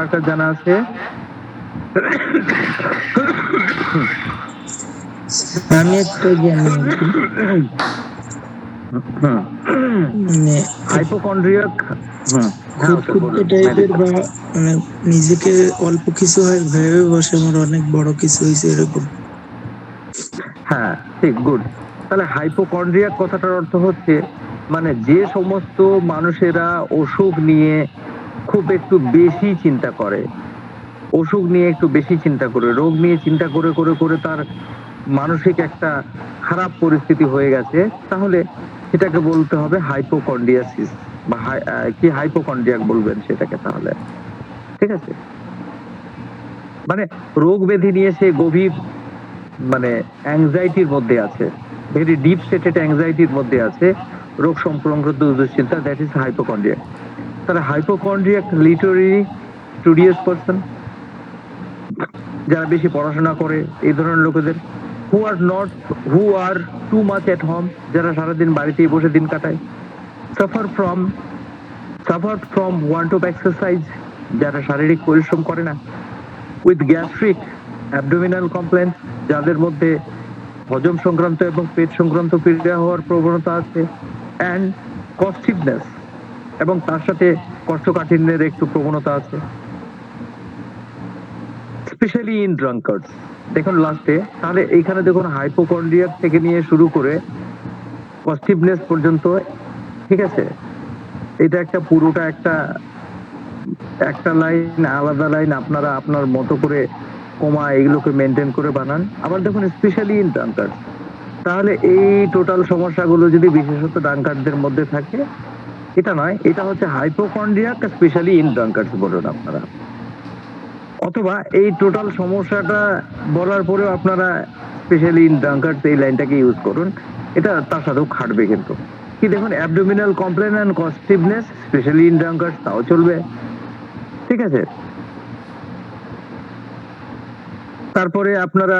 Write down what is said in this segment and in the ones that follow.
কার কার জানা আছে? আমি একটা জানি আর কি, মানে হাইপোকন্ড্রিয়াক খুঁতখুঁতে টাইপের, বা মানে নিজেকে অল্প কিছু হয় ভেবে বসে আমার অনেক বড় কিছু হয়েছে এরকম। হ্যাঁ, ঠিক, গুড। তাহলে হাইপোকন্ড্রিয়াক কথাটার অর্থ হচ্ছে মানে যে সমস্ত মানুষেরা অসুখ নিয়ে খুব একটু বেশি চিন্তা করে, অসুখ নিয়ে একটু বেশি চিন্তা করে, রোগ নিয়ে চিন্তা করে করে করে তার মানসিক একটা খারাপ পরিস্থিতি হয়ে গেছে, তাহলে সেটাকে বলতে হবে হাইপোকন্ড্রিয়াসিস বা কি হাইপোকন্ড্রিয়াক বলবেন সেটাকে তাহলে। ঠিক আছে? মানে রোগ ব্যাধি নিয়ে সে গভীর মানে অ্যাংজাইটির মধ্যে আছে, ভেরি ডিপ সেটেড অ্যাংজাইটির মধ্যে আছে, রোগ সংক্রান্ত দুশ্চিন্তা, দ্যাট ইজ হাইপোকন্ড্রিয়াক। তাহলে হাইপোকন্ড্রিয়াক লিটারেরি স্টুডিয়াস পারসন, যারা বেশি পড়াশোনা করে এই ধরনের লোকেদের, হু are too much at home, যারা সারাদিন বাড়িতেই বসে দিন কাটায়, suffer from want of exercise, যারা শারীরিক পরিশ্রম করে না, উইথ গ্যাস্ট্রিক অ্যাবডোমিনাল কমপ্লেন, যাদের মধ্যে হজম সংক্রান্ত এবং পেট সংক্রান্ত পীড়া হওয়ার প্রবণতা আছে, অ্যান্ড কস্টিভনেস, এবং তার সাথে কোষ্ঠকাঠিন্যের একটু প্রবণতা আছে, স্পেশালি ইন ড্রাঙ্কার্স। দেখুন লাস্টে, তাহলে এইখানে দেখুন হাইপোকন্ড্রিয়াক থেকে নিয়ে শুরু করে কস্টিভনেস পর্যন্ত, ঠিক আছে, এটা একটা পুরোটা একটা লাইন, আলাদা লাইন আপনারা আপনার মতো করে কমা এগুলোকে মেনটেন করে বানান। আবার দেখুন স্পেশালি ইন ড্রাঙ্কার্স, তাহলে এই টোটাল সমস্যাগুলো যদি বিশেষত ড্রাঙ্কারদের মধ্যে থাকে, এটা নয়, এটা হচ্ছে হাইপোকন্ড্রিয়াক স্পেশালি ইন ড্রাঙ্কার্স বলুন আপনারা। অথবা এই টোটাল সমস্যাটা বলার পরেও আপনারা স্পেশালি ইন ড্রাঙ্কার্স এই লাইনটাকে ইউজ করুন, এটা তার সাথেও খাটবে কিন্তু। কি দেখুন, abdominal complain and costiveness specially in drunkards, তাও চলবে। ঠিক আছে? তারপরে আপনারা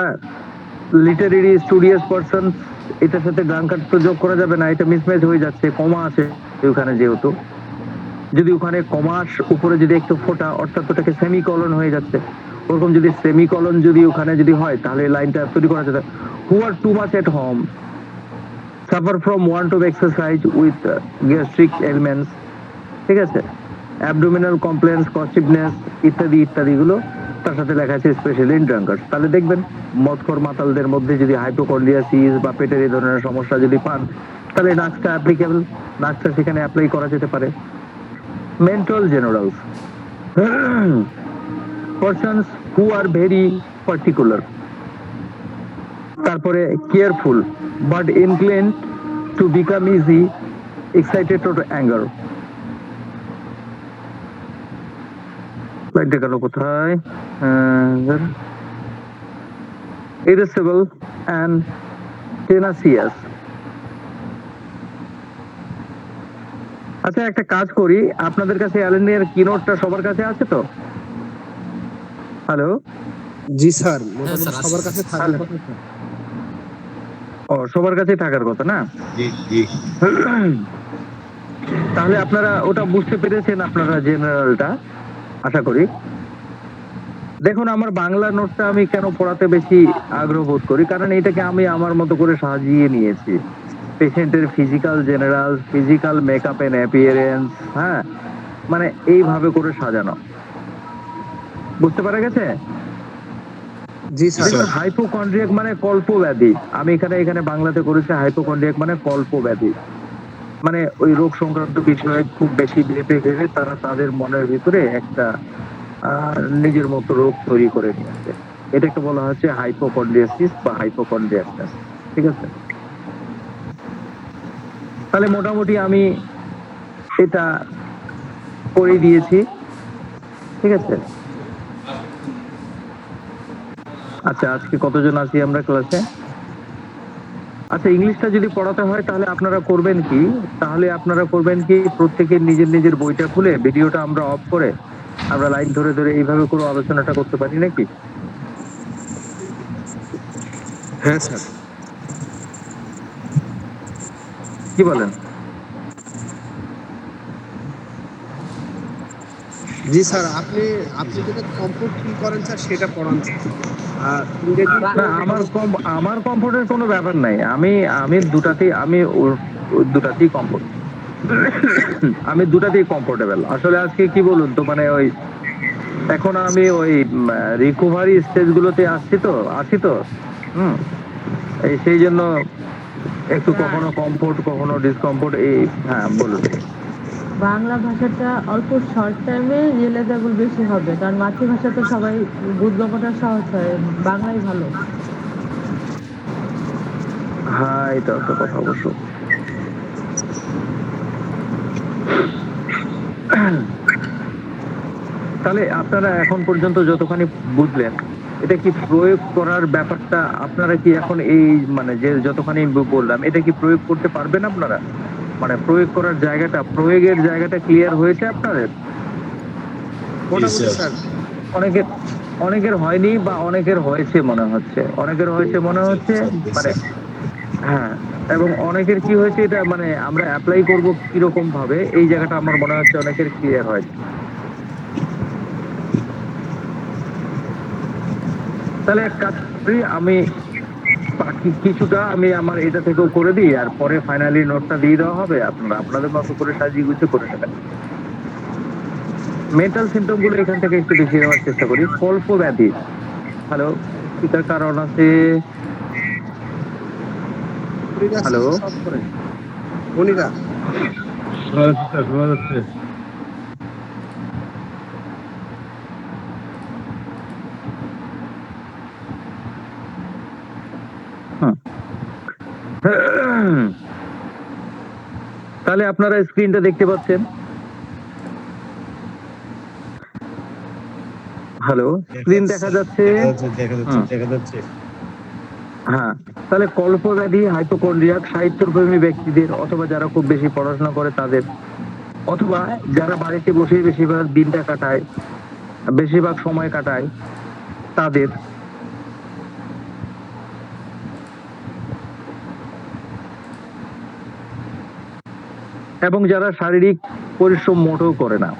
লিটারেরি স্টুডিয়াস পারসন, এটার সাথে ড্রাঙ্কার্ড তো যোগ করা যাবে না, এটা মিসম্যাচ হয়ে যাচ্ছে, কমা আছে ওখানে, যেহেতু যদি ওখানে কমাস উপরে যদি একটু ফোটা, অর্থাৎ ওটাকে সেমিকলন হয়ে যাচ্ছে, ওরকম যদি সেমিকলন যদি ওখানে যদি হয়, তাহলে লাইনটা তৈরি করা যেত, who are too much at home, suffer from want of exercise with gastric elements, ঠিক আছে, অ্যাবডোমিনাল কমপ্লেন্স, কস্টিভনেস ইত্যাদি ইত্যাদিগুলো তার সাথে লেখা আছে স্পেশালি ইন ড্রাঙ্কার্স। তাহলে দেখবেন মদখোর মাতালদের মধ্যে যদি হাইপোকন্ড্রিয়াসিস বা পেটের এই ধরনের সমস্যা যদি পান, তাহলে নাক্সটা অ্যাপ্লিকেবল, নাক্সটা সেখানে অ্যাপ্লাই করা যেতে পারে। Mental generals, persons who are very particular, তারপরে careful but incline to become easy excited to anger. লাইনটা গেল কোথায়? Irascible and tenacious. আচ্ছা, একটা কাজ করি, আপনাদের কাছে অ্যালেনের কিনোটটা সবার কাছে আছে তো? হ্যালো? জি স্যার, মোটামুটি সবার কাছে থাকার কথা স্যার। ও, সবার কাছে থাকার কথা না? জি জি। তাহলে আপনারা ওটা বুঝতে পেরেছেন, আপনারা জেনারেলটা, আশা করি। দেখুন, আমার বাংলা নোটটা আমি কেন পড়াতে বেশি আগ্রহ বোধ করি, কারণ এটাকে আমি আমার মতো করে সাজিয়ে নিয়েছি। পেশেন্টের physical general, physical makeup and appearance, হ্যাঁ, মানে এইভাবে করে সাজানো। বুঝতে পারা গেছে? জি স্যার। হাইপোকন্ড্রিয়াক মানে কল্পব্যাধি, আমি এখানে বাংলাতে করেছি হাইপোকন্ড্রিয়াক মানে কল্পব্যাধি, মানে ওই রোগ সংক্রান্ত বিষয়ে খুব বেশি ভেবে ভেবে তারা তাদের মনের ভিতরে একটা নিজের মতো রোগ তৈরি করে নিয়েছে, এটাকে বলা হচ্ছে হাইপোকন্ড্রিয়াসিস বা হাইপোকন্ড্রিয়াকনেস। ঠিক আছে? তাহলে মোটামুটি আমি এটা করে দিয়েছি। ঠিক আছে? আচ্ছা, আজকে কতজন আছি আমরা ক্লাসে? আচ্ছা, ইংলিশটা যদি পড়াতে হয় তাহলে আপনারা করবেন কি, প্রত্যেকের নিজের নিজের বইটা খুলে ভিডিওটা আমরা অফ করে আমরা লাইন ধরে ধরে এইভাবে করে আলোচনাটা করতে পারি নাকি? হ্যাঁ স্যার। কি বলেন? জি স্যার, আপনি আপনি যেটা কমফোর্ট ফিল করেন স্যার সেটা পড়ান স্যার। আর ইংরেজি তো না, আমার কমফোর্টের কোনো ব্যাপার নাই। আমি দুটাতেই দুটাতেই কমফোর্ট। আমি দুটাতেই কমফোর্টেবল। আসলে আজকে কি বলুন তো মানে ওই এখন আমি ওই রিকভারি স্টেজ গুলোতে আছি তো। হুম। সেই জন্য একটু কখনো কমফোর্ট কখনো ডিসকমফোর্ট এই হ্যাঁ বলুন। বাংলা ভাষাটা অল্প শর্ট টাইমে রিয়েলাইজেবল বেশি হবে, কারণ মাতৃভাষা তো সবাই বুঝবাটা সহজ হয়, বাংলাই ভালো। হ্যাঁ, এটা একটা কথা অবশ্য। তাহলে আপনারা এখন পর্যন্ত যতখানি বুঝলেন, এটা কি প্রয়োগ করার ব্যাপারটা আপনারা কি এখন এই মানে যে যতখানি বললাম এটা কি প্রয়োগ করতে পারবেন আপনারা? মানে প্রয়োগের জায়গাটা ক্লিয়ার হয়েছে আপনাদের? মোটামুটি স্যার। অনেকের অনেকের হয়নি বা অনেকের হয়েছে মনে হচ্ছে। মানে হ্যাঁ, এবং অনেকের কি হয়েছে এটা মানে আমরা এপ্লাই করব কিরকম ভাবে এই জায়গাটা আমার মনে হচ্ছে অনেকের ক্লিয়ার হয়নি। তাহলে এক কাজ করি, আমি বাকি কিছুটা আমি আমার এটা থেকেও করে দিই আর পরে ফাইনালি নোটটা দিয়ে দেওয়া হবে। আপনারা আপনাদের মতো করে সাজিয়ে গুছিয়ে করে নেবেন। মেন্টাল সিম্পটম গুলো এখান থেকে একটু দেখিয়ে দেওয়ার চেষ্টা করি। কল্প ব্যাধি। হ্যালো, স্পিকার কারণ আছে? মনিরা হ্যালো, স্যার সব করে। মনিরা শোনা যাচ্ছে। তাহলে আপনারা স্ক্রিনটা দেখতে পাচ্ছেন? হ্যালো, স্ক্রিন দেখা যাচ্ছে? দেখা যাচ্ছে। হ্যাঁ, তাহলে কল্পব্যাধি হাইপোকন্ড্রিয়াক সাহিত্যপ্রেমী ব্যক্তিদের অথবা যারা খুব বেশি পড়াশোনা করে তাদের, অথবা যারা বাড়িতে বসেই বেশিরভাগ দিনটা কাটায়, বেশিরভাগ সময় কাটায় তাদের, এবং যারা শারীরিক পরিশ্রম মোটেও করে না।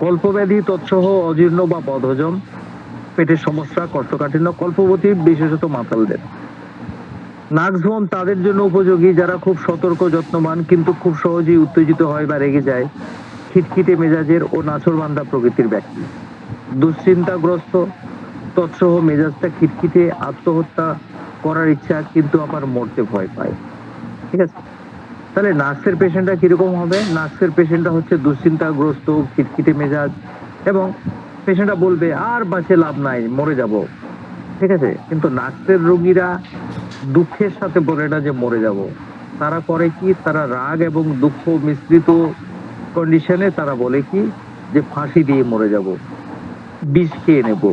কল্পব্যাধি তৎসহ অজীর্ণ বা বদহজম, পেটের সমস্যা, কোষ্ঠকাঠিন্য, কল্পবতী বিশেষত মাতালদের। নাকঝোম তাদের জন্য উপযোগী যারা খুব সতর্ক যত্নবান কিন্তু খুব সহজেই উত্তেজিত হয় বা রেগে যায়, খিটখিটে মেজাজের ও নাছোড়বান্দা প্রকৃতির ব্যক্তি। দুশ্চিন্তাগ্রস্ত তৎসহ মেজাজটা খিটখিটে, আত্মহত্যা করার ইচ্ছা কিন্তু আবার মরতে ভয় পায়। ঠিক আছে? তাহলে নার্সের পেশেন্টটা কিরকম হবে? নার্সের পেশেন্টটা হচ্ছে দুশ্চিন্তাগ্রস্ত, খিটখিটে মেজাজ, এবং পেশেন্টটা বলবে আর বাঁচে লাভ নাই, মরে যাব। ঠিক আছে? কিন্তু নার্সের রোগীরা দুঃখের সাথে বলে না যে মরে যাব। তারা করে কি? তারা রাগ এবং দুঃখ মিশ্রিত কন্ডিশনে তারা বলে কি যে ফাঁসি দিয়ে মরে যাব, বিষ খেয়ে নেব।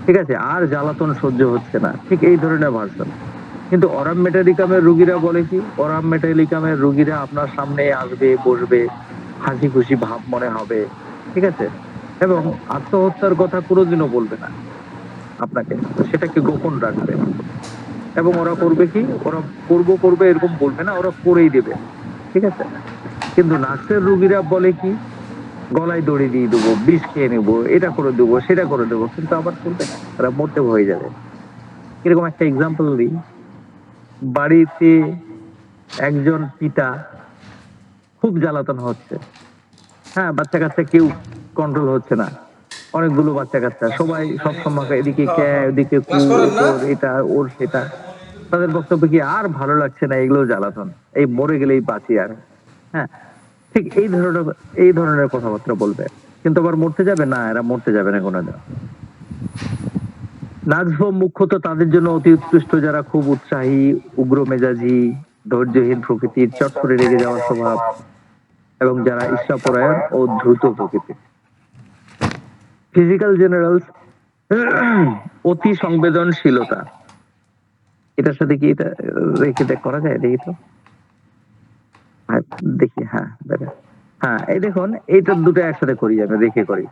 ঠিক আছে? আর জ্বালাতন সহ্য হচ্ছে না। ঠিক এই ধরনের ভার্সন। কিন্তু অরাম মেটালিকামের রোগীরা বলে কি? অরাম মেটালিকামের রোগীরা আপনার সামনে আসবে, বসবে, হাসি খুশি ভাব মনে হবে। ঠিক আছে? এবং আত্মহত্যার কথা কোনোদিনও বলবে না আপনাকে, সেটাকে গোপন রাখবে। এবং ওরা করবে কি? ওরা করবে এরকম বলবে না, ওরা করেই দেবে। ঠিক আছে? কিন্তু নার্সের রোগীরা বলে কি? গলায় দড়ি দিয়ে দেবো, বিষ খেয়ে নেবো, এটা করে দেবো, সেটা করে দেবো, কিন্তু আবার করবে না, তারা মরতে হয়ে যাবে। এরকম একটা এক্সাম্পল দিই। বাড়িতে একজন পিতা খুব জ্বালাতন হচ্ছে। হ্যাঁ, বাচ্চা কাচ্চা কেউ কন্ট্রোল হচ্ছে না। অনেকগুলো বাচ্চা কাচ্চা সবাই সব সময় এদিকে ক্যা, ওদিকে কু, ওর এটা ওর সেটা। তাদের বক্তব্য কি? আর ভালো লাগছে না এগুলো জ্বালাতন, এই মরে গেলেই বাঁচি আর। হ্যাঁ, ঠিক এই ধরনের কথাবার্তা বলবে। কিন্তু আবার মরতে যাবে না, এরা মরতে যাবে না কোনোদিন। নাজভোম মুখ্যত তাদের জন্য অতি উৎকৃষ্ট যারা খুব উৎসাহী, উগ্র মেজাজি, ধৈর্যহীন প্রকৃতির, চট করে রেগে যাওয়ার স্বভাব, এবং যারা ঈর্ষাপরায়ণ ও দ্রুত প্রকৃতির। ফিজিক্যাল জেনারেলস অতি সংবেদনশীলতা। এটার সাথে কি এটা রেখে করা যায়? দেখি তো। হ্যাঁ, দেখি। হ্যাঁ, হ্যাঁ, এই দেখুন, এইটা দুটো একসাথে করি, আমি দেখে করি।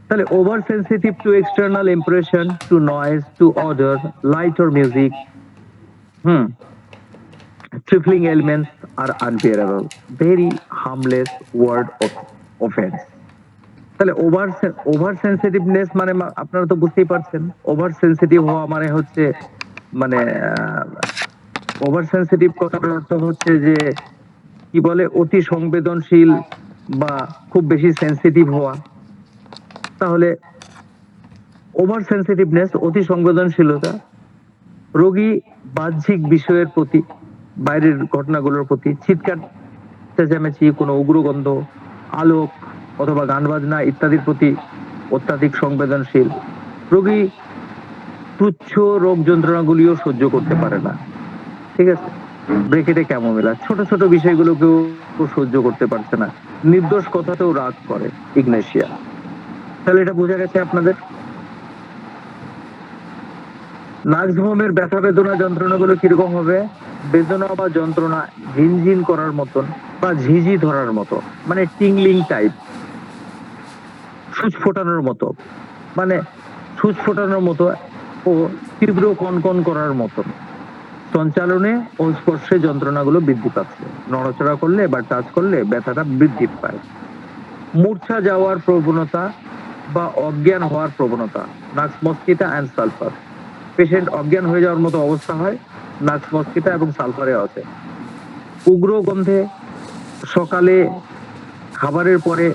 তাহলে over sensitive to external impression, to noise, to order, light or music, hmm, trifling elements are unbearable, very harmless word of offense. তাহলে ওভার সেনসিটিভনেস মানে আপনারা তো বুঝতেই পারছেন, ওভার সেনসিটিভ হওয়া মানে হচ্ছে মানে ওভার সেনসিটিভ কথাটার অর্থ হচ্ছে যে কি বলে অতি সংবেদনশীল বা খুব বেশি সেনসিটিভ হওয়া। তাহলে ওভার সেনসিটিভনেস, অতি সংবেদনশীলতা, রোগী বাহ্যিক বিষয়ের প্রতি, বাইরের ঘটনাগুলোর প্রতি, চিৎকার চেঁচামেচি, কোনো উগ্রগন্ধ, আলোক অথবা গান বাজনা ইত্যাদির প্রতি অত্যাধিক সংবেদনশীল। রোগী তুচ্ছ রোগ যন্ত্রণাগুলিও সহ্য করতে পারে না। ঠিক আছে, ব্রেকেটে ক্যামোমিলা, ছোট ছোট বিষয়গুলোকেও সহ্য করতে পারছে না, নির্দোষ কথাতেও রাগ করে ইগনেশিয়া। তাহলে এটা বোঝা গেছে আপনাদের। নার্ভসভূমের ব্যথা বেদনা যন্ত্রণাগুলো কিরকম হবে? বেদনা বা যন্ত্রণা ঝিনঝিন করার মতন বা ঝিঝি ধরার মতো, মানে টিংলিং টাইপ, সুচ ফোটানোর মতো, মানে সুচ ফোটানোর মতো ও তীব্র কনকন করার মতন। সঞ্চালনে ও স্পর্শে যন্ত্রণাগুলো বৃদ্ধি পাচ্ছে, নড়াচড়া করলে বা টাচ করলে ব্যথাটা বৃদ্ধি পায়। মূর্ছা যাওয়ার প্রবণতা বা অজ্ঞান হওয়ার প্রবণতা, নাক্স মস্কিটা অ্যান্ড সালফার। পেশেন্ট অজ্ঞান হয়ে যাওয়ার মতো অবস্থা হয় নাক্স মস্কিটা এবং সালফারে আছে। উগ্র গন্ধে, সকালে, খাবারের পরে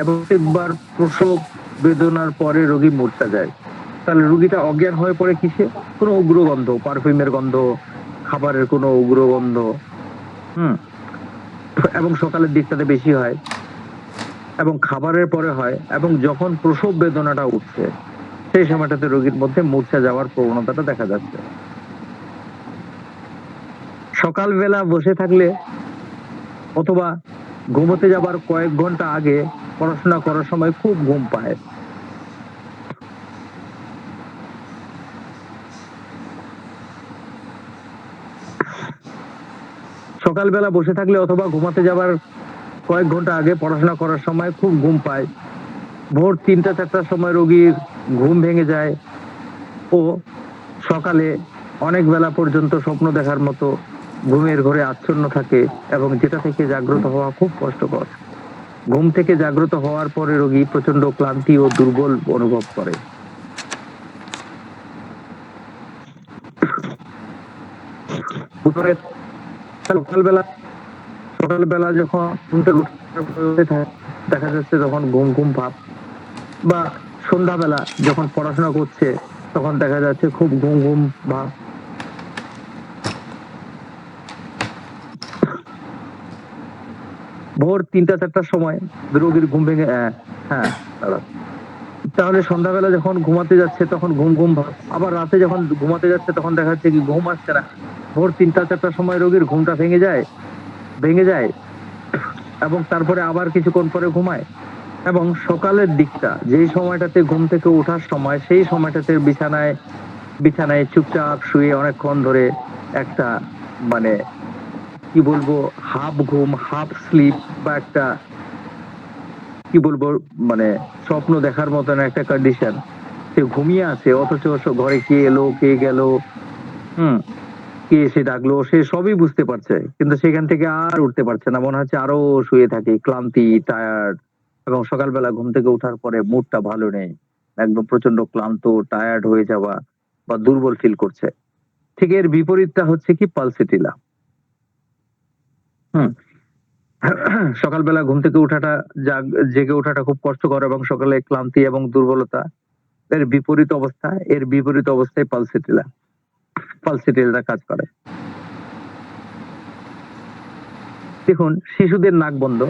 এবং একবার প্রসব বেদনার পরে রোগী মূর্ছা যায়। তাহলে রোগীটা অজ্ঞান হয়ে পড়ে কিসে? কোনো উগ্র গন্ধ, পারফিউমের গন্ধ, খাবারের কোনো উগ্র গন্ধ, হুম, এবং সকালের দিকটাতে বেশি হয় এবং খাবারের পরে হয়, এবং যখন প্রসব বেদনাটা উঠছে সেই সময়টাতে রোগীর মধ্যে মূর্ছা যাওয়ার প্রবণতাটা দেখা যাচ্ছে। সকালবেলা বসে থাকলে অথবা ঘুমোতে যাবার কয়েক ঘন্টা আগে পড়াশোনা করার সময় খুব ঘুম পায়। সকালবেলা বসে থাকলে অথবা ঘুমাতে যাবার কয়েক ঘন্টা আগে পড়াশোনা করার সময় খুব ঘুম পায়। ভোর 3টা-4টার সময় রোগীর ঘুম ভেঙে যায় ও সকালে অনেক বেলা পর্যন্ত স্বপ্ন দেখার মতো ঘুমের ঘরে আচ্ছন্ন থাকে এবং যেটা থেকে জাগ্রত হওয়া খুব কষ্টকর। ঘুম থেকে জাগ্রত হওয়ার পরে রোগী প্রচন্ড ক্লান্তি ও দুর্বল অনুভব করে। সকালবেলা সকালবেলা যখন ঘুম থেকে উঠে দেখা যাচ্ছে তখন ঘুম ঘুম ভাব, বা সন্ধ্যাবেলা যখন পড়াশোনা করছে তখন দেখা যাচ্ছে খুব ঘুম ঘুম ভাব। ভোর 3টা-4টার সময় রোগীর ঘুম ভেঙে, হ্যাঁ দাঁড়ান। তাহলে সন্ধ্যাবেলা যখন ঘুমাতে যাচ্ছে তখন ঘুম ঘুম ভাব, আবার রাতে যখন ঘুমাতে যাচ্ছে তখন দেখা যাচ্ছে কি ঘুম আসছে না। ভোর 3টা-4টার সময় রোগীর ঘুমটা ভেঙে যায় এবং তারপরে আবার কিছুক্ষণ পরে ঘুমায়। এবং সকালের দিকটা যেই সময়টাতে ঘুম থেকে ওঠার সময়, সেই সময়টাতে বিছানায় চুপচাপ শুয়ে অনেকক্ষণ ধরে একটা মানে কি বলবো হাফ ঘুম, হাফ স্লিপ, বা একটা কি বলবো মানে স্বপ্ন দেখার মতন একটা কন্ডিশন। সে ঘুমিয়ে আছে অথচ ঘরে কে এলো কে গেল, হুম, কে এসে ডাকলো সে সবই বুঝতে পারছে, কিন্তু সেখান থেকে আর উঠতে পারছে না, মনে হচ্ছে আরো শুয়ে থাকে, ক্লান্তি, টায়ার্ড। এবং সকালবেলা ঘুম থেকে ওঠার পরে মুডটা ভালো নেই, একদম প্রচন্ড ক্লান্ত, টায়ার্ড হয়ে যাওয়া বা দুর্বল ফিল করছে। ঠিক এর বিপরীতটা হচ্ছে কি পালসিটিলা। হুম, সকালবেলা ঘুম থেকে ওঠাটা, জেগে ওঠাটা খুব কষ্টকর এবং সকালে ক্লান্তি এবং দুর্বলতা, এর বিপরীত অবস্থায় পালসিটিলা কাজ করে। দেখুন, শিশুদের নাক বন্ধ,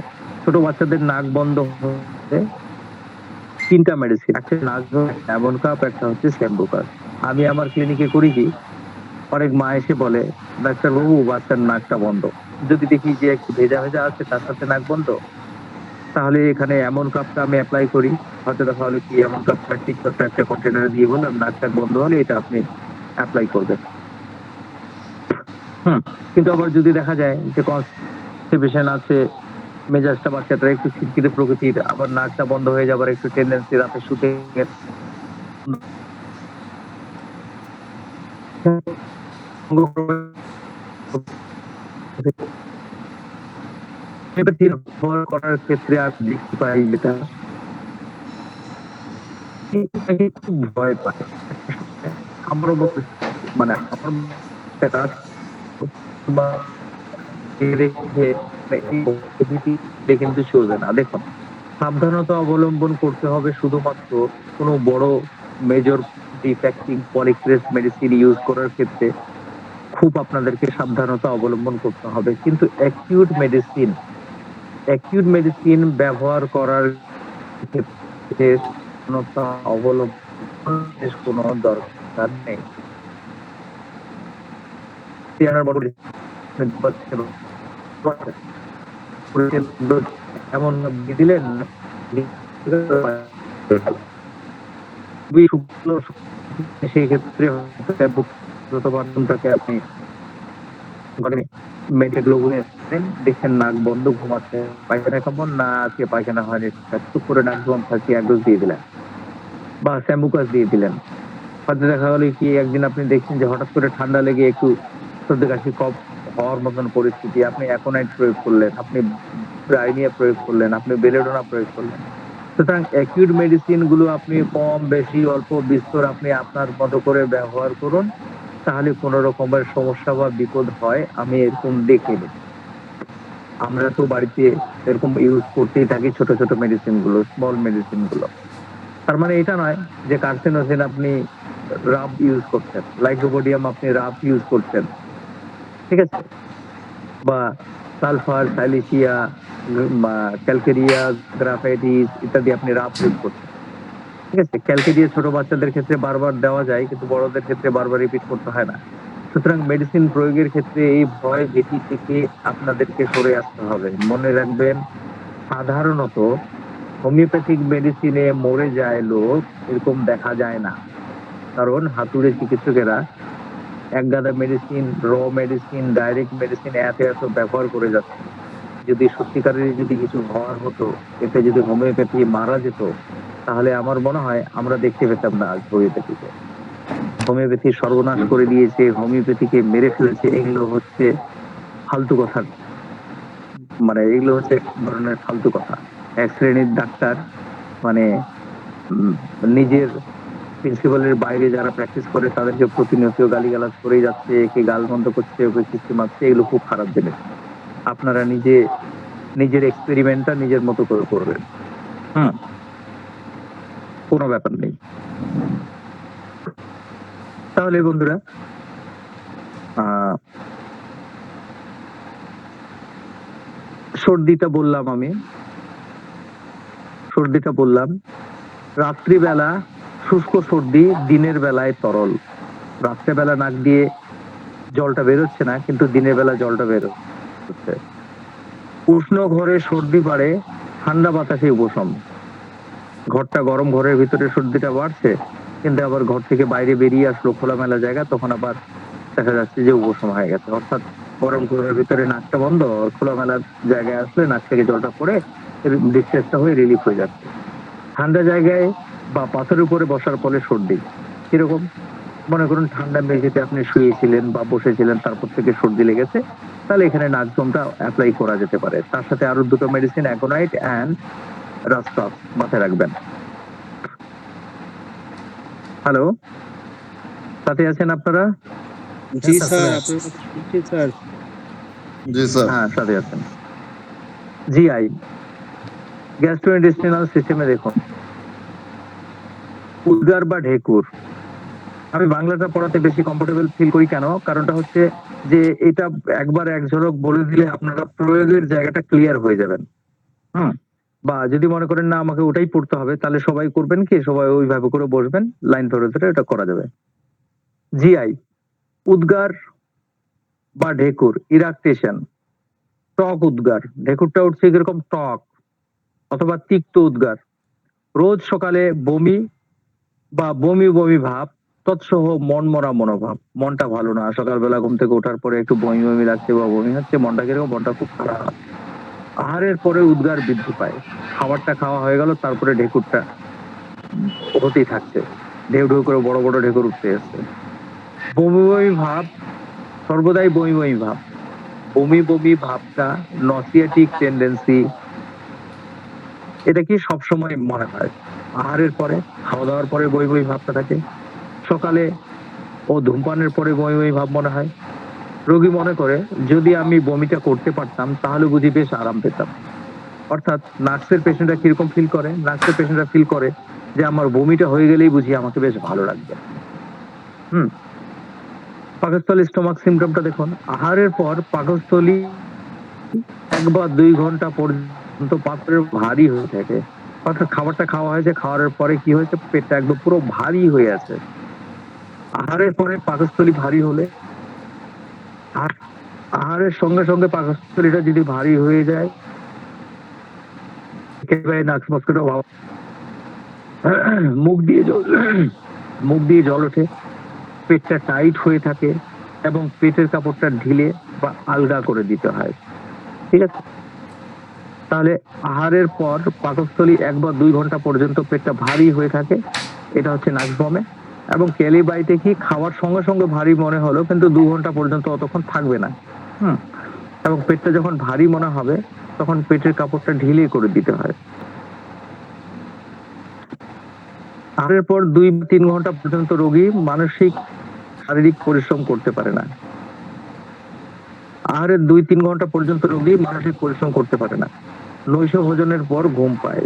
ছোট বাচ্চাদের নাক বন্ধ হতে 3টা মেডিসিন, একটা এমন কাপ, একটা হচ্ছে স্যাম্বুকাস। আমি আমার ক্লিনিকে করি কি, অনেক মা এসে বলে ডাক্তার বাবু বাচ্চার নাকটা বন্ধ। যদি দেখি যে একটু ভেজা ভেজা আছে তার সাথে নাক বন্ধ, তাহলে এখানে এমন কাপটা আমি অ্যাপ্লাই করি। হয়তো দেখা হলো কি এমন কাপ 4টি ছোট্ট একটা কন্টেনারে দিয়ে বললাম নাকটা বন্ধ হলে এটা আপনি অ্যাপ্লাই করবেন। হুম, কিন্তু আবার যদি দেখা যায় যে কনস্টিপেশন আছে, মেজাজটা বাচ্চাটা একটু খিটখিটে প্রকৃতির, আবার নাকটা বন্ধ হয়ে যাবার একটু টেন্ডেন্সি, রাতে শুতে ব্যবহার করার ক্ষেত্রে আর দেখতে পাই যেটা এটাকে খুব ভয় পায়। আমারও মানে আমার কাজ বা রেখে কিন্তু চলবে না। দেখুন, সাবধানতা অবলম্বন করতে হবে শুধুমাত্র কোনো বড় মেজর ডিফেক্টিং পলিক্রেস মেডিসিন ইউজ করার ক্ষেত্রে খুব আপনাদেরকে সাবধানতা অবলম্বন করতে হবে। কিন্তু অ্যাকিউট মেডিসিন ব্যবহার করার ক্ষেত্রে সাবধানতা অবলম্বনের কোনো দরকার নেই। এমন দিলেন সেই ক্ষেত্রে আপনি দেখছেন নাক বন্ধ, ঘুমাচ্ছে, পায়খানা কেমন না আজকে পায়খানা হয়নি, চুপ করে নাক বন্ধ থাকছে, এক ডোজ দিয়ে দিলেন বা স্যামুকাস দিয়ে দিলেন। হয়তো দেখা গেল কি একদিন আপনি দেখছেন যে হঠাৎ করে ঠান্ডা লেগে একটু সর্দি কাশি কফ হওয়ার মতন পরিস্থিতি, আপনি অ্যাকোনাইট প্রয়োগ করলেন, আপনি ব্রাইনিয়া প্রয়োগ করলেন, আপনি বেলেডোনা প্রয়োগ করলেন। সুতরাং অ্যাকিউট মেডিসিন গুলো আপনি কম বেশি অল্প বিস্তর আপনি আপনার মতো করে ব্যবহার করুন, তাহলে কোনো রকমের সমস্যা বা বিপদ হয় আমি এরকম দেখিনি। আমরা তো বাড়িতে এরকম ইউজ করতেই থাকি ছোট ছোট মেডিসিন গুলো, স্মল মেডিসিন গুলো। তার মানে এটা নয় যে কার্সিনোজেন আপনি রাব ইউজ করছেন, লাইকোপোডিয়াম আপনি রাব ইউজ করছেন, ঠিক আছে, বা সালফার, সাইলিসিয়া বা ক্যালকেরিয়া, গ্রাফাইটিস ইত্যাদি আপনি রাব ইউজ করছেন, ঠিক আছে। ক্যালকেরিয়া ছোট বাচ্চাদের ক্ষেত্রে বারবার দেওয়া যায়, কিন্তু বড়দের ক্ষেত্রে বারবার রিপিট করতে হয় না। সুতরাং মেডিসিন প্রয়োগের ক্ষেত্রে এই ভয় ভীতি থেকে আপনাদেরকে সরে আসতে হবে। মনে রাখবেন, সাধারণত হোমিওপ্যাথিক মেডিসিনে মরে যায় লোক এরকম দেখা যায় না, কারণ হাতুড়ে চিকিৎসকেরা এক গাদা মেডিসিন, মেডিসিন, ডাইরেক্ট মেডিসিন এত এত ব্যবহার করে যাচ্ছে। যদি সত্যিকারের যদি কিছু হওয়ার হতো, এতে যদি হোমিওপ্যাথি মারা যেত, তাহলে আমার মনে হয় আমরা দেখতে পেতাম না আজ হোমিওপ্যাথিকে। হোমিওপ্যাথি সর্বনাশ করে দিয়েছে, হোমিওপ্যাথিকে মেরে ফেলেছে, এগুলো হচ্ছে ফালতু কথা। মানে এগুলো হচ্ছে এক ধরনের ফালতু কথা। এক শ্রেণীর ডাক্তার মানে নিজের প্রিন্সিপালের বাইরে যারা প্র্যাকটিস করে তাদেরকে প্রতিনিয়ত গালিগালাজ করেই যাচ্ছে, একে গালমন্দ করছে, ওকে কিস্তি মারছে, এগুলো খুব খারাপ জিনিস। আপনারা নিজের এক্সপেরিমেন্টটা নিজের মতো করে করবেন, কোনো ব্যাপার নেই। তাহলে বন্ধুরা, সর্দিটা বললাম, রাত্রিবেলা শুষ্ক সর্দি, দিনের বেলায় তরল। রাত্রেবেলা নাক দিয়ে জলটা বেরোচ্ছে না, কিন্তু দিনের বেলা জলটা বেরোচ্ছে। উষ্ণ ঘরে সর্দি বাড়ে, ঠান্ডা বাতাসে উপশম। ঘরটা গরম, ঘরের ভিতরে সর্দিটা বাড়ছে, কিন্তু আবার ঘর থেকে বাইরে বেরিয়ে আসলো খোলামেলা জায়গা, তখন আবার দেখা যাচ্ছে যে উপশম হয়ে গেছে। অর্থাৎ গরম ঘরের ভিতরে নাকটা বন্ধ, খোলামেলা জায়গায় আসলে নাক থেকে জলটা পড়ে ডিসচার্জটা হয়ে রিলিফ হয়ে যাচ্ছে। ঠান্ডা জায়গায় বা পাথরের উপরে বসার ফলে সর্দি কিরকম, মনে করুন ঠান্ডা মেঝেতে আপনি শুয়েছিলেন বা বসেছিলেন, তারপর থেকে সর্দি লেগেছে, তাহলে এখানে নাকজমটা অ্যাপ্লাই করা যেতে পারে। তার সাথে আরো দুটো মেডিসিন, অ্যাকোনাইট অ্যান্ড রাস্টাফ, মাথায় রাখবেন। হ্যালো, সাথে আছেন আপনারা? জি স্যার, আপনার কথা শুনছি স্যার। জি স্যার। হ্যাঁ, সাথে আছেন। জিআই, গ্যাস্ট্রোইন্টেস্টিনাল সিস্টেমে দেখুন, উদগার বা ঢেকুর, আমি বাংলাটা পড়াতে বেশি কমফোর্টেবল ফিল করি। কেন? কারণটা হচ্ছে যে এটা একবার এক ঝলক বলে দিলে আপনারা প্রয়োগের জায়গাটা ক্লিয়ার হয়ে যাবেন। বা যদি মনে করেন না আমাকে ওটাই পড়তে হবে, তাহলে সবাই করবেন কি, সবাই ওইভাবে করে বসবেন, লাইন ধরে ধরে এটা করা যাবে। জিআই, উদগার বা ঢেকুর, ইরাকটেশন, টক উদগার, ঢেকুরটা উঠছে কিরকম টক অথবা তিক্ত উদগার, রোজ সকালে বমি বা বমি বমি ভাব, তৎসহ মনমরা মনোভাব, মনটা ভালো না, সকালবেলা ঘুম থেকে ওঠার পরে একটু বমি বমি লাগছে বা বমি হচ্ছে, মনটা কিরকম, মনটা খুব খারাপ। আহারের পরে উদগার বৃদ্ধি পায়, খাবারটা খাওয়া হয়ে গেল, তারপরে ঢেকুরটা হতেই থাকছে, ঢেউ ঢেউ করে বড় বড় ঢেকুর উঠতে আসছে। বমি বমি ভাব, সর্বদাই বমি বমি ভাব, বমি বমি ভাবটা নসিয়াটিক টেন্ডেন্সি, এটা কি সবসময় মনে হয়। আহারের পরে, খাওয়া দাওয়ার পরে বই বই ভাবটা থাকে, সকালে ও ধূমপানের পরে বই বই ভাব মনে হয়। রোগী মনে করে যদি আমি বমিটা করতে পারতাম তাহলে বুঝি বেশ আরাম পেতাম। অর্থাৎ নার্সের পেশেন্টরা কিরকম ফিল করে, নার্সের পেশেন্টরা ফিল করে যে আমার বমিটা হয়ে গেলেই বুঝি আমাকে বেশ ভালো লাগবে। হুম। পাকস্থলী স্টোমাক সিমটমটা দেখুন, আহারের পর পাকস্থলী 1 বা 2 ঘন্টা পর্যন্ত পাত্রের ভারী হয়ে থাকে। অর্থাৎ খাবারটা খাওয়া হয়েছে, খাওয়ার পরে কি হয়েছে, পেটটা একদম পুরো ভারী হয়ে আছে। আহারের পরে পাকস্থলী ভারী হলে আর আহারের সঙ্গে সঙ্গে পাকস্থলীটা যদি ভারী হয়ে যায়, একেবারে নাক-মস্কের অভাব, মুখ দিয়ে জল মুখ দিয়ে জল ওঠে, পেটটা টাইট হয়ে থাকে এবং পেটের কাপড়টা ঢিলে বা আলগা করে দিতে হয়। ঠিক আছে? তাহলে আহারের পর পাকস্থলী 1 বা 2 ঘন্টা পর্যন্ত পেটটা ভারী হয়ে থাকে, এটা হচ্ছে নাক্সভমে। এবং ক্যালিবাইতে কি খাওয়ার সঙ্গে সঙ্গে ভারী মনে হলো কিন্তু 2 ঘন্টা পর্যন্ত অতক্ষণ থাকবে না। হুম। এবং পেটটা যখন ভারী মনে হবে তখন পেটের কাপড়টা ঢিলে করে দিতে হয়। আহারের পর 2-3 ঘন্টা পর্যন্ত রোগী মানসিক শারীরিক পরিশ্রম করতে পারে না। আহারের 2-3 ঘন্টা পর্যন্ত রোগী মানসিক পরিশ্রম করতে পারে না। নৈশ ভোজনের পর ঘুম পায়।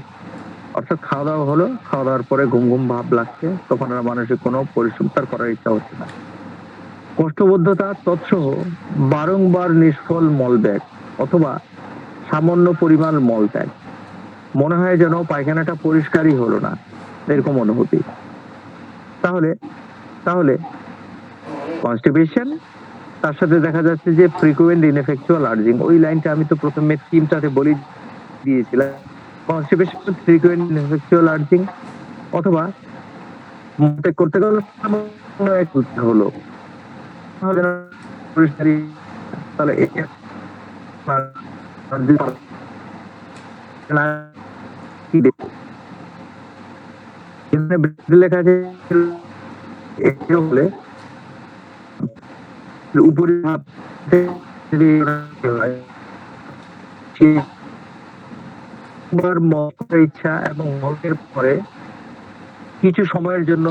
অর্থাৎ খাওয়া দাওয়া হলো, খাওয়া দাওয়ার পরে ঘুম ঘুম ভাব লাগছে, তখন আর মানসিক কোনো পরিশ্রম তার করার ইচ্ছা হচ্ছে না। কোষ্ঠবদ্ধতা তৎসহ বারংবার নিষ্ফল মলত্যাগ অথবা সামান্য পরিমাণ মলত্যাগ, মনে হয় যেন পায়খানাটা পরিষ্কারই হলো না, এরকম অনুভূতি। তাহলে তাহলে কনস্টিপেশন, তার সাথে দেখা যাচ্ছে যে ফ্রিকুয়েন্ট ইনএফেকচুয়াল আর্জিং, ওই লাইনটা আমি তো প্রথমে থিমটাতে বলে দিয়েছিলাম। কনস্টিপেশন, ফ্রিকুয়েন্ট ইনএফেকচুয়াল আর্জিং অথবা মলত্যাগ করতে গেলে সামান্য এক উৎসাহ হলো, তাহলে পরিষ্কারই, তাহলে লেখা আছে হলে উপরে ইচ্ছা এবং মলের পরে কিছু সময়ের জন্য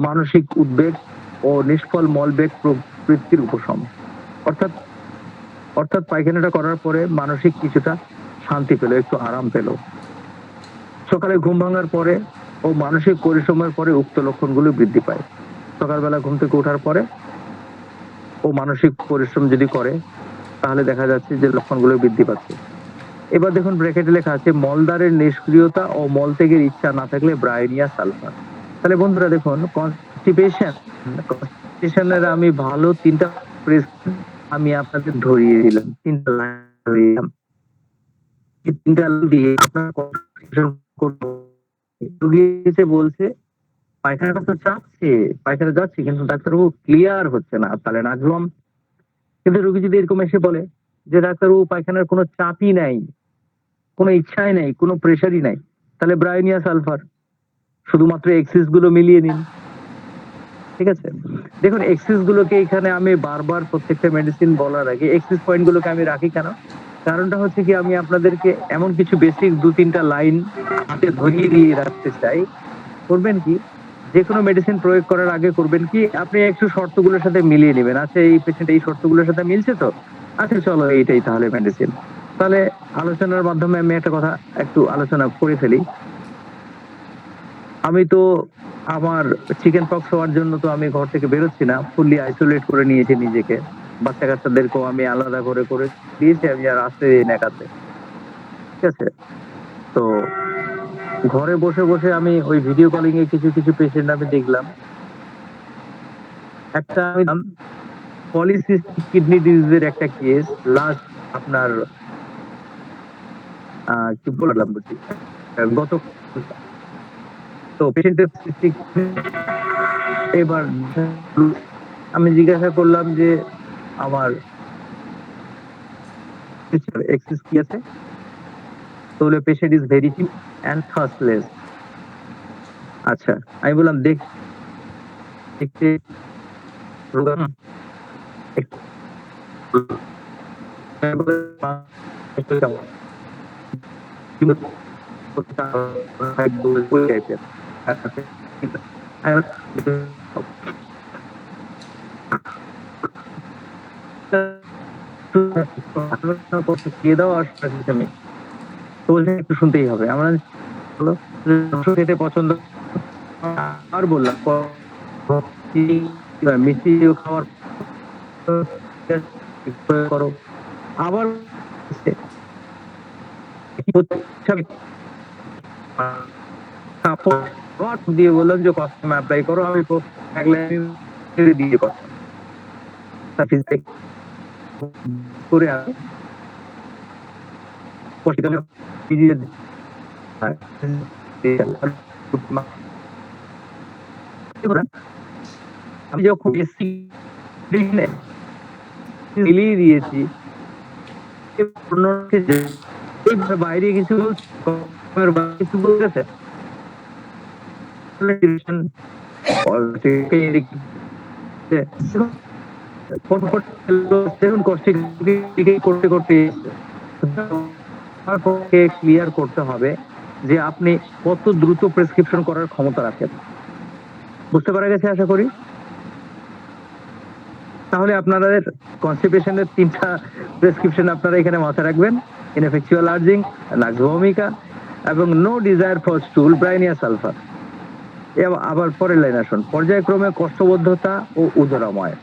মানসিক উদ্বেগ ও নিষ্ফল মলবেগ প্রবৃত্তির উপশম। অর্থাৎ অর্থাৎ পায়খানাটা করার পরে মানসিক কিছুটা শান্তি পেল, একটু আরাম পেল। সকালে ঘুম ভাঙার পরে ও মানসিক পরিশ্রমের পরে উক্ত লক্ষণগুলো বৃদ্ধি পায়। সকালবেলা ঘুম থেকে ওঠার পরে ও মানসিক পরিশ্রম যদি করে তাহলে দেখা যাচ্ছে যে লক্ষণগুলো বৃদ্ধি পাচ্ছে। এবার দেখুন ব্র্যাকেটে লেখা আছে মলদ্বারের নিষ্ক্রিয়তা ও মলত্যাগের ইচ্ছা না থাকলে ব্রায়োনিয়া সালফার। তাহলে বন্ধুরা দেখুন, কনস্টিপেশনের আমি ভালো 3টা প্রেস আমি আপনাদের ধরিয়ে দিলাম, 3টা লাইন ধরিয়ে দিলাম। এই 3টা লাইন দিয়ে আপনার কনস্টিপেশন করতে রোগী এসে বলছে পায়খানাটা তো যাচ্ছে, পায়খানা যাচ্ছে কিন্তু ডাক্তারবাবু ক্লিয়ার হচ্ছে না, তাহলে নাজরুম। কিন্তু রোগী যদি এরকম এসে বলে যে ডাক্তারবাবু পায়খানার কোনো চাপই নাই, কোনো ইচ্ছাই নাই, কোনো প্রেশারই নাই, তাহলে ব্রায়োনিয়া সালফার। শুধুমাত্র এক্সিস গুলো মিলিয়ে নিন। ঠিক আছে? দেখুন এক্সিস গুলোকে এখানে আমি বারবার প্রত্যেকটা মেডিসিন বলার আগে এক্সিস পয়েন্ট গুলোকে আমি রাখি কেন? কারণটা হচ্ছে কি, আমি আপনাদেরকে এমন কিছু বেসিক 2-3টা লাইন হাতে ধরিয়ে দিয়ে রাখতে চাই। করবেন কি, যে কোনো মেডিসিন প্রয়োগ করার আগে করবেন কি, আপনি একটু শর্তগুলোর সাথে মিলিয়ে নেবেন। আচ্ছা এই পেশেন্ট এই শর্তগুলোর সাথে মিলছে তো, আচ্ছা চলো এইটাই তাহলে মেডিসিন। তাহলে আলোচনার মাধ্যমে আমি একটা কথা একটু আলোচনা করে ফেলি। আমি তো আমার চিকেন পক্স হওয়ার জন্য তো আমি ঘর থেকে বেরোচ্ছি না, ফুললি আইসোলেট করে নিয়েছি নিজেকে। বাচ্চা কাচ্চাদেরকেও আমি আলাদা করে করে দিয়েছি, আমি আর আসতে দিই না কাছে। ঠিক আছে? তো ঘরে বসে বসে আমি ওই ভিডিও কলিং এ কিছু কিছু পেশেন্ট আমি দেখলাম। একটা পলিসিস্টিক কিডনি ডিজিজের একটা কেস, লাস্ট আপনার কি বললাম বুঝি গত, তো পেশেন্টের এবার আমি জিজ্ঞাসা করলাম যে আমার এক্সিস কি আছে, তো বলে patient is very cheap and thirstless. আচ্ছা আমি বললাম দেখতে দিয়ে দাও আর সিস্টেমে তো বলছে একটু শুনতেই হবে। আমরা হলো খেতে পছন্দ আর বললাম মিষ্টি খাওয়ার করো আবার দিয়ে বললাম যে কস্টিউম অ্যাপ্লাই করো, আমি দিয়ে করতাম করে আমি যখন এসছি মিলিয়ে দিয়েছি বাইরে কিছু কিছু বলতেছে করতে করতে ক্লিয়ার করতে হবে যে আপনি কত দ্রুত প্রেসক্রিপশন করার ক্ষমতা রাখেন। বুঝতে পারা গেছে আশা করি। তাহলে আপনাদের কনস্টিপেশনের 3টা প্রেসক্রিপশন আপনারা এখানে মাথায় রাখবেন: ইনএফেকচুয়াল আর্জিং, নাক্স ভমিকা এবং no desire for stool, bryonia sulphur. আবার পরের লাইন আসুন, পর্যায়ক্রমে কষ্টবোধতা ও উদরাময়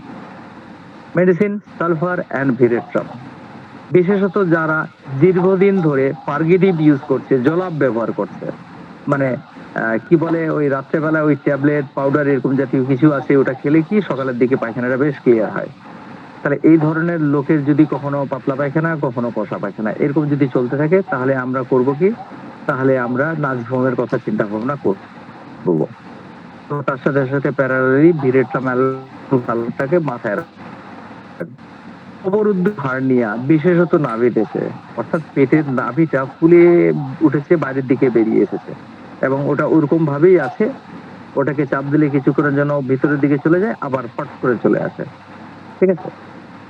মেডিসিন সালফার অ্যান্ড ভিরেট্রাম। বিশেষত যারা দীর্ঘদিন ধরে পার্গেটিভ ইউজ করছে, জলাপ ব্যবহার করছে, মানে কি বলে ওই রাত্রেবেলা ওই ট্যাবলেট পাউডার এরকম জাতীয় কিছু আছে, ওটা খেলে কি সকালের দিকে পায়খানাটা বেশ ক্লিয়ার হয়। তাহলে এই ধরনের লোকের যদি কখনো পাতলা পায়খানা, কখনো কষা পায়খানা এরকম যদি চলতে থাকে, তাহলে আমরা করব কি, তাহলে আমরা নাক্স ভ্রমের কথা চিন্তা ভাবনা করবো। তো তার সাথে সাথে প্যারালালি ভিরেট্রামটাকে মাথায় অবরুদ্ধ হার্নিয়া, বিশেষত নাভিতেছে, অর্থাৎ পেটের নাভিটা ফুলে উঠেছে, বাইরের দিকে বেরিয়ে এসেছে এবং ওটা ওরকম ভাবেই আছে, ওটাকে চাপ দিলে কিছুক্ষণের জন্য ভিতরের দিকে চলে যায়, আবার ফট করে চলে আসে। ঠিক আছে,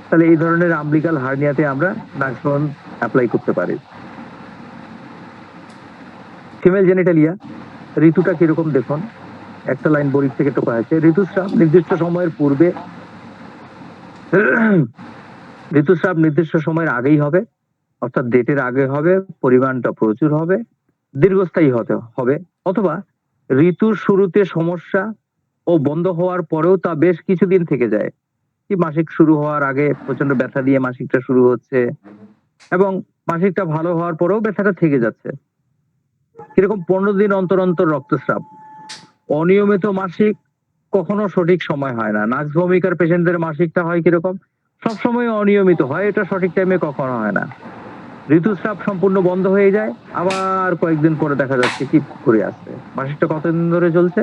তাহলে এই ধরনের আমব্লিকাল হার্নিয়াতে আমরা নাক্স ভ্রম অ্যাপ্লাই করতে পারি। ফিমেল জেনিটালিয়া ঋতুটা কিরকম দেখুন, একটা লাইন বই থেকে টোকা আছে। ঋতুস্রাব নির্দিষ্ট সময়ের পূর্বে, ঋতুস্রাব নির্দিষ্ট সময়ের আগেই হবে, অর্থাৎ ডেটের আগে হবে, পরিমাণটা প্রচুর হবে, দীর্ঘস্থায়ী হতে হবে, অথবা ঋতুর শুরুতে সমস্যা ও বন্ধ হওয়ার পরেও তা বেশ কিছুদিন থেকে যায়। কি মাসিক শুরু হওয়ার আগে প্রচন্ড ব্যথা দিয়ে মাসিকটা শুরু হচ্ছে এবং মাসিকটা ভালো হওয়ার পরেও ব্যথাটা থেকে যাচ্ছে। কিরকম 15 দিন অন্তর অন্তর রক্তস্রাব, অনিয়মিত মাসিক কখনো সঠিক সময় হয় না। নাক্স ভমিকার পেশেন্টদের মাসিকটা হয় কিরকম, সবসময় অনিয়মিত হয়, এটা সঠিক টাইমে কখনো হয় না। ঋতুস্রাব সম্পূর্ণ বন্ধ হয়ে যায়, আবার কয়েকদিন পরে দেখা যাচ্ছে কি করে আসছে। মাসিকটা কতদিন ধরে চলছে,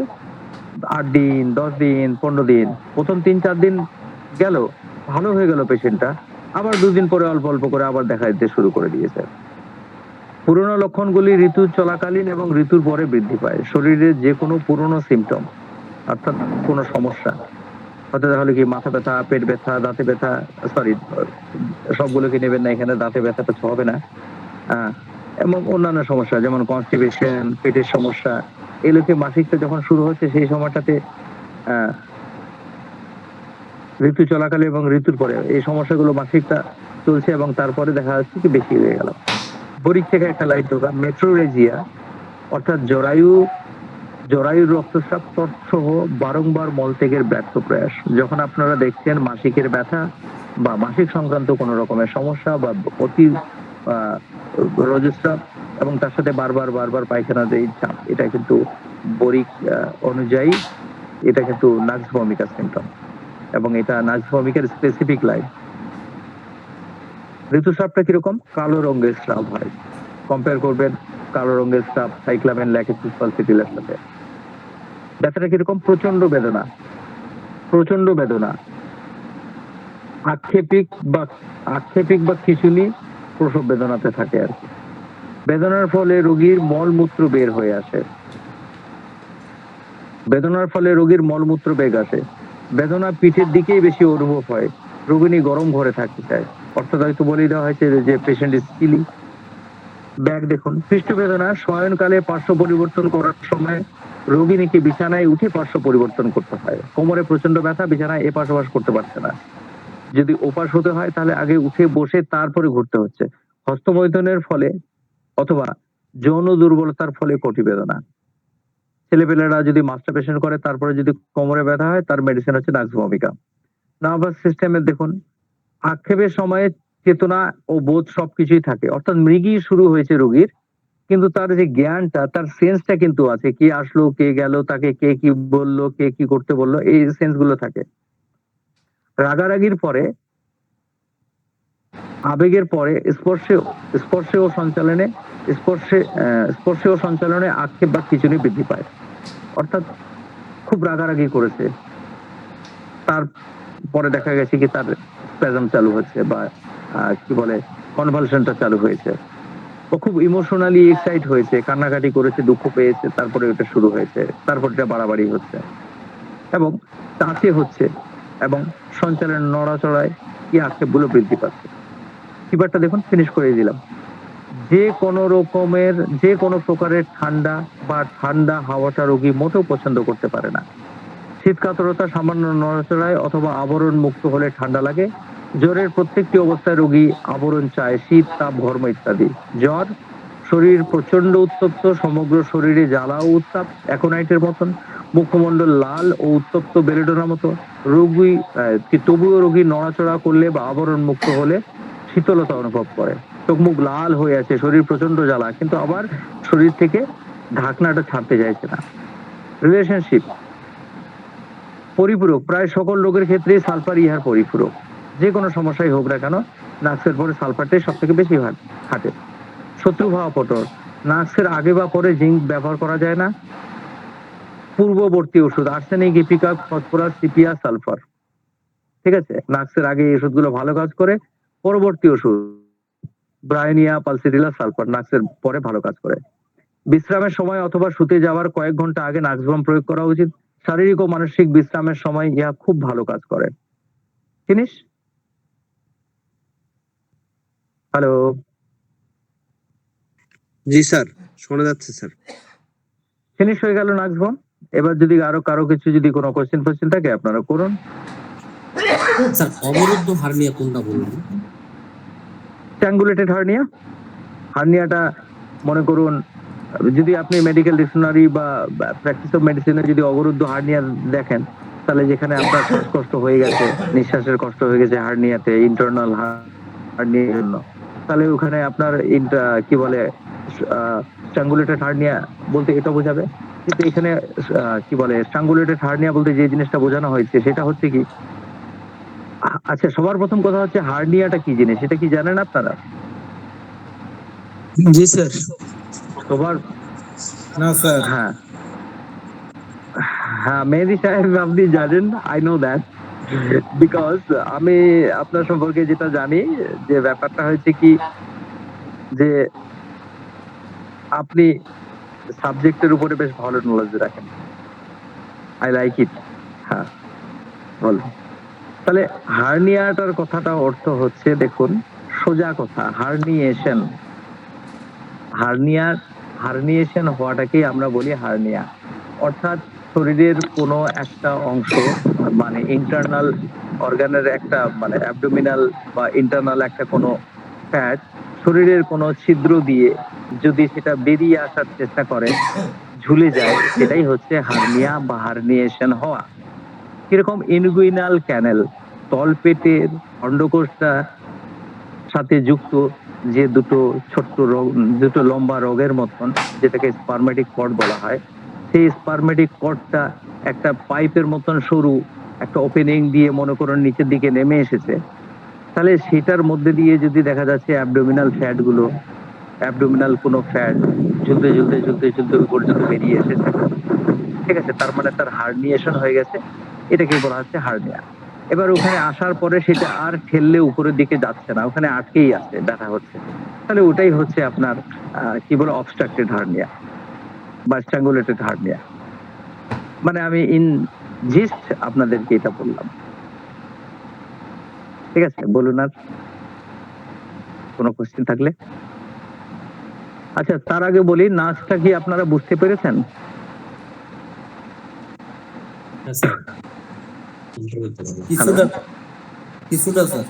8 দিন, 10 দিন, 15 দিন। প্রথম 3-4 দিন গেল, ভালো হয়ে গেল পেশেন্টটা, আবার 2 দিন পরে অল্প অল্প করে আবার দেখা দিতে শুরু করে দিয়েছে। পুরনো লক্ষণগুলি ঋতু চলাকালীন এবং ঋতুর পরে বৃদ্ধি পায়। শরীরের যে কোনো পুরনো সিমটম, অর্থাৎ কোনো সমস্যা, হয়তো তাহলে কি মাথা ব্যথা, পেট ব্যথা, দাঁতে ব্যথা, সরি সবগুলোকে নেবেন না এখানে, দাঁতে ব্যথাটা হবে না, এবং অন্যান্য সমস্যা যেমন কনস্টিপেশন, পেটের সমস্যা, এগুলোকে মাসিকটা যখন শুরু হচ্ছে সেই সময়টাতে ঋতু চলাকালে এবং ঋতুর পরে এই সমস্যাগুলো মাসিকটা চলছে এবং তারপরে দেখা যাচ্ছে কি বেশি হয়ে গেল। বরিক থেকে একটা লাইট ঢোকা, মেট্রোরেজিয়া অর্থাৎ জরায়ুর রক্তস্রাব সহ বারংবার মলত্যাগের ব্যর্থ প্রয়াস। যখন আপনারা দেখছেন মাসিকের ব্যথা বা মাসিক সংক্রান্ত কোন রকমের সমস্যা বা অতি রজস্রাব এবং তার সাথে বারবার পায়খানা দেয় চাপ, এটা কিন্তু বরিক অনুযায়ী এটা কিন্তু নাক্স ভমিকার সিমটম এবং এটা নাক্স ভমিকার স্পেসিফিক লাইন। ঋতুস্রাবটা কিরকম, কালো রঙের স্রাব হয়, কম্পেয়ার করবেন কালো রঙের স্রাব সাইক্লামেন ল্যাকেসিস ফালসিটিলের সাথে। ব্যথাটা কিরকম, প্রচন্ড বেদনা, আক্ষেপিক বা খিঁচুনি প্রসব বেদনাতে থাকে আর কি। বেদনার ফলে রোগীর মলমূত্র বের হয়ে আসে, বেদনা পিঠের দিকেই বেশি অনুভব হয়, রোগিনী গরম ঘরে থাকতে চায়, অর্থাৎ হয়তো বলে দেওয়া হয়েছে যে পেশেন্ট ইজ চিলি। ব্যাক দেখুন, পৃষ্ঠ বেদনা শয়নকালে পার্শ্ব পরিবর্তন করার সময় রোগীকে বিছানায় উঠে পার্শ্ব পরিবর্তন করতে হয়। কোমরে প্রচন্ড ব্যথা, বিছানায় এপাশ ওপাশ করতে পারছে না। যদি ওপাশ হতে হয় তাহলে আগে উঠে বসে তারপরে ঘুরতে হচ্ছে। হস্তমৈথুনের ফলে অথবা যৌন দুর্বলতার ফলে কটি বেদনা। ছেলেপেলেরা যদি মাস্টারবেশন করে তারপরে যদি কোমরে ব্যথা হয় তার মেডিসিন হচ্ছে নাক্সভমিকা। নার্ভাস সিস্টেমে দেখুন, আক্ষেপের সময়ে চেতনা ও বোধ সবকিছুই থাকে, অর্থাৎ মৃগী শুরু হয়েছে রোগীর, কিন্তু তার যে জ্ঞানটা, তার সেন্সটা কিন্তু আছে, কে আসলো কে গেল, তাকে কে কি বললো, কে কি করতে বললো, এই সেন্স গুলো থাকে। রাগারাগির পরে, আবেগের পরে স্পর্শে ও সঞ্চালনে স্পর্শে ও সঞ্চালনে আক্ষেপ বা খিঁচুনি বৃদ্ধি পায়। অর্থাৎ খুব রাগারাগি করেছে, তারপরে দেখা গেছে কি তার স্প্যাজম চালু হচ্ছে বা কি বলে কনভালশনটা চালু হয়েছে। ও খুব ইমোশনালি এক্সাইট হয়েছে, কান্নাকাটি করেছে, দুঃখ পেয়েছে, তারপরে ওটা শুরু হয়েছে, তারপর এটা বাড়াবাড়ি হচ্ছে এবং টাচে হচ্ছে এবং সঞ্চালন নড়াচড়ায় কি আক্ষেপগুলো বৃদ্ধি পাচ্ছে। কিবারটা দেখুন, ফিনিশ করে দিলাম। যে কোনো প্রকারের ঠান্ডা বা ঠান্ডা হাওয়াটা রোগী মোটেও পছন্দ করতে পারে না। শীত কাতরতা সামান্য নড়াচড়ায় অথবা আবরণ মুক্ত হলে ঠান্ডা লাগে। জ্বরের প্রত্যেকটি অবস্থায় রোগী আবরণ চায়, শীত, তাপ, ঘর্ম ইত্যাদি। জ্বর, শরীর প্রচন্ড উত্তপ্ত, সমগ্র শরীরে জ্বালা ও উত্তাপ অ্যাকোনাইটের মতন, মুখমণ্ডল লাল ও উত্তপ্ত বেলেডোনার মতো। তবুও রোগী নড়াচড়া করলে বা আবরণ মুক্ত হলে শীতলতা অনুভব করে। চোখ মুখ লাল হয়ে আছে, শরীর প্রচন্ড জ্বালা, কিন্তু আবার শরীর থেকে ঢাকনাটা ছাড়তে চাইছে না। রিলেশনশিপ পরিপূরক, প্রায় সকল রোগের ক্ষেত্রেই সালফার ইহার পরিপূরক। যে কোনো সমস্যাই হোক না কেন, নাক্সের পরে সালফারটাই সব থেকে বেশি খাটে। শত্রু ভাবাপটর, নাক্সের আগে বা পরে জিঙ্ক ব্যবহার করা যায় না। পূর্ববর্তী ওষুধ arsenic, ipeca, phosphorus, sepia, sulphur. ঠিক আছে, নাক্সের আগে এই ওষুধগুলো ভালো কাজ করে, পরবর্তী ওষুধ ব্রায়োনিয়া, পালসিডিলা, সালফার নাক্সের পরে ভালো কাজ করে। বিশ্রামের সময় অথবা শুতে যাওয়ার কয়েক ঘন্টা আগে নাক্সবাম প্রয়োগ করা উচিত। শারীরিক ও মানসিক বিশ্রামের সময় ইহা খুব ভালো কাজ করে। ফিনিশ? হ্যালো? জি স্যার, শোনা যাচ্ছে স্যার। ফিনিশ হয়ে গেল নাক্সবাম। এবার যদি আরো কারো কিছু যদি কোনো কোশ্চেন থাকে আপনারা করুন। স্যার অবরুদ্ধ হার্নিয়া কোনটা বললেন? স্ট্র্যাঙ্গুলেটেড হার্নিয়া। হার্নিয়াটা মনে করুন, যদি আপনি মেডিকেল ডিকশনারি বা প্র্যাকটিস অফ মেডিসিনে যদি অবরুদ্ধ হার্নিয়া দেখেন, তাহলে যেখানে আপনার শ্বাসকষ্ট হয়ে গেছে, নিঃশ্বাসের কষ্ট হয়ে গেছে হার্নিয়াতে, ইন্টারনাল হার্নিয়ার জন্য, তাহলে ওখানে আপনার কি বলে স্ট্র্যাঙ্গুলেটেড হার্নিয়া বলতে এটা বোঝাবে। কিন্তু এখানে কি বলে স্ট্র্যাঙ্গুলেটেড হার্নিয়া বলতে যে জিনিসটা বোঝানো হয়েছে সেটা হচ্ছে কি, আচ্ছা সবার প্রথম কথা হচ্ছে হার্নিয়াটা কি জিনিস, এটা কি জানেন আপনারা? জি স্যার। সবার না স্যার। হ্যাঁ হ্যাঁ, মেহেদী সাহেব আপনি জানেন, আই নো দ্যাট, বিকজ আমি আপনার সম্পর্কে যেটা জানি, যে ব্যাপারটা হয়েছে কি, যে আপনি সাবজেক্টের উপরে বেশ ভালো নলেজ রাখেন। I like it. হ্যাঁ বলো। তাহলে হার্নিয়াটার কথাটা অর্থ হচ্ছে, দেখুন সোজা কথা, হার্নিয়েশন হওয়াটাকেই আমরা বলি হার্নিয়া। অর্থাৎ শরীরের কোনো একটা অংশ, মানে ইন্টারনাল অর্গানের একটা, মানে অ্যাবডোমিনাল বা ইন্টারনাল একটা কোনো ফ্যাট শরীরের কোনো ছিদ্র দিয়ে যদি সেটা বেরিয়ে আসার চেষ্টা করে, ঝুলে যায়, সেটাই হচ্ছে হার্নিয়া বা হার্নিয়েশন হওয়া। কিরকম? ইনগুইনাল ক্যানেল, তলপেটের অন্ডকোষটা সাথে যুক্ত যে দুটো লম্বা রোগের মতন, যেটাকে স্পারমেটিক কর্ড বলা হয়, সেই স্পারমেটিক কর্ডটা একটা পাইপের মতন সরু একটা ওপেনিং দিয়ে মনে করুন নিচের দিকে নেমে এসেছে, তাহলে সেটার মধ্যে দিয়ে যদি দেখা যাচ্ছে অ্যাবডোমিনাল কোনো ফ্যাট ঝুলতে ঝুলতে ঝুলতে ঝুলতে ওই পর্যন্ত বেরিয়ে এসেছে, ঠিক আছে, তার মানে তার হার্নিয়েশন হয়ে গেছে, এটাকে বলা হচ্ছে হার্নিয়া। এবার ওখানে আসার পরে সেটা আর ঠেললে উপরের দিকে যাচ্ছে না, ওখানে আটকেই আছে, ব্যথা হচ্ছে, তাহলে ওটাই হচ্ছে আপনার কি বলে অবস্ট্রাক্টেড হার্নিয়া বা স্ট্র্যাঙ্গুলেটেড হার্নিয়া। মানে আমি জিস্ট আপনাদেরকে এটা বললাম। ঠিক আছে, বলুন আর কোনো কোশ্চেন থাকলে। আচ্ছা, তার আগে বলি, নাচটা কি আপনারা বুঝতে পেরেছেন? হ্যাঁ স্যার, শুনতে বলতে পারি। কিছুটা কিছুটা স্যার।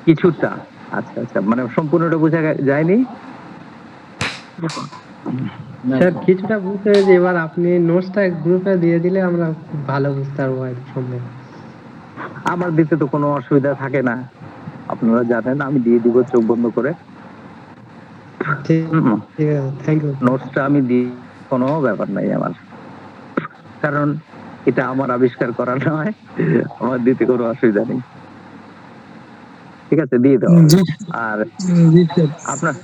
কিছুটা। আচ্ছা আচ্ছা, মানে সম্পূর্ণটা বোঝা যায়নি। না স্যার স্যার। কিছুটা বুঝতে পেরেছি, এবার আপনি নোটসটা গ্রুপে দিয়ে দিলে আমরা খুব ভালো বুঝতে পারবো হয়তো সম্ভব। আমার দিতে তো কোনো অসুবিধা থাকে না, আপনারা জানেন, আমি দিয়ে দিব চোখ বন্ধ করে। ঠিক হুম, ঠিক আছে, থ্যাংক ইউ। নোটসটা আমি দিই, কোনো ব্যাপার নাই আমার, কারণ এটা আমার আবিষ্কার করা নয়, আমার দিতে কোনো অসুবিধা নেই। ঠিক আছে, দিয়ে দেওয়া হবে। জি আর জি স্যার। আপনার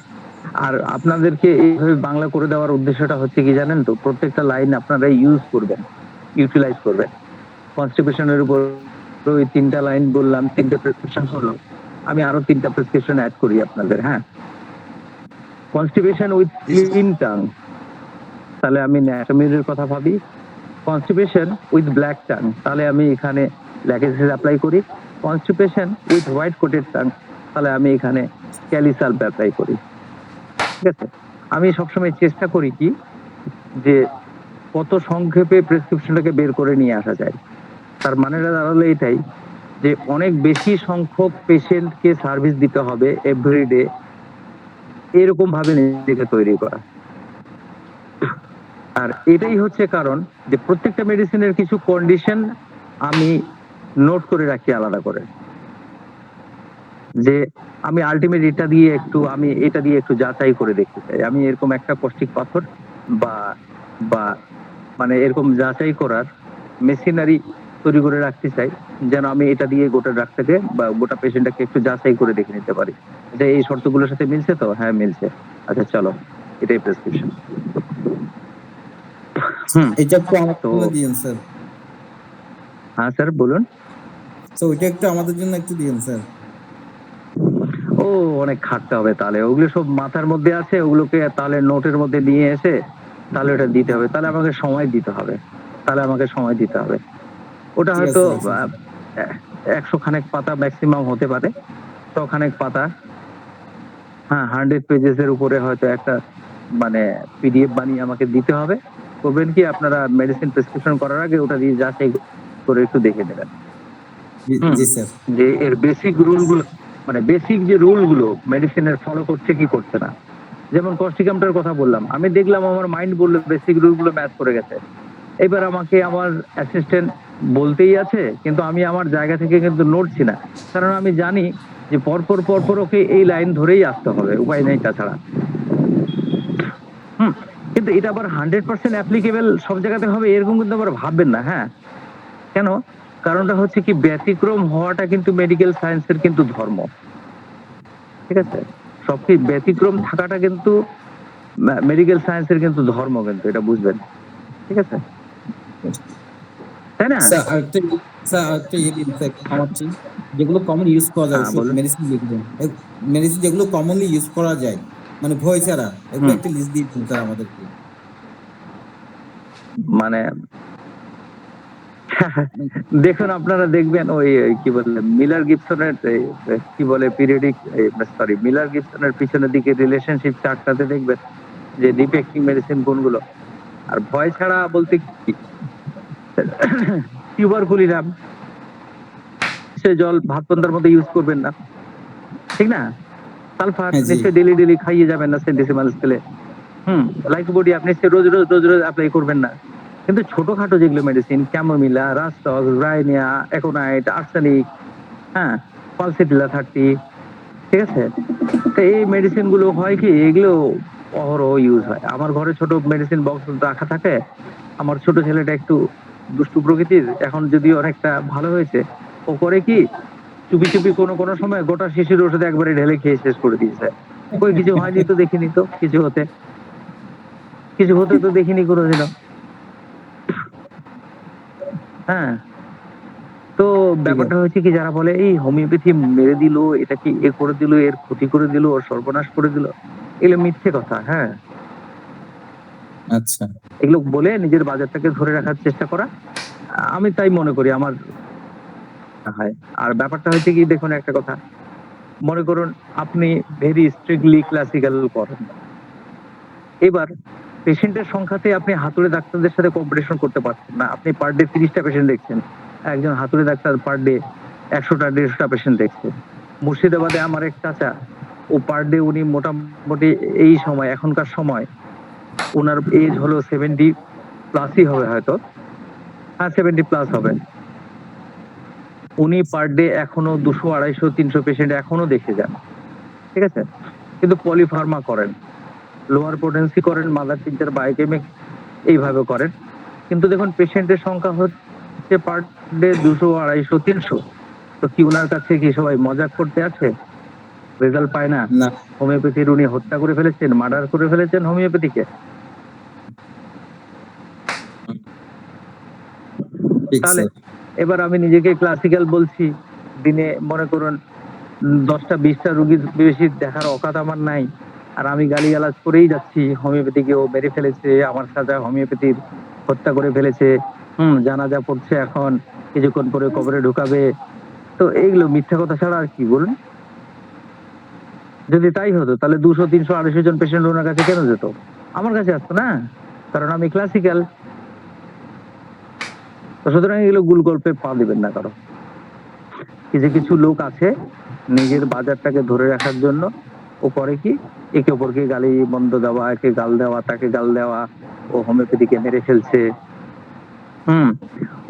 আর আপনাদেরকে এইভাবে বাংলা করে দেওয়ার উদ্দেশ্যটা হচ্ছে কি জানেন তো, প্রত্যেকটা লাইন আপনারা ইউজ করবেন, ইউটিলাইজ করবেন। কনস্টিপেশনের উপর ওই 3টা লাইন বললাম, 3টে প্রেসক্রিপশন হলো, আমি আরো 3টা প্রেসক্রিপশন অ্যাড করি আপনাদের। হ্যাঁ, কনস্টিপেশন উইথ ক্লিন টাং, তাহলে আমি ন্যাটোমিরের কথা ভাবি। কনস্টিপেশন উইথ ব্ল্যাক টাং, তাহলে আমি এখানে ল্যাকেসিস অ্যাপ্লাই করি। Constipation with white coated tongue, তাহলে আমি এখানে ক্যালিসাল্প অ্যাপ্লাই করি। ঠিক আছে, আমি সবসময় চেষ্টা করি কি, যে কত সংক্ষেপে প্রেসক্রিপশনটাকে বের করে নিয়ে আসা যায়। তার মানেটা দাঁড়ালো এটাই, যে অনেক বেশি সংখ্যক পেশেন্টকে সার্ভিস দিতে হবে এভরিডে, এরকম ভাবে নিজেকে তৈরি করা। আর এটাই হচ্ছে কারণ যে প্রত্যেকটা মেডিসিনের কিছু কন্ডিশন আমি নোট করে রাখি আলাদা করে, যে আমি আলটিমেট এটা দিয়ে একটু যাচাই করে দেখতে চাই। আমি এরকম একটা কষ্টিক পাথর বা বা মানে এরকম যাচাই করার মেশিনারি তৈরি করে রাখতে চাই, যেন আমি এটা দিয়ে গোটা ডাক্তারকে বা গোটা পেশেন্টটাকে একটু যাচাই করে দেখে নিতে পারি যে এই শর্তগুলোর সাথে মিলছে তো, হ্যাঁ মিলছে, আচ্ছা চলো, এটাই প্রেসক্রিপশন। এটা একটু আমাদের তো জন্য দিয়েন স্যার। হ্যাঁ স্যার বলুন। তো ওইটা একটু আমাদের জন্য একটু দিয়েন স্যার। ও, অনেক খাটতে হবে তাহলে, ওগুলো সব মাথার মধ্যে আছে, ওগুলোকে তাহলে নোটের মধ্যে নিয়ে এসে তাহলে ওটা দিতে হবে, তাহলে আমাকে সময় দিতে হবে, ওটা ঠিক হয়তো আছে স্যার। 100 খানেক পাতা ম্যাক্সিমাম হতে পারে, 100 খানেক পাতা। হ্যাঁ, 100 পেজেস এর উপরে হয়তো একটা মানে পিডিএফ বানিয়ে আমাকে দিতে হবে। করবেন কি, আপনারা মেডিসিন প্রেসক্রিপশন করার আগে ওটা দিয়ে যাচাই করে একটু দেখে নেবেন। জি স্যার। যে এর বেসিক রুলগুলো, মানে বেসিক যে রুলগুলো মেডিসিনের ফলো করছে কি করছে না। যেমন কস্টিকামটার কথা বললাম, আমি দেখলাম আমার মাইন্ড বললো বেসিক রুলগুলো ম্যাচ করে গেছে। এবার আমাকে আমার অ্যাসিস্ট্যান্ট বলতেই আছে, কিন্তু আমি আমার জায়গা থেকে কিন্তু নড়ছি না, কারণ আমি জানি যে পরপর ওকে এই লাইন ধরেই আসতে হবে, উপায় নেই তাছাড়া। কিন্তু এটা আবার 100% অ্যাপ্লিকেবল সব জায়গাতে হবে এরকম কিন্তু আবার ভাববেন না। হ্যাঁ, কেন? কারণটা হচ্ছে কি, ব্যতিক্রম হওয়াটা কিন্তু মেডিকেল সায়েন্সের কিন্তু ধর্ম। ঠিক আছে, ব্যতিক্রম থাকাটা কিন্তু মেডিকেল সায়েন্সের কিন্তু ধর্ম, কিন্তু এটা বুঝবেন। ঠিক আছে, তাই না? স্যার আরেকটা ইয়ে দিন স্যার, আমার চেয়ে যেগুলো কমন ইউজ করা যায় হ্যাঁ ওষুধ বলুন। মেডিসিন যেগুলো, মেডিসিন যেগুলো কমনলি ইউজ করা যায় মানে ভয় ছাড়া, এগুলো হুম, একটা লিস্ট দিয়ে দিন স্যার আমাদেরকে। মানে দেখুন, আপনারা দেখবেন ওই কি বলে মিলার গিবসনের কি বলে পিরিয়ডিক, মিলার গিবসনের পিছনের দিকে রিলেশনশিপ চার্টটাতে দেখবেন যে ডিফেক্টিং মেডিসিন কোনগুলো। আর ভয় ছাড়া বলতে কি, টিউবারকুলিনাম সে জল ভাত পান্তার মধ্যে ইউজ করবেন না, ঠিক না? সালফার হ্যাঁ জি। নিশ্চয়ই ডেলি খাইয়ে যাবেন না সেন্টিসিমাল স্কেলে। লাইক বডি আপনি রোজ অ্যাপ্লাই করবেন না। কিন্তু ছোটখাটো যেগুলো মেডিসিন, ক্যামোমিলা, রাস্টক, রাইনিয়া, অ্যাকোনাইট, আর্সেনিক, হ্যাঁ, পালসিটিলা 30, ঠিক আছে? তো এই মেডিসিন গুলো হয় কি, এগুলো অহরহ ইউজ হয়। আমার ঘরে ছোট মেডিসিন বক্স রাখা থাকে। আমার ছোট ছেলেটা একটু দুষ্টু প্রকৃতির, এখন যদিও অনেকটা ভালো হয়েছে। ও করে কি, চুপি কোনো সময় গোটা শিশির ওষুধ একবারে ঢেলে খেয়ে শেষ করে দিয়েছে। কই কিছু হয়নি তো, দেখিনি তো কিছু হতে তো দেখিনি কোনোদিনও। হ্যাঁ, তো ঠিক ব্যাপারটা আছে। হচ্ছে কি, যারা বলে এই হোমিওপ্যাথি মেরে দিল, এটা কি এ করে দিল, এর ক্ষতি করে দিল, ওর সর্বনাশ করে দিল, এগুলো মিথ্যে কথা। হ্যাঁ, আচ্ছা। এগুলো বলে নিজের বাজারটাকে ধরে রাখার চেষ্টা করা, আমি তাই মনে করি আমার হয়। আর ব্যাপারটা হচ্ছে কি, দেখুন একটা কথা, মনে করুন আপনি ভেরি স্ট্রিক্টলি ক্লাসিক্যাল করেন, এবার পেশেন্টের সংখ্যাতে আপনি হাতুড়ে ডাক্তারদের সাথে কম্পিটিশন করতে পারছেন না। আপনি পার ডে 30টা পেশেন্ট দেখছেন, একজন হাতুড়ে ডাক্তার পার ডে 100টা 150টা পেশেন্ট দেখছে। মুর্শিদাবাদে আমার এক চাচা, ও পার ডে উনি মোটামুটি এই সময় এখনকার সময় ওনার এজ হলো 70 প্লাসই হবে হয়তো, হ্যাঁ 70 প্লাস হবে। উনি পার ডে এখনো 200 250 300 পেশেন্ট এখনো দেখে যান, ঠিক আছে? কিন্তু পলিফার্মা করেন, লোয়ার পোটেন্সি করেন, মাদার টিচার বায়োকেমিক এইভাবে করেন, কিন্তু দেখুন পেশেন্টের সংখ্যা হচ্ছে পার ডে 200 250 300। তো কি ওনার কাছে কি সবাই মজা করতে আছে? রেজাল্ট পায় না? না হোমিওপ্যাথির উনি হত্যা করে ফেলেছেন, মার্ডার করে ফেলেছেন হোমিওপ্যাথিকে। ঠিক তাহলে স্যার। এবার আমি নিজেকে ক্লাসিক্যাল বলছি, দিনে মনে করুন 10টা 20টা রুগী বেশি দেখার অকাত আমার নাই, আর আমি গালিগালাজ করেই যাচ্ছি হোমিওপ্যাথিকে ও মেরে ফেলেছে, আমার সাথে হোমিওপ্যাথির হত্যা করে ফেলেছে, জানাজা পড়ছে এখন, কিছুক্ষণ পরে কবরে ঢুকাবে। তো এইগুলো মিথ্যা কথা ছাড়া আর কি বলুন? যদি তাই হতো তাহলে 200 300 250 জন পেশেন্ট ওনার কাছে কেন যেত? আমার কাছে আসতো না, কারণ আমি ক্লাসিক্যাল। তো সুতরাং এগুলো গুল গল্পে পা দিবেন না কারো। কিছু লোক আছে নিজের বাজারটাকে ধরে রাখার জন্য ও করে কি, একে অপরকে গালি মন্দ দেওয়া, একে গাল দেওয়া, তাকে গাল দেওয়া, ও হোমিওপ্যাথিকে মেরে ফেলছে,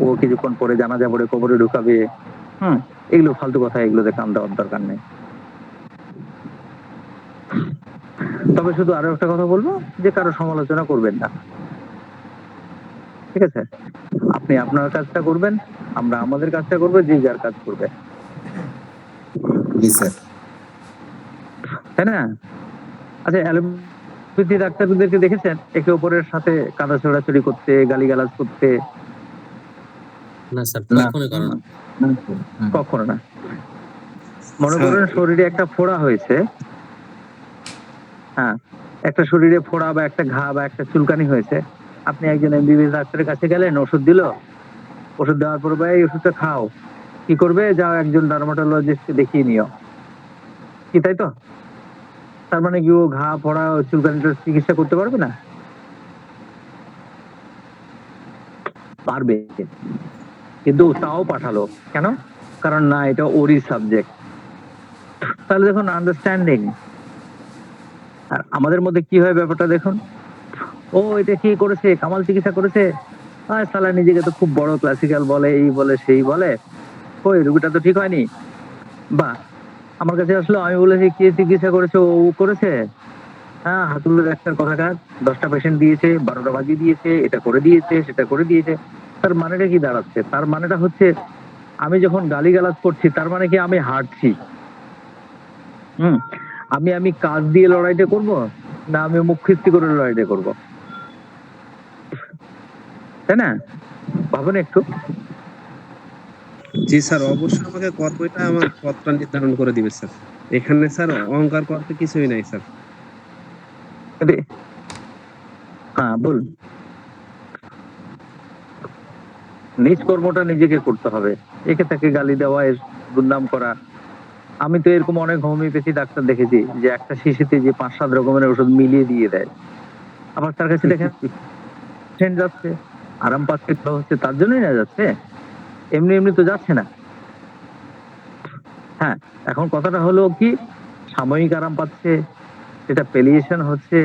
ও কিছুক্ষণ পরে জানাজা পড়ে কবরে ঢুকাবে, এগুলো ফালতু কথা, এগুলোতে কান দেওয়ার দরকার নেই। তবে শুধু আরো একটা কথা বলবো, যে কারো সমালোচনা করবেন না, ঠিক আছে? আপনি আপনার কাজটা করবেন, আমরা আমাদের কাজটা করবো, যে যার কাজ করবে, জি স্যার। তাই না? আচ্ছা, অ্যালোপ্যাথি ডাক্তারদেরকে দেখেছেন একে অপরের সাথে কাদা ছোড়াছড়ি করতে, গালিগালাজ করতে? না স্যার, না, কখনোই করে না। কখনো না। মনে স্যার, করেন শরীরে একটা ফোড়া হয়েছে, হ্যাঁ, একটা শরীরে ফোড়া বা একটা ঘা বা একটা চুলকানি হয়েছে, আপনি একজন এমবিবিএস ডাক্তারের কাছে গেলেন, ওষুধ দিল, ওষুধ দেওয়ার পর ভাই এই ওষুধটা খাও, কি করবে? যাও একজন ডার্মাটোলজিস্টকে দেখিয়ে নিও, কি তাই তো? তার মানে কি ও ঘা ফোড়া ও চুলকানিটার চিকিৎসা করতে পারবে না? পারবে, কিন্তু তাও পাঠালো কেন? কারণ না, এটা ওরই সাবজেক্ট। তাহলে দেখুন আন্ডারস্ট্যান্ডিং। আর আমাদের মধ্যে কি হয় ব্যাপারটা দেখুন, ও এটা কি করেছে, কামাল চিকিৎসা করেছে, আর সালা নিজেকে তো খুব বড় ক্লাসিক্যাল বলে, এই বলে সেই বলে, ওই রুগীটা তো ঠিক হয়নি, বা আমার কাছে আসলো, আমি বলেছি কি চিকিৎসা করেছে, ও করেছে, হ্যাঁ হাতুড়ে ডাক্তার কথাকার, 10টা পেশেন্ট দিয়েছে, 12টা বাজিয়ে দিয়েছে, এটা করে দিয়েছে, সেটা করে দিয়েছে। তার মানেটা কি দাঁড়াচ্ছে? তার মানেটা হচ্ছে আমি যখন গালিগালাজ করছি তার মানে কি আমি হারছি? আমি কাজ দিয়ে লড়াইটা করব, না আমি মুখ খিস্তি করে লড়াইটা করব? তাই না? ভাবুন একটু। জি স্যার, অবশ্যই আমাকে কর্মটা আমার পথটা নির্ধারণ করে দিবে স্যার। এখানে স্যার অহংকার করতে কিছুই নাই স্যার। হ্যাঁ বলুন। নিজ কর্মটা নিজেকে করতে হবে, একে তাকে গালি দেওয়া, এর দুর্নাম করা। আমি তো এরকম অনেক হোমিওপ্যাথি ডাক্তার দেখেছি যে একটা শিশিতে যে 5-7 রকমের ওষুধ মিলিয়ে দিয়ে দেয়, আবার তার কাছে দেখেন patient যাচ্ছে, আরাম পাচ্ছে, ভালো হচ্ছে, তার জন্যই না যাচ্ছে, এমনি এমনি তো যাচ্ছে না। হ্যাঁ, এখন কথাটা হলো কি, সাময়িক আরাম পাচ্ছে, সেটা পেলিয়েশন হচ্ছে,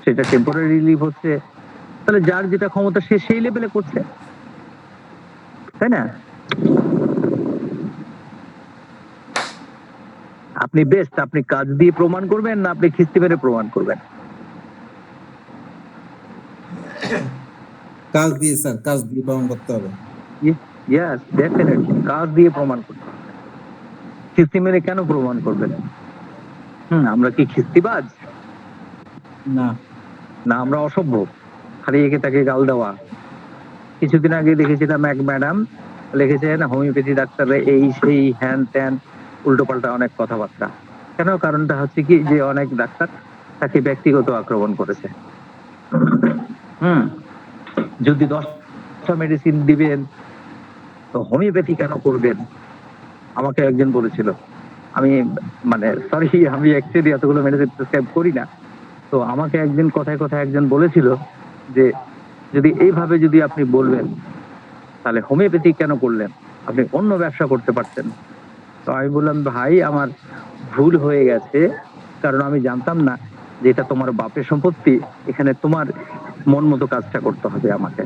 সেটা টেম্পোরারি রিলিফ হচ্ছে, তাহলে যার যেটা ক্ষমতা সে সেই লেভেলে করছে, তাই না? আপনি বেস্ট, আপনি কাজ দিয়ে প্রমাণ করবেন, না আপনি খিস্তি মেরে প্রমাণ করবেন? কাজ দিয়ে স্যার, কাজ দিয়ে প্রমাণ করতে হবে। ইয়েস, ডেফিনেটলি কাজ দিয়ে প্রমাণ করতে হবে। খিস্তি মেরে কেন প্রমাণ করবেন? আমরা কি খিস্তিবাজ? না না আমরা অসভ্য, খালি একে তাকে গাল দেওয়া। কিছুদিন আগে দেখেছিলাম এক ম্যাডাম লিখেছেন হোমিওপ্যাথি ডাক্তাররা এই সেই হ্যান ত্যান, উল্টো পাল্টা অনেক কথাবার্তা। কেন? কারণটা হচ্ছে কি, যে অনেক ডাক্তার তাকে ব্যক্তিগত আক্রমণ করেছে। যদি 10টা মেডিসিন দিবেন তো হোমিওপ্যাথি কেন করবেন? আমাকে একজন বলেছিল, আমি মানে সরি, আমি অ্যাকচুয়ালি এতগুলো মেডিসিন প্রেসক্রাইব করি না। তো আমাকে একদিন কথায় কথায় একজন বলেছিল যে যদি এইভাবে যদি আপনি বলবেন তাহলে হোমিওপ্যাথি কেন করলেন, আপনি অন্য ব্যবসা করতে পারতেন। তো আমি বললাম ভাই আমার ভুল হয়ে গেছে, কারণ আমি জানতাম না যে এটা তোমার বাপের সম্পত্তি, এখানে তোমার মন মতো কাজটা করতে হবে আমাকে।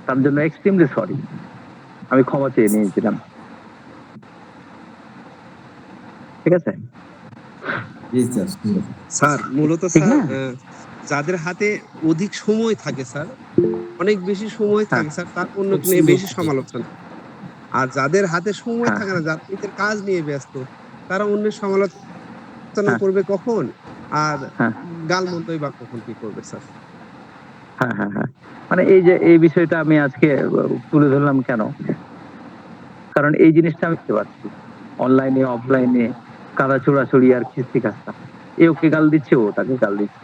তার জন্য এক্সট্রিমলি সরি, আমি ক্ষমা চেয়ে নিয়েছিলাম। ঠিক আছে? জি স্যার। স্যার মূলত ঠিক স্যার না? যাদের হাতে অধিক সময় থাকে স্যার, অনেক বেশি সময় হ্যাঁ থাকে স্যার, তার অন্য খুব নিয়ে সুন্দর বেশি থাকে। সমালোচনা। আর যাদের হাতে সময় হ্যাঁ থাকে না, যারা নিজের কাজ নিয়ে ব্যস্ত, তারা অন্যের সমালোচনা হ্যাঁ করবে কখন? আর হ্যাঁ গালমন্দই বা কখন কি করবে স্যার? হ্যাঁ হ্যাঁ হ্যাঁ, মানে এই যে এই বিষয়টা আমি আজকে তুলে ধরলাম কেন, কারণ এই জিনিসটা আমি দেখতে পাচ্ছি অনলাইনে অফলাইনে, কাদা ছোড়াছড়ি আর খিস্তি খাস্তা। এ ওকে গাল দিচ্ছে, ও তাকে গাল দিচ্ছে।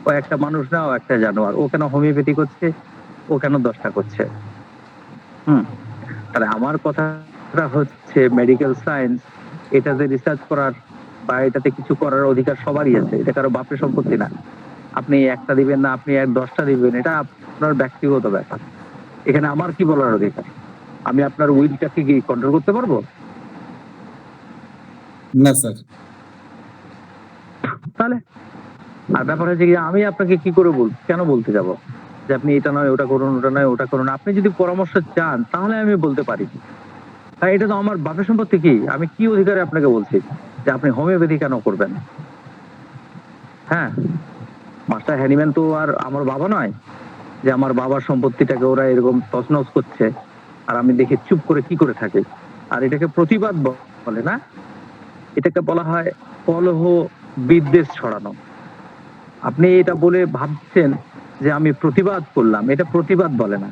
ও একটা মানুষ না, ও একটা জানোয়ার। ও কেন হোমিওপ্যাথি করছে, ও কেন 10টা করছে। হুম, তাহলে আমার কথাটা হচ্ছে মেডিকেল সায়েন্স, এটাতে রিসার্চ করার বা এটাতে কিছু করার অধিকার সবারই আছে। এটা কারো বাপের সম্পত্তি না। আপনি একটা দিবেন না, আপনি 10টা দিবেন, এটা আপনার ব্যক্তিগত ব্যাপার। এখানে আমার কি বলার অধিকার? আমি আপনার উইলটাকে কি কন্ট্রোল করতে পারবো? না স্যার। তাহলে আর ব্যাপার হচ্ছে কি, আমি আপনাকে কি করে কেন বলতে যাব যে আপনি এটা নয় ওটা করুন, ওটা নয় ওটা করুন। আপনি যদি পরামর্শ চান তাহলে আমি বলতে পারি। আর এটা তো আমার বাপের সম্পত্তি। কি আমি কি অধিকারে আপনাকে বলছি যে আপনি হোমিওপ্যাথি কেন করবেন? হ্যাঁ, মাস্টার হ্যানিম্যান তো আর আমার বাবা নয় যে আমার বাবার সম্পত্তিটাকে ওরা এরকম তছনছ করছে আর আমি দেখে চুপ করে কি করে থাকি। আর এটাকে প্রতিবাদ বলে না, এটাকে বলা হয় কলহ, বিদ্বেষ ছড়ানো। আপনি এটা বলে ভাবছেন যে আমি প্রতিবাদ করলাম, এটা প্রতিবাদ বলে না,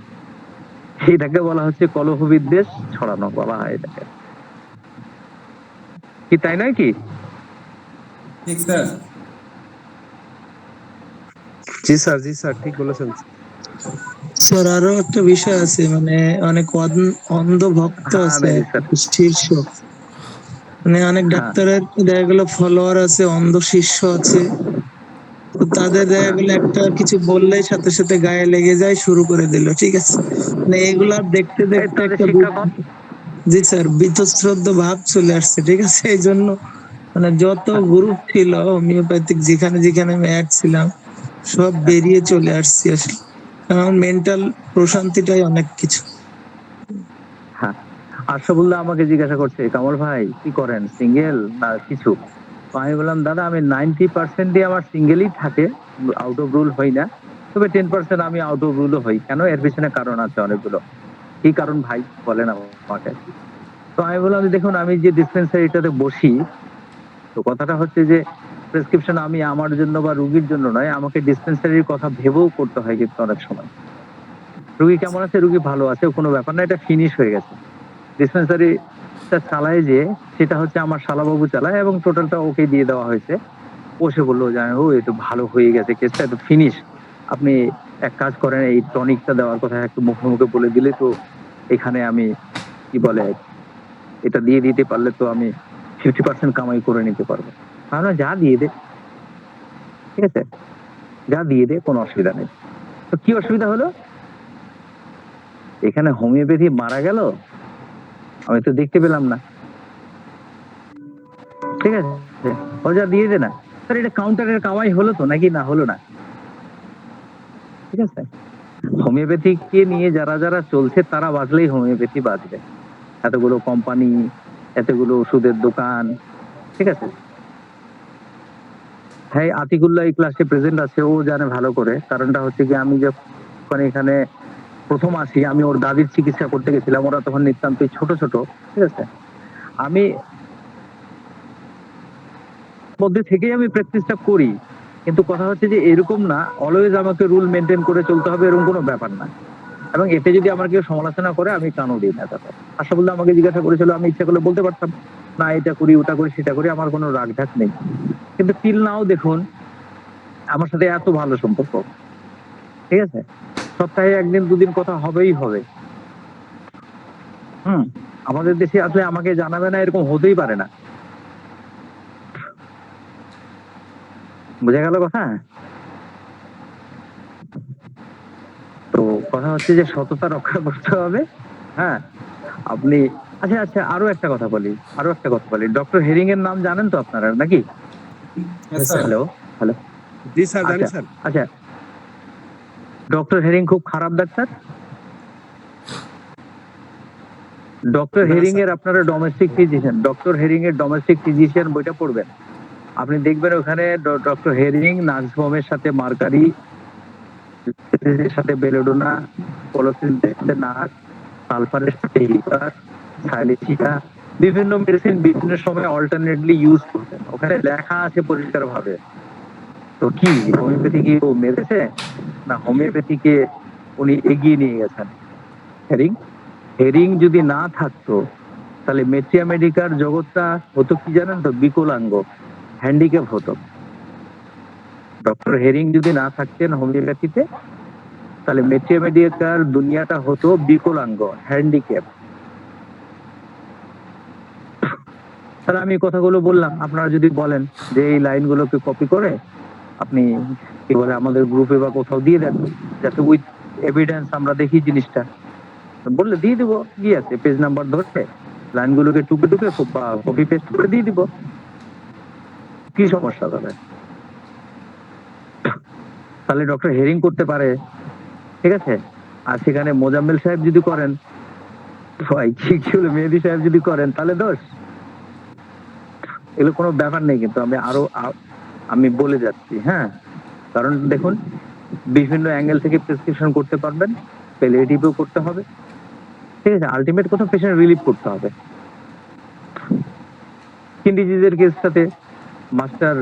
এটাকে বলা হচ্ছে কলহ বিদ্বেষ ছড়ানো বলা হয় এটাকে। কি তাই নয় কি? ঠিক স্যার। জি স্যার, জি স্যার, ঠিক বলেছেন। স্যার আরো একটা বিষয় আছে, মানে অনেক অন্ধ ভক্ত হ্যাঁ আছে মেরি আর স্যার। কি, শীর্ষ, মানে অনেক হ্যাঁ ডাক্তারের দেখা গেল ফলোয়ার আছে, অন্ধ শিষ্য আছে। তো তাদের দেখা হ্যাঁ গেল একটা কিছু বললেই সাথে সাথে গায়ে লেগে যায়, শুরু করে দিল, ঠিক আছে। মানে এগুলা দেখতে এই দেখতে তাদের একটা শিক্ষা কম। জি স্যার বীতশ্রদ্ধ ভাব চলে আসছে, ঠিক আছে। এই জন্য মানে যত গ্রুপ ছিল হোমিওপ্যাথিক, যেখানে যেখানে আমি অ্যাড ছিলাম, সব বেরিয়ে চলে আসছি আসলে। কারণ মেন্টাল প্রশান্তিটাই অনেক কিছু। হ্যাঁ, আশরাফুল্লাহ আমাকে জিজ্ঞাসা করছে কামাল ভাই কি করেন, সিঙ্গেল না কিছু? তো আমি বললাম দাদা আমি 90% আমার সিঙ্গেলই থাকে, আউট অফ রুল হই না। তবে 10% আমি আউট অফ রুলও হই। কেন? এর পিছনে কারণ আছে অনেকগুলো। কি কারণ ভাই বলেন আমাকে। তো আমি বললাম যে দেখুন আমি যে ডিসপেন্সারিটাতে বসি, তো কথাটা হচ্ছে যে প্রেসক্রিপশন আমি আমার জন্য বা রুগীর জন্য নয়, আমাকে ডিসপেন্সারির কথা ভেবেও করতে হয় কিন্তু অনেক সময়। রুগী কেমন আছে, রুগী ভালো আছে, কোনো ব্যাপার না, এটা ফিনিশ হয়ে গেছে। ডিসপেন্সারিটা চালায় যে, সেটা হচ্ছে আমার শালাবাবু চালায় এবং টোটালটা ওকে দিয়ে দেওয়া হয়েছে। ও এসে বলল যে ও এ তো ভালো হয়ে গেছে, কেসটা তো ফিনিশ। আপনি এক কাজ করেন, এই টনিকটা দেওয়ার কথা একটু মুখে মুখে বলে দিলে তো এখানে আমি কি বলে এটা দিয়ে দিতে পারলে তো আমি 50% কামাই করে নিতে পারবো। তাহলে যা দিয়ে দে, ঠিক আছে, যা দিয়ে দে, কোনো অসুবিধা নেই। তো কি অসুবিধা হলো? এখানে হোমিওপ্যাথি মারা গেল, আমি তো দেখতে পেলাম না, ঠিক আছে। ও যা দিয়ে দে না। স্যার এটা কাউন্টারের কামাই হলো তো নাকি না হলো না? ঠিক আছে, হোমিওপ্যাথিকে নিয়ে যারা যারা চলছে তারা বাঁচলেই হোমিওপ্যাথি বাঁচবে। এতগুলো কোম্পানি, এতগুলো ওষুধের দোকান, ঠিক আছে। হ্যাঁ, আতিকুল্লাহ এই ক্লাসে প্রেজেন্ট আছে, ও জানে ভালো করে। কারণটা হচ্ছে কি আমি যখন এখানে প্রথম আসি, আমি ওর দাদির চিকিৎসা করতে গেছিলাম, ওরা তখন নিতান্তই ছোট ছোট, ঠিক আছে। আমি মধ্যে থেকেই আমি প্র্যাকটিসটা করি, কিন্তু কথা হচ্ছে যে এরকম না অলওয়েজ আমাকে রুল মেনটেন করে চলতে হবে, এরকম কোনো ব্যাপার না। এবং এতে যদি আমার কেউ সমালোচনা করে আমি কানও দিই না তাতে। আশরাফুল্লাহ আমাকে জিজ্ঞাসা করেছিল, আমি ইচ্ছা করলে বলতে পারতাম না এটা করি ওটা করি সেটা করি, আমার কোনো রাগ ঢাক নেই। কিন্তু তিল নাও দেখুন আমার সাথে এত ভালো সম্পর্ক, ঠিক আছে। সপ্তাহে একদিন দুদিন কথা হবেই হবে। হুম, আমাদের দেশে আসলে আমাকে জানাবে না এরকম হতেই পারে না। বোঝা গেল কথা? তো কথা হচ্ছে যে সততা রক্ষা করতে হবে। হ্যাঁ, আপনি আচ্ছা, আচ্ছা, আরো একটা কথা বলি। ডক্টর হেরিং এর নাম জানেন তো আপনারা নাকি? হ্যাঁ স্যার। Hello, hello. জি স্যার, জানি আচ্ছা, স্যার। আচ্ছা। ডক্টর হেরিং খুব খারাপ ডাক্তার? ডক্টর না হেরিং স্যার। এর আপনারা ডোমেস্টিক ফিজিশিয়ান, ডক্টর হেরিং এর ডোমেস্টিক ফিজিশিয়ান বইটা পড়বেন। আপনি দেখবেন ওখানে ডক্টর হেরিং নাক্সভমের সাথে মার্কারি, এর সাথে বেলোডোনা, পলোসিনের সাথে নাক, সালফারের সাথে হিপার, সাইলেসিয়া, বিভিন্ন মেডিসিন বিভিন্ন সময় অল্টারনেটলি ইউজ করতেন। ওখানে লেখা আছে পরিষ্কারভাবে। তো কি হোমিওপ্যাথি কি ও মেরেছে? না হোমিওপ্যাথিকে উনি এগিয়ে নিয়ে গেছেন। হেরিং হেরিং যদি না থাকতো তাহলে মেট্রিয়া মেডিকার জগৎটা হতো কি জানেন তো? বিকলাঙ্গ, হ্যান্ডিক্যাপ হতো। ডক্টর হেরিং যদি না থাকতেন হোমিওপ্যাথিতে তাহলে মেট্রিয়া মেডিকার দুনিয়াটা হতো বিকলাঙ্গ, হ্যান্ডিক্যাপ। তাহলে আমি এই কথাগুলো বললাম, আপনারা যদি বলেন যে এই লাইনগুলোকে কপি করে আপনি কি বলে আমাদের গ্রুপে বা কোথাও দিয়ে দেন, যাতে উইথ এভিডেন্স আমরা দেখি জিনিসটা, বললে দিয়ে দিব। কি আছে, পেজ নাম্বার ধরে লাইনগুলোকে টুকে টুকে কপি পেস্ট করে দিয়ে দিব। কি সমস্যা তাহলে? তাহলে ডক্টর হেরিং করতে পারে, ঠিক আছে। আর সেখানে মোজাম্মেল সাহেব যদি করেন, ভাই কি হলো, মেহেদী সাহেব যদি করেন তাহলে দোষ। এগুলো কোনো ব্যাপার নেই, কিন্তু আমি বলে যাচ্ছি, হ্যাঁ। কারণ দেখুন, বিভিন্ন অ্যাঙ্গেল থেকে প্রেসক্রিপশন করতে পারবেন, প্যালিয়েটিভও করতে হবে, ঠিক আছে। আলটিমেট কোথাও পেশেন্ট রিলিভ করতে হবে। স্কিন ডিজিজের কেসটাতে মাস্টার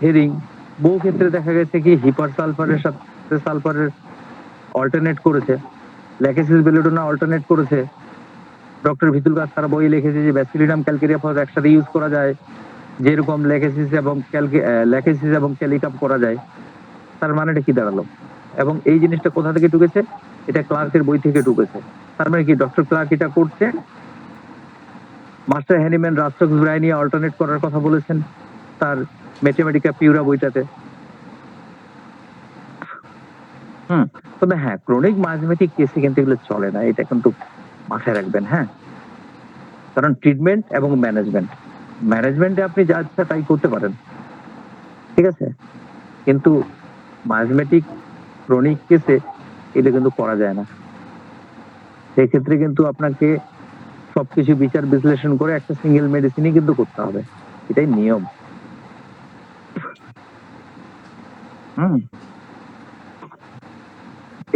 হেরিং বহু ক্ষেত্রে দেখা গেছে কি হিপার সালফারের সাথে সালফারের অল্টারনেট করেছে, ল্যাকেসিস বেলোডোনা অল্টারনেট করেছে। ডক্টর ভিতুল গাছ তারা বই লিখেছে যে ব্যাসিলিনাম ক্যালকেরিয়া ফস একসাথে ইউজ করা যায়, যেরকম ল্যাকেসিস এবং ক্যালিকাপ করা যায়। তার মানেটা কি দাঁড়ালো? এবং এই জিনিসটা কোথা থেকে ঢুকেছে? এটা ক্লার্কের বই থেকে ঢুকেছে। তার মানে কি ডক্টর ক্লার্ক এটা করছে? মাস্টার হ্যানিম্যান রাস্টক্স ব্রাইনিয়া অল্টারনেট করার কথা বলেছেন তার ম্যাথমেটিকা পিউরা বইটাতে। তবে হ্যাঁ, ক্রনিক মাইজমেটিক কেসে কিন্তু এগুলো চলে না, এটা কিন্তু মাথায় রাখবেন, হ্যাঁ। কারণ ট্রিটমেন্ট এবং ম্যানেজমেন্টে আপনি যা ইচ্ছা তাই করতে পারেন, ঠিক আছে। কিন্তু মাইজমেটিক ক্রনিক কেসে এটা কিন্তু করা যায় না। সেক্ষেত্রে কিন্তু আপনাকে সবকিছু বিচার বিশ্লেষণ করে একটা সিঙ্গেল মেডিসিনই কিন্তু করতে হবে, এটাই নিয়ম।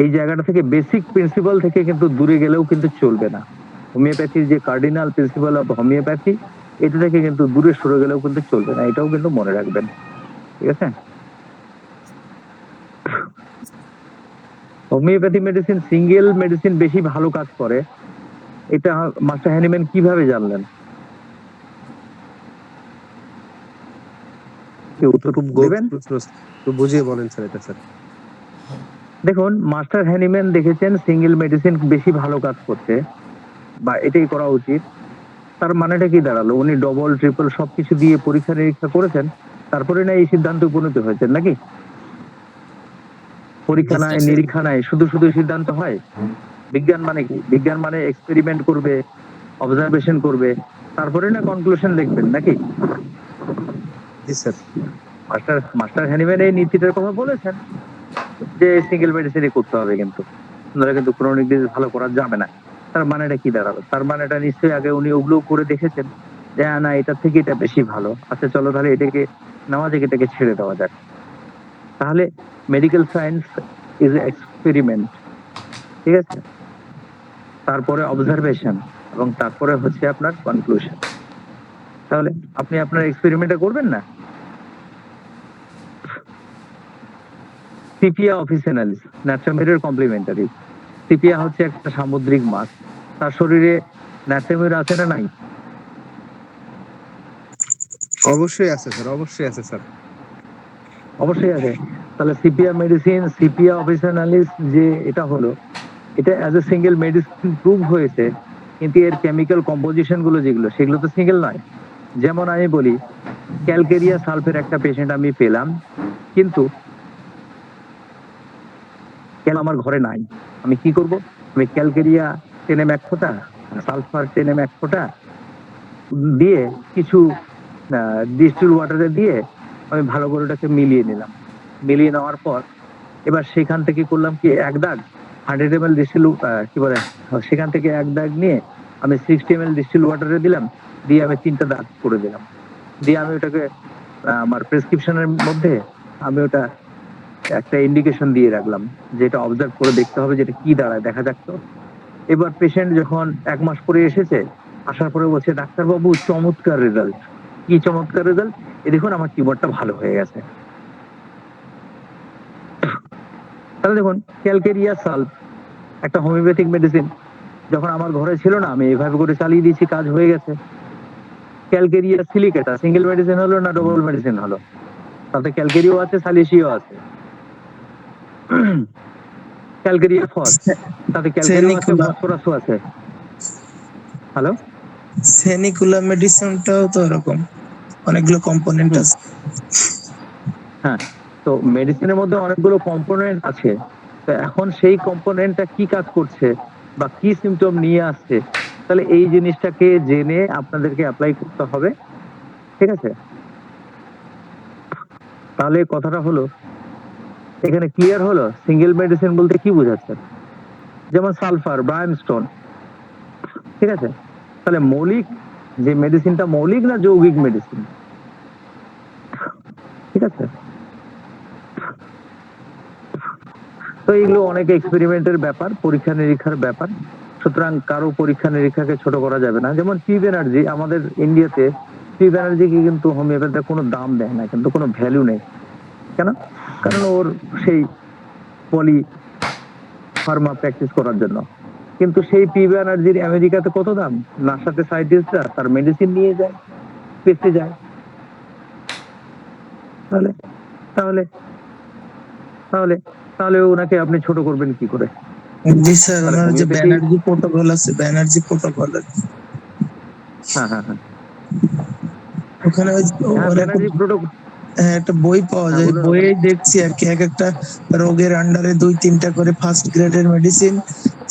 এই জায়গাটা থেকে বেসিক প্রিন্সিপাল থেকে কিন্তু দূরে গেলেও কিন্তু চলবে না। হোমিওপ্যাথির যে কার্ডিনাল প্রিন্সিপাল অফ হোমিওপ্যাথি, এটা থেকে কিন্তু দূরে সরে গেলেও কিন্তু চলবে না, এটাও কিন্তু মনে রাখবেন, ঠিক আছে। হোমিওপ্যাথি মেডিসিন সিঙ্গেল মেডিসিন বেশি ভালো কাজ করে, এটা মাস্টার হ্যানিম্যান কিভাবে জানলেন? কি উত্তর দেবেন? একটু বুঝিয়ে বলেন স্যার এটা স্যার। দেখুন, মাস্টার হ্যানিম্যান দেখেছেন সিঙ্গেল মেডিসিন বেশি ভালো কাজ করছে, বা এটাই করা উচিত। তার মানেটা কি দাঁড়ালো? উনি ডবল ট্রিপল সবকিছু দিয়ে পরীক্ষা নিরীক্ষা করেছেন, তারপরে না এই সিদ্ধান্তে উপনীত হয়েছেন নাকি? পরীক্ষা নাই, নিরীক্ষা নাই, শুধু শুধু সিদ্ধান্ত হয়? বিজ্ঞান মানে কি? বিজ্ঞান মানে এক্সপেরিমেন্ট করবে, অবজারভেশন করবে, তারপরে না কনক্লুশন লিখবেন নাকি? জি স্যার। মাস্টার হ্যানিম্যান এই নীতিটার কথা বলেছেন যে সিঙ্গেল মেডিসিনই করতে হবে, কিন্তু নইলে কিন্তু ক্রনিক ডিজিজ ভালো করা যাবে না। তার মানেটা কি দাঁড়ালো? তার মানেটা নিশ্চয়ই আগে উনি ওগুলো করে দেখেছেন যে না এটা থেকে এটা বেশি ভালো, আচ্ছা চলো তাহলে এটাকে নেওয়া যাক, এটাকে ছেড়ে দেওয়া যাক। তাহলে মেডিকেল সায়েন্স ইজ এক্সপেরিমেন্ট, ঠিক আছে। তারপরে অবজারভেশন, এবং তারপরে হচ্ছে আপনার কনক্লুশন। তাহলে আপনি আপনার এক্সপেরিমেন্টটা করবেন না। সিপিয়া অফিসিনালিস ন্যাট্রামেরের কমপ্লিমেন্টারি। সিপিয়া হচ্ছে একটা সামুদ্রিক মাছ, তার শরীরে ন্যাট্রামের আছে না নাই? অবশ্যই আছে স্যার, অবশ্যই আছে স্যার। অবশ্যই আছে। তাহলে সিপিয়া মেডিসিন, সিপিয়া অফিসিনালিস যে এটা হলো, এটা as a single medicine prove হয়েছে, কিন্তু এর কেমিক্যাল কম্পোজিশন গুলো যেগুলো সেগুলো তো সিঙ্গেল নয়। যেমন আমি বলি ক্যালকেরিয়া সালফের একটা পেশেন্ট আমি পেলাম, কিন্তু আমার ঘরে নাই। আমি কি করব? আমি ক্যালকেরিয়া 10 এক ফোঁটা, সালফার 10 এক ফোঁটা দিয়ে কিছু ডিস্টিল ওয়াটারে দিয়ে আমি ভালো করে ওটাকে মিলিয়ে নিলাম। মিলিয়ে নেওয়ার পর এবার সেখান থেকে করলাম কি, এক দাগ 100 ml ডিস্টিল কি বলে, সেখান থেকে এক দাগ নিয়ে আমি 60 ml ডিস্টিল ওয়াটারে দিলাম, দিয়ে আমি 3টা দাগ করে দিলাম। দিয়ে আমি ওটাকে আমার প্রেসক্রিপশনের মধ্যে আমি ওটা একটা ইন্ডিকেশন দিয়ে রাখলাম, যেটা অবজার্ভ করে দেখতে হবে যেটা কি দাঁড়ায়, দেখা যাক তো। এবার পেশেন্ট যখন 1 মাস পরে এসেছে, আসার পরে বলছে, ডাক্তারবাবু চমৎকার রেজাল্ট। কি চমৎকার রেজাল্ট? দেখুন আমার টিউমারটা ভালো হয়ে গেছে। তাহলে দেখুন, ক্যালকেরিয়া সালফ একটা হোমিওপ্যাথিক মেডিসিন, যখন আমার ঘরে ছিল না, আমি এভাবে করে চালিয়ে দিয়েছি, কাজ হয়ে গেছে। ক্যালকেরিয়া সিলিকেটা সিঙ্গেল মেডিসিন হলো না ডবল মেডিসিন হলো? তাতে ক্যালকেরিও আছে, সালিসিও আছে। ক্যালকেরিয়া ফস, তাতে ক্যালকেরিও আছে, ফসফরাসও আছে। হ্যালো, সেনিকুলা মেডিসিনটাও তো এরকম, অনেকগুলো কম্পোনেন্ট আছে। হ্যাঁ, তো মেডিসিনের মধ্যে অনেকগুলো কম্পোনেন্ট আছে। তো এখন সেই কম্পোনেন্টটা কি কাজ করছে বা কি সিমটম নিয়ে আসছে, তাহলে এই জিনিসটাকে জেনে আপনাদেরকে অ্যাপ্লাই করতে হবে। ঠিক আছে? তাহলে কথাটা হলো, এখানে ক্লিয়ার হলো সিঙ্গেল মেডিসিন বলতে কি বোঝাচ্ছে। যেমন সালফার, ব্রাইমস্টোন, ঠিক আছে? তাহলে মৌলিক যে মেডিসিনটা, মৌলিক না যৌগিক মেডিসিন? ঠিক আছে? তো এগুলো অনেক এক্সপেরিমেন্টের ব্যাপার, পরীক্ষা নিরীক্ষার ব্যাপার। সুতরাং কারো পরীক্ষা নিরীক্ষাকে ছোট করা যাবে না। যেমন পি ব্যানার্জি, আমাদের ইন্ডিয়াতে পি ব্যানার্জিকে কিন্তু হোমিওপ্যাথিতে কোনো দাম দেয় না, কিন্তু কোনো ভ্যালু নেই। কেন? কারণ ওর সেই পলি ফার্মা প্র্যাকটিস করার জন্য। কিন্তু সেই পি ব্যানার্জির আমেরিকাতে কত দাম? নাসাতে সায়েন্টিস্টরা তার মেডিসিন নিয়ে যায়, পেতে যায়। তাহলে তাহলে তাহলে তাহলে ওনাকে আপনি ছোট করবেন কি করে? জি স্যার, তাহলে ওনার যে হোমিওপ্যাথি, ব্যানার্জি প্রোটোকল আছে, ব্যানার্জি প্রোটোকল, হ্যাঁ হ্যাঁ হ্যাঁ ওখানে হ্যাঁ, ওর একটা ব্যানার্জি প্রোটোকল, একটা বই পাওয়া হ্যাঁ যায়, বলুন। বইয়ে দেখছি আর কি, এক একটা রোগের আন্ডারে 2-3টা করে ফার্স্ট গ্রেডের মেডিসিন,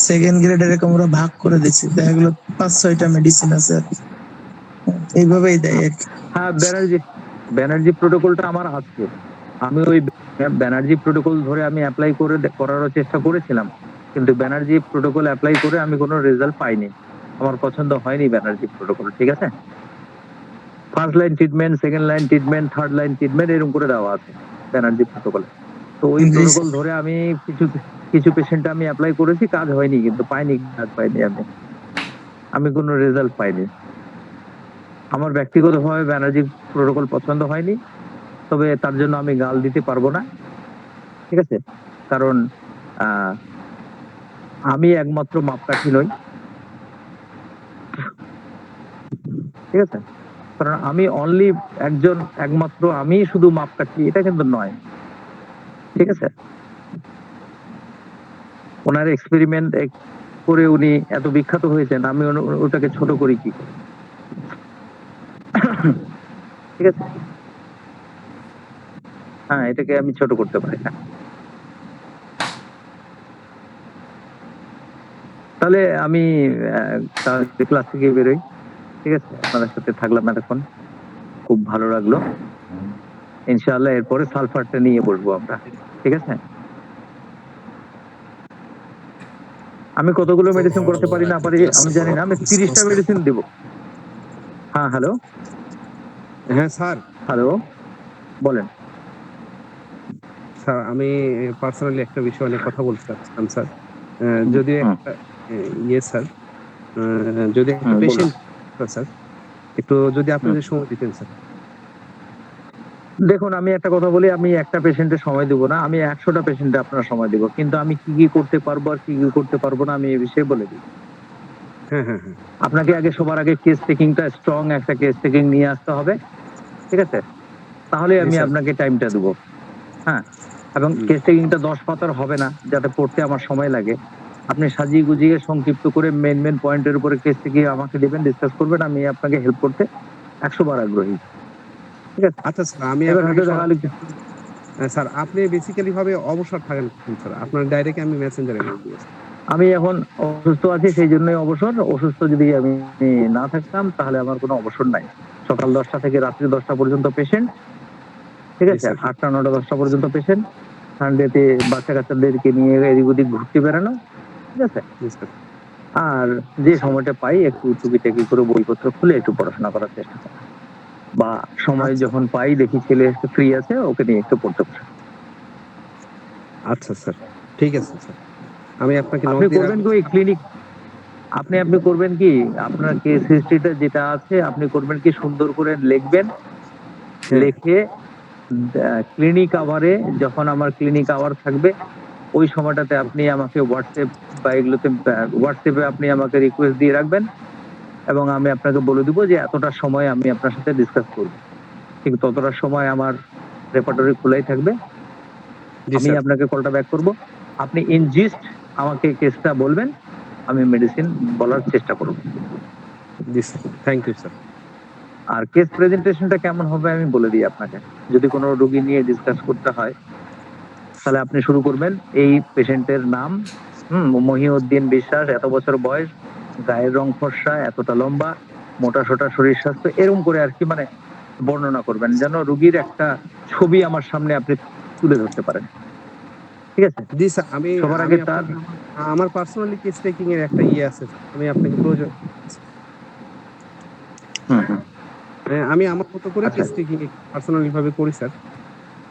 সেকেন্ড গ্রেড এরকম ওরা ভাগ করে দিচ্ছে। দেখা গেলো 5-6টা মেডিসিন আছে আর কি। এইভাবেই দেয় আর কি। হ্যাঁ, ব্যানার্জি প্রোটোকলটা আমার আছে। আমি ওই ব্যানার্জি প্রোটোকল ধরে আমি অ্যাপ্লাই করে করারও চেষ্টা করেছিলাম, কিন্তু ব্যানার্জি প্রোটোকল অ্যাপ্লাই করে আমি কোনো রেজাল্ট পাইনি। আমার পছন্দ হয়নি ব্যানার্জি প্রোটোকল। ঠিক আছে? First line treatment, second line treatment, third line treatment, এরকম করে দেওয়া আছে ব্যানার্জি প্রোটোকলে। তো ওই জি প্রোটোকল ধরে আমি কিছু কিছু পেশেন্ট আমি অ্যাপ্লাই করেছি, কাজ হয়নি, কিন্তু পাইনি, কাজ পাইনি আমি কোনো রেজাল্ট পাইনি। আমার ব্যক্তিগতভাবে ব্যানার্জি প্রোটোকল পছন্দ হয়নি, তবে তার জন্য আমি গাল দিতে পারবো না। ঠিক আছে? কারণ আমি একমাত্র মাপকাঠি নই। ঠিক আছে? কারণ আমি অনলি একমাত্র আমি শুধু মাপকাঠি, এটা কিন্তু নয়। ঠিক আছে? ওনার এক্সপেরিমেন্ট করে উনি এত বিখ্যাত হয়েছেন, আমি ওটাকে ছোট করি কি করে? ঠিক আছে? হ্যাঁ, এটাকে আমি ছোট করতে পারি না। তাহলে আমি ক্লাস থেকে বেরোই। ঠিক আছে? আপনাদের সাথে থাকলাম এতক্ষণ, খুব ভালো লাগলো। ইনশাআল্লাহ এরপরে সালফারটা নিয়ে বসবো আমরা। ঠিক আছে? আমি কতগুলো খুব মেডিসিন ভালো করতে পারি না একটা পারি ক্লাস আমি ছিল জানি না, আমি আপনাদের 30টা আজকে। মেডিসিন দেব। হ্যাঁ, হ্যালো হ্যাঁ স্যার, হ্যালো, বলেন। স্যার আমি পার্সোনালি একটা বিষয় নিয়ে কথা বলতে চাচ্ছিলাম স্যার। যদি হুম, একটা ইয়ে স্যার, যদি একটা বলুন। পেশেন্ট স্যার, একটু যদি আপনি হুম। যদি সময় দিতেন স্যার। দেখুন, আমি একটা কথা বলি, আমি একটা পেশেন্টের সময় দেবো না, আমি 100টা পেশেন্টে আপনার সময় দেবো। কিন্তু আমি কি কি করতে পারবো আর কি কি করতে পারবো না, আমি এই বিষয়ে বলে দিই। হ্যাঁ হ্যাঁ হ্যাঁ। আপনাকে আগে সবার আগে কেস টেকিংটা, স্ট্রং একটা কেস টেকিং নিয়ে আসতে হবে। ঠিক আছে? তাহলে জি আমি স্যার। আপনাকে টাইমটা দেবো। হ্যাঁ, এবং কেস টেকিংটা 10 পাতার হবে না, যাতে পড়তে আমার সময় লাগে। আপনি সাজিয়ে গুজিয়ে সংক্ষিপ্ত করে মেন পয়েন্টের উপরে কেস টেকিং আমাকে দেবেন, ডিসকাস করবেন, আমি আপনাকে হেল্প করতে 100 বার আগ্রহী। ঠিক আছে? আচ্ছা স্যার, আমি এবার আপনাকে হাতে দেখা হলে স্যার আপনি বেসিক্যালি ভাবে অবসর থাকেন কখন স্যার? আপনার ডাইরেক্ট আমি মেসেঞ্জারে মেল দিব স্যার। আমি এখন অসুস্থ আছি, সেই জন্যই অবসর। অসুস্থ যদি আমি না থাকতাম তাহলে আমার কোনো অবসর নাই। সকাল 10টা থেকে রাত্রি 10টা পর্যন্ত পেশেন্ট, ঠিক জি আছে? স্যার। 8টা 9টা 10টা পর্যন্ত পেশেন্ট। সানডেতে বাচ্চা-কাচ্চাদেরকে নিয়ে এদিক ওদিক ঘুরতে বেড়ানো, ঠিক আছে? জি স্যার। আর যে সময়টা পাই একটু টুকিটাকি করে বইপত্র খুলে একটু পড়াশোনা করার চেষ্টা করা। বা সময় আচ্ছা, যখন পাই দেখি ছেলে একটু ফ্রি আছে, ওকে নিয়ে একটু পড়তে বসি। আচ্ছা স্যার। ঠিক আছে স্যার। আমি আপনাকে নক আপনি দিয়ে করবেন রাখবো। কি ওই ক্লিনিক, আপনি করবেন কি আপনার কেস হিস্ট্রিটা যেটা আছে আপনি করবেন কি সুন্দর করে লিখবেন। হ্যাঁ, লিখে ক্লিনিক আওয়ারে, যখন আমার ক্লিনিক আওয়ার থাকবে ওই সময়টাতে আপনি আমাকে হোয়াটসঅ্যাপ বা এগুলোতে হোয়াটসঅ্যাপে আপনি আমাকে রিকোয়েস্ট দিয়ে রাখবেন এবং আমি আপনাকে বলে দিব যে এতটা সময় আমি আপনার সাথে ডিসকাস করব। ঠিক ততটা সময় আমার রেপার্টরি খোলাই থাকবে। জি আমি স্যার। আপনাকে কলটা ব্যাক করব। আপনি ইন জিস্ট আমাকে কেসটা বলবেন, আমি মেডিসিন বলার চেষ্টা করব। জি স্যার। Thank you sir. আর কেস প্রেজেন্টেশনটা কেমন হবে আমি বলে দিই আপনাকে। যদি কোনো রোগী নিয়ে ডিসকাস করতে হয় তাহলে আপনি শুরু করবেন এই পেশেন্টের নাম, মহিউদ্দিন বিশ্বাস, এত বছর বয়স, গায়ের রং ফর্সা, এতটা লম্বা, মোটা-সোটা শরীর স্বাস্থ্য, এরকম করে আরকি মানে বর্ণনা করবেন যেন রোগীর একটা ছবি আমার সামনে আপনি তুলে ধরতে পারেন। ঠিক আছে? জি স্যার, আমি সবার আমি আগে তার আপনাকে আমার পার্সোনালি কেস টেকিং এর একটা আছে স্যার। আমি আপনাকে প্রয়োজন হুম, হুম। হ্যাঁ, আমি আমার মতো করে আচ্ছা। কেস টেকিং পার্সোনালি ভাবে করি স্যার।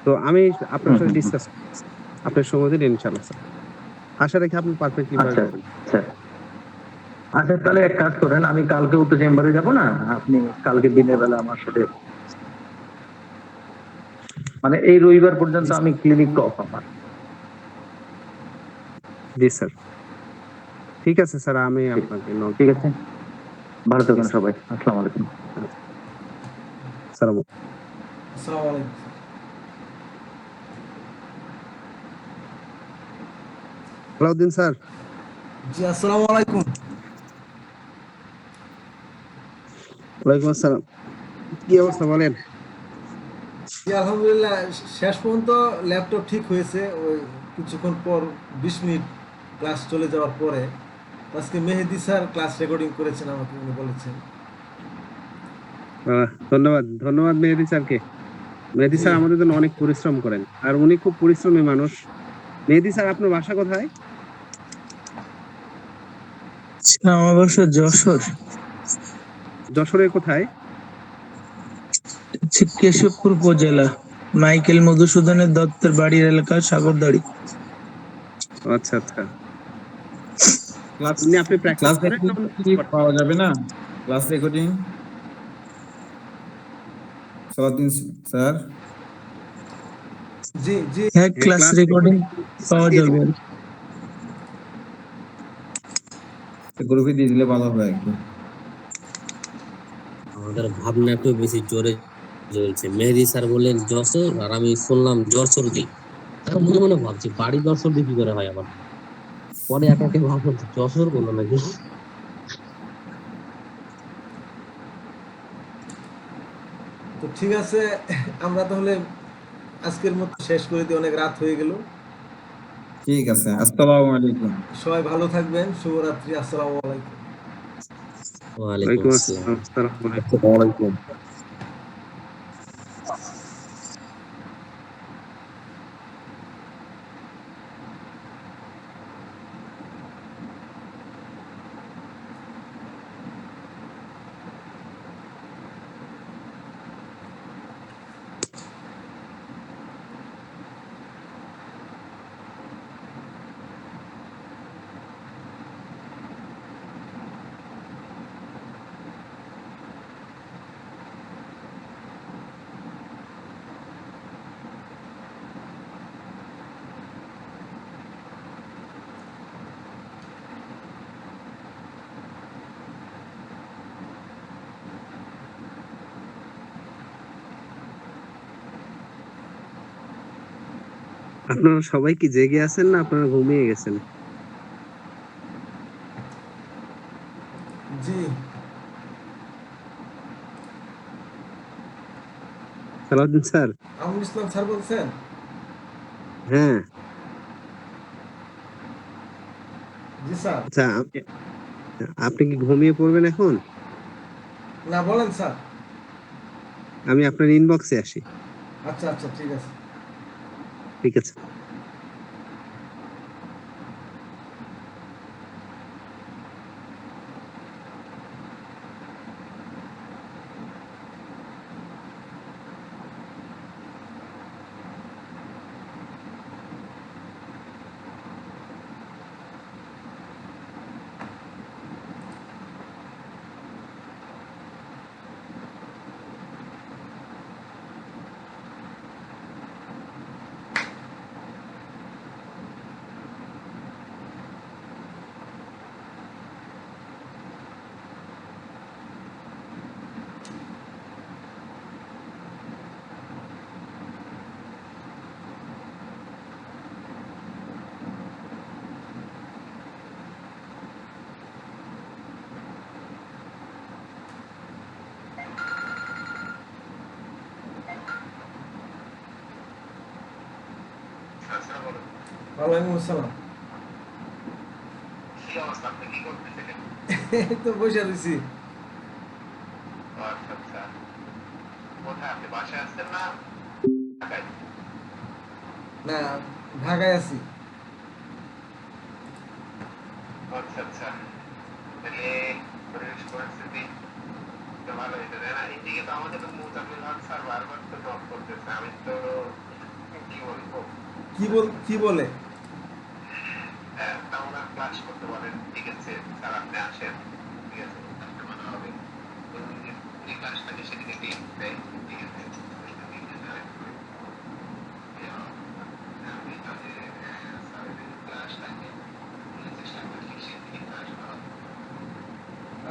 তো আমি আপনার হুম, সাথে হুম, হুম। ডিসকাস আপনার সময় দিন ইনশাআল্লাহ স্যার। আশা রাখি আপনি পারফেক্টলি পারবেন। আচ্ছা, আচ্ছা। আচ্ছা তাহলে এক কাজ করেন, আমি কালকেও তো চেম্বারে যাব না। আপনি কালকে দিনের বেলা আমার সাথে মানে এই রবিবার পর্যন্ত জি আমি ক্লিনিক অফ আমার। জি স্যার। ঠিক আছে স্যার, আমি ঠিক আপনাকে নক ঠিক আছে? ভালো জি থাকবেন স্যার। সবাই। আসসালামু আলাইকুম। আচ্ছা, আসসালামু আসসালামু আলাইকুম। আলাউদ্দিন স্যার। জি আসসালামু আলাইকুম। ওয়ালাইকুম আসসালাম। কি অবস্থা বলেন? জি আলহামদুলিল্লাহ, শেষ পর্যন্ত ল্যাপটপ ঠিক হয়েছে। ওই কিছুক্ষণ পর 20 মিনিট ক্লাস চলে যাওয়ার পরে আজকে মেহেদি স্যার ক্লাস রেকর্ডিং করেছেন, আমাকে উনি বলেছেন। ধন্যবাদ। ধন্যবাদ মেহেদী স্যারকে। মেহেদী জি, স্যার আমাদের জন্য অনেক পরিশ্রম করেন। আর উনি খুব পরিশ্রমী মানুষ। মেহেদী স্যার আপনার বাসা কোথায়? আমার বাসা যশোর, যশোরের কোথায়? কেশবপুর উপজেলা, মাইকেল মধুসূদনের দত্তের বাড়ির এলাকা সাগরদাড়ি। আচ্ছা, আচ্ছা। ক্লাস এমনি আপনি প্র্যাকটিস ক্লাস করেন রেকর্ডিং না? কি পাওয়া যাবে না? Class recording Salauddin sir. জি, জি। হ্যাঁ, হ্যাঁ, ক্লাস ক্লাস রেকর্ডিং রেকর্ডিং পাওয়া দিয়ে যাবে দিবেন। আর কি। গ্রুপে দিয়ে দিলে ভালো হবে একটু। আমাদের ভাবনা একটু বেশি জোরে জ্বলছে। মেহেদী স্যার বললেন যশোর, আর আমি শুনলাম যশোরদি। এখন মনে মনে ভাবছি বাড়ি যশোরদি কি করে হয় আবার। পরে একাকে ভাবলাম যশোর বললো নাকি। তো ঠিক আছে, আমরা তাহলে আজকের মতো শেষ করে দিই, অনেক রাত হয়ে গেল। ঠিক আছে, আসসালামু আলাইকুম। সবাই ভালো থাকবেন, শুভরাত্রি, আসসালামু আলাইকুম। ওয়ালাইকুম ওয়ালাইকুম আসসালাম। আসসালাম। আসসালামু আলাইকুম। আসসালামু আলাইকুম। আপনারা সবাই কি জেগে আছেন না আপনারা ঘুমিয়ে গেছেন? জি, সালাউদ্দিন স্যার। আমুল ইসলাম স্যার বলছেন? হ্যাঁ। জি স্যার। আচ্ছা, আপনি কি ঘুমিয়ে পড়বেন এখন? না, বলেন স্যার। আমি আপনার ইনবক্সে আসি। আচ্ছা আচ্ছা, ঠিক আছে। ঠিক আছে। ওয়ালাইকুম আসসালাম। এই তো বসে রয়েছি। না, ঢাকায় আছি। কি বলে?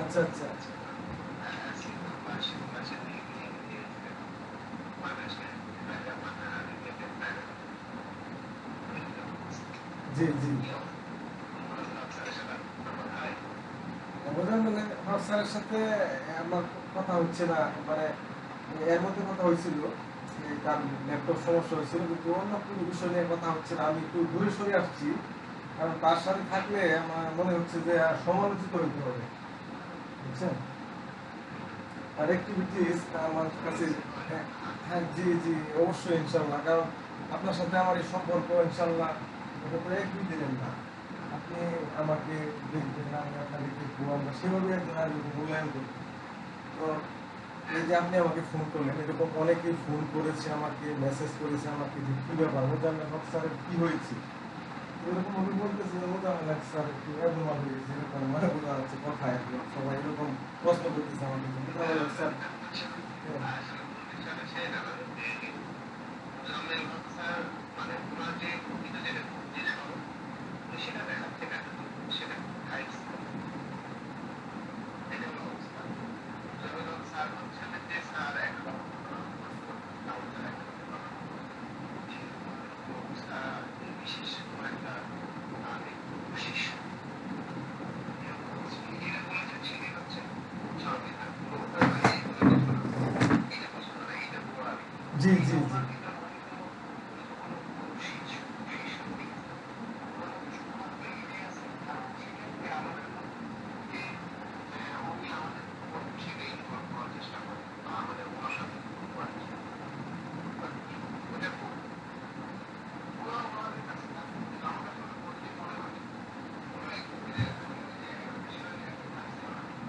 আচ্ছা আচ্ছা। জি জি। মানে হক স্যারের সাথে আমার কথা হচ্ছে না, মানে এর মধ্যে কথা হয়েছিল, তার ল্যাপটপ সমস্যা হয়েছিল, কিন্তু অন্য কোনো বিষয় নিয়ে কথা হচ্ছে না। আমি একটু দূরে সরে আসছি, কারণ তার সাথে থাকলে আমার মনে হচ্ছে যে সমালোচিত হইতে হবে, বুঝছেন? আর অ্যাক্টিভিটিস আমার কাছে, হ্যাঁ হ্যাঁ, জি জি, অবশ্যই ইনশাল্লাহ। কারণ আপনার সাথে আমার এই সম্পর্ক ইনশাল্লাহ এটা তো এক দুই দিনের না। আপনি আমাকে দেখবেন, আমি আপনাকে দেখবো, আমরা সেভাবে একজন আরেকজনকে মূল্যায়ন করবো। তো এই যে আপনি আমাকে ফোন করলেন, এরকম অনেকেই ফোন করেছে আমাকে, মেসেজ করেছে আমাকে যে কী ব্যাপার, মোজাম্মেল হক স্যারের কী হয়েছে, এরকম আমি বলতেছি যে মোজাম্মেল হক স্যার একটু অ্যাবনর্মাল হয়ে গেছে, এরকম মানে বোঝা যাচ্ছে কথায় আর কি। সবাই এরকম প্রশ্ন করতেছে আমাকে যে মোজাম্মেল হক স্যার। জি জি জি।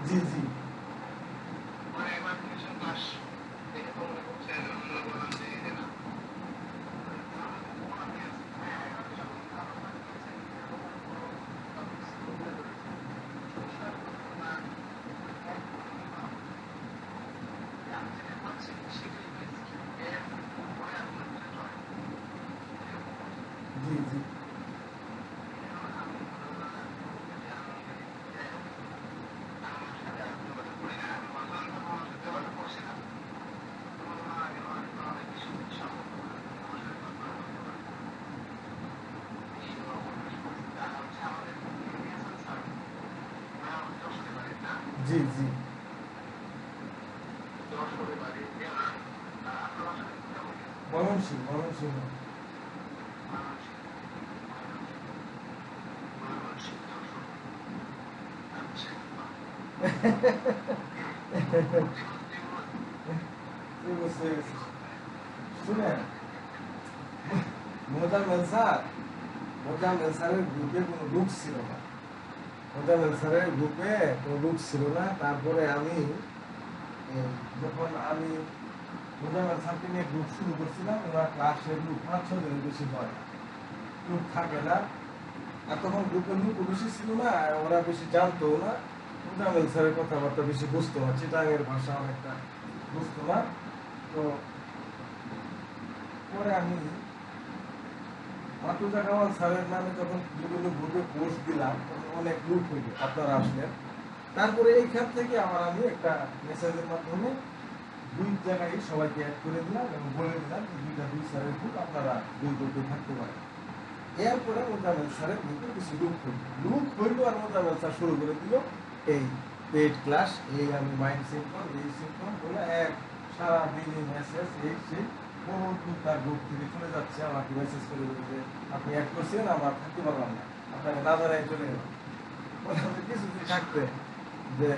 জি জি। জি জি। জি জি। ময়মনসিংহ শুনেন, মোজাম্মেল স্যারের গ্রুপে কোনো লুক ছিল না। মোজাম্মেল স্যারের গ্রুপে কোনো লুক ছিল না। তারপরে আমি যখন আমি মোজাম্মেল স্যারকে নিয়ে গ্রুপ শুরু করছিলাম, ওনার ক্লাসের গ্রুপ 5-6 জনের বেশি হয় না, গ্রুপ থাকে না। আর তখন গ্রুপের লোক বেশি ছিল না, ওরা বেশি জানতো না। মোজাম্মেল স্যারের কথাবার্তা বেশি বুঝতো না, চিটাঙের ভাষা অনেকটা বুঝতো না। তো পরে আমি মাতুজা কামাল স্যারের নামে যখন বিভিন্ন গ্রুপে পোস্ট দিলাম, তখন অনেক গ্রুপ হইল, আপনারা আসলেন। তারপরে এইখান থেকে আবার আমি একটা মেসেজের মাধ্যমে 2 জায়গায় সবাইকে অ্যাড করে দিলাম এবং বলে দিলাম যে 2 স্যারের গ্রুপ, আপনারা 2 গ্রুপে থাকতে পারেন। এরপরে মোজাম্মেল স্যারের গ্রুপে কিছু লুক হইল আর মোজাম্মেল স্যার শুরু করে দিল এই পেড ক্লাস, এই আমি মাইন্ড সিম্পল, এই সিম্পল বলে এক সারাদিন মেসেজ এই সেই বহুত তার গ্রুপ থেকে চলে যাচ্ছে, আমাকে মেসেজ করে দিল যে আপনি অ্যাড করছেন, আমরা থাকতে পারলাম না, আপনাকে না জানাই চলে গেল। কিছুদিন থাকতে যে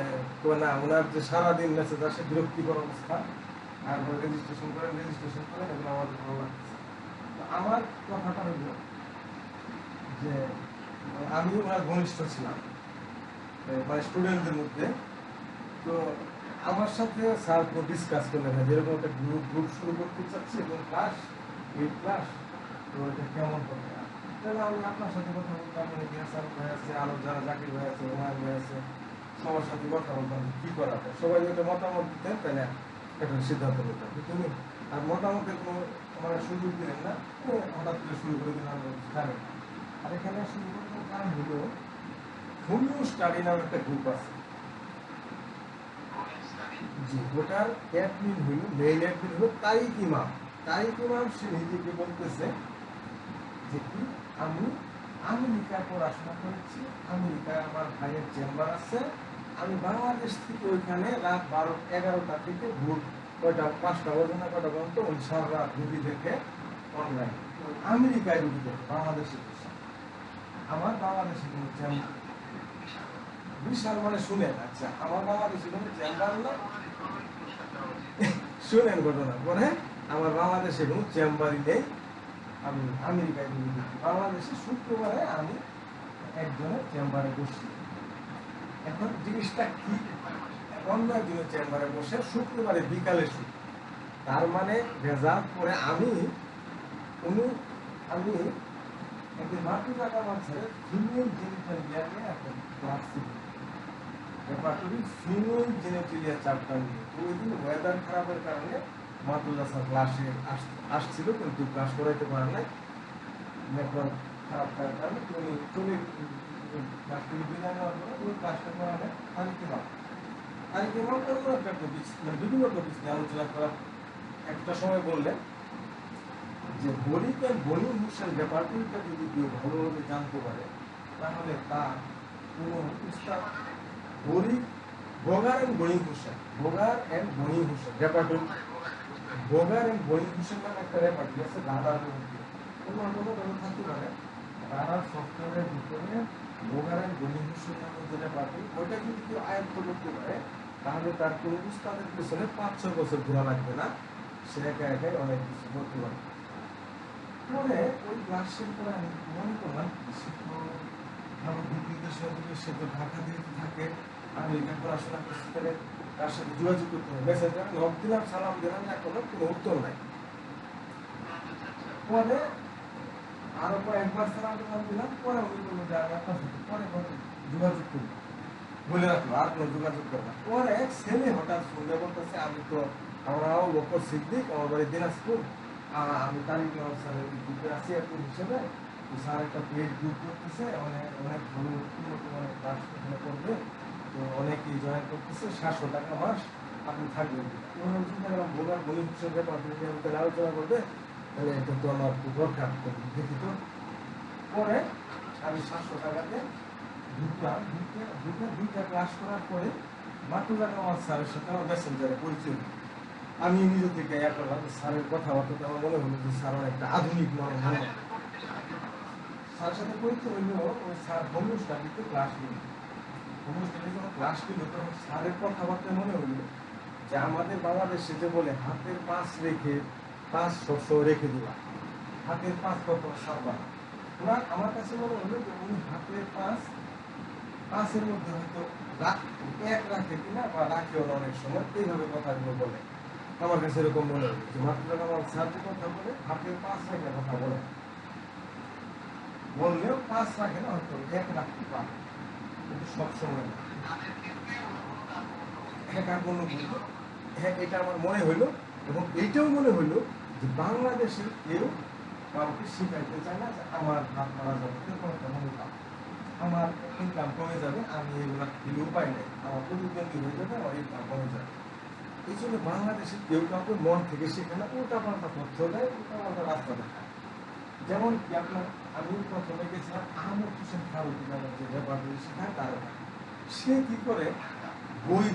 না, ওনার যে সারাদিন মেসেজ আসে বিরক্তিকর অবস্থা, আর রেজিস্ট্রেশন করেন এগুলো আমাদের ভালো লাগছে। আমার কথাটা হইল যে আমি ওনার ঘনিষ্ঠ ছিলাম মানে স্টুডেন্টদের মধ্যে। তো আমার সাথে স্যার তো ডিসকাস করলেন না, যেরকম একটা গ্রুপ শুরু করতে চাচ্ছি এবং ক্লাস তো এটা কেমন করবে। তাহলে আমি আপনার সাথে কথা বলতাম, স্যার ভাই আছে, আরো যারা জাকির ভাই আছে, ওনার ভাই আছে, সবার সাথে কথা বলতাম কি করা যায়। সবাই যদি মতামত দিতেন তাহলে একটা সিদ্ধান্ত নিতাম। তুমি আর মতামতের কোনো মানে সুযোগ দিলেন না, হঠাৎ করে শুরু করে দিলাম জানেন। আর এখানে শুরু করার কারণ হলো হোমিও স্টাডি নামে একটা গ্রুপ আছে। জি, ওটার অ্যাডমিন হইল, মেইন অ্যাডমিন হলো তারিক ইমাম। সে নিজেকে বলতেছে যে কি আমি আমেরিকায় পড়াশোনা করেছি, আমেরিকায় আমার ভাইয়ের চেম্বার আছে, আমি বাংলাদেশ থেকে ওইখানে রাত 11টা থেকে ভোর 5টা পর্যন্ত ওই সারা রাত রুগী দেখে অনলাইন আমেরিকায় রুগী দেখে বাংলাদেশে বসে। আমার বাংলাদেশে কোনো চেম্বার বিশাল মানে শুনেন, আচ্ছা আমার বাংলাদেশে কোনো চেম্বার না, শুনেন ঘটনা। পরে আমার বাংলাদেশে কোনো চেম্বারই নেই, আমি আমেরিকায় রুগী দেখি। বাংলাদেশে শুক্রবারে আমি একজনের চেম্বারে বসি। এখন জিনিসটা কি, অন্য একজনের চেম্বারে বসে শুক্রবারে বিকালে শুনি, তার মানে রেজাল্ট পরে আমি একদিন মাতুজা কামাল স্যারের ফিমেল জেনিটালিয়া নিয়ে একটা ক্লাস ছিল, ব্যাপারটি ফিমেল জেনিটালিয়া চ্যাপ্টার নিয়ে। তো ওই দিন ওয়েদার খারাপের কারণে মাতুজা স্যার ক্লাসে আসছিল, কিন্তু ক্লাস করাইতে পারে নাই, নেটওয়ার্ক খারাপ থাকার কারণে। উনি চলে ক্লাস থেকে বিদায় নেওয়ার পরে ওই ক্লাসটা করালে তারিখ একটা টপিক মানে বিভিন্ন টপিক নিয়ে আলোচনা করার একটা সময় বললেন যে বণিক এন্ড বণিক হোসেন ব্যাপারটিটা যদি কেউ ভালোভাবে জানতে পারে তাহলে তার কোনো উস্তাদ বোগার এন্ড বণিক হোসেন ব্যাপারটি বোগার এন্ড বণিক হোসেন নামে একটা ব্যাপারটি আছে রাডার মধ্যে, কোনো থাকতে পারে রাডার সফটওয়্যারের ভিতরে বোগার এন্ড বণিক হোসেন নামে যে ব্যাপারটি, ওইটা যদি কেউ আয়ত্ত করতে পারে তাহলে তার কোনো উস্তাদের পিছনে 5-6 বছর ঘোরা লাগবে না, সে একা একাই অনেক কিছু করতে পারবে। পরে ওই ক্লাস শেষ করে আমি মনে করলাম সে তো ঢাকা দিয়ে থাকে, আমেরিকা পড়াশোনা করতে গেলে তার সাথে যোগাযোগ করতে হবে। মেসেজ নক দিলাম, সালাম দিলাম, এখনো কোনো উত্তর নাই। পরে আরো কয়েকবার সালাম দিলাম, পরে উনি বললো যে আমি আপনার সাথে পরে যোগাযোগ করবো, বলে রাখলো আর কোনো যোগাযোগ করবো। পরে ছেলে হঠাৎ শুনতে বলতেছে আমি তো আমরাও বকর সিদ্দিক, আমার বাড়ি দিনাজপুর, আমি তারিক স্যারের গ্রুপে আছি এখন হিসেবে, স্যার একটা পেড গ্রুপ করতেছে, অনেক ভালো অনেক ক্লাস করবে, তো অনেকেই জয়েন করতেছে, 700 টাকা মাস, আপনি থাকবেন। চিন্তা করলাম বোগার বণিক হোসেন ব্যাপারে আলোচনা করবে, তাহলে এটা তো আমার দরকার, দেখি তো। পরে আমি 700 টাকাতে ঢুকলাম, ঢুকে 2টা ক্লাস করার পরে মাতুজা কামাল স্যারের সাথে আমার মেসেঞ্জারে পরিচয়। আমি নিজে থেকে ইয়া করলাম, স্যারের কথাবার্তা আমার মনে হলো যে স্যার একটা আধুনিক মনে হয়। স্যারের সাথে পরিচয় হইলো, ওই স্যার হোমিও স্টাডিতে ক্লাস নিল। হোমিও স্টাডি যখন ক্লাস নিল তখন স্যারের কথাবার্তা মনে হইলো যে আমাদের বাংলাদেশে যে বলে হাতের পাশ রেখে পাশ সবসময় রেখে দিলাম, হাতের পাশ কত সারবা। ওনার আমার কাছে মনে হলো যে উনি হাতের পাশের মধ্যে হয়তো এক রাখে কিনা বা রাখেও না অনেক সময়, এইভাবে কথাগুলো বলে। আমার কাছে এরকম মনে হলো যে মাত্র আমার স্যার যে কথা বলে হাতের পাশ রেখে কথা বলে, বললেও পাশ রাখে না, হয়তো এক রাখতে পারে কিন্তু সবসময় না। হ্যাঁ কোনো বলবো, হ্যাঁ এটা আমার মনে হইলো। এবং এইটাও মনে হইলো যে বাংলাদেশের কেউ কাউকে শিখাইতে চায় না যে আমার হাত মারা যাবে, আমার ইনকাম কমে যাবে, আমি এগুলো ফিলেও পাই নাই, আমার প্রতিদ্বন্দ্বী হয়ে যাবে, আমার ইনকাম কমে যাবে। এই জন্য বাংলাদেশে কেউ কাউকে মন থেকে শেখে না, উল্টা পাল্টা তথ্য দেয়, উল্টা পাল্টা রাস্তা দেখায়। যেমন কি আপনার, আমি প্রথমে গেছিলাম আহমদ হোসেন ফারুকী নামের যে রেপার্টরি শেখায় তার, সে কি করে বই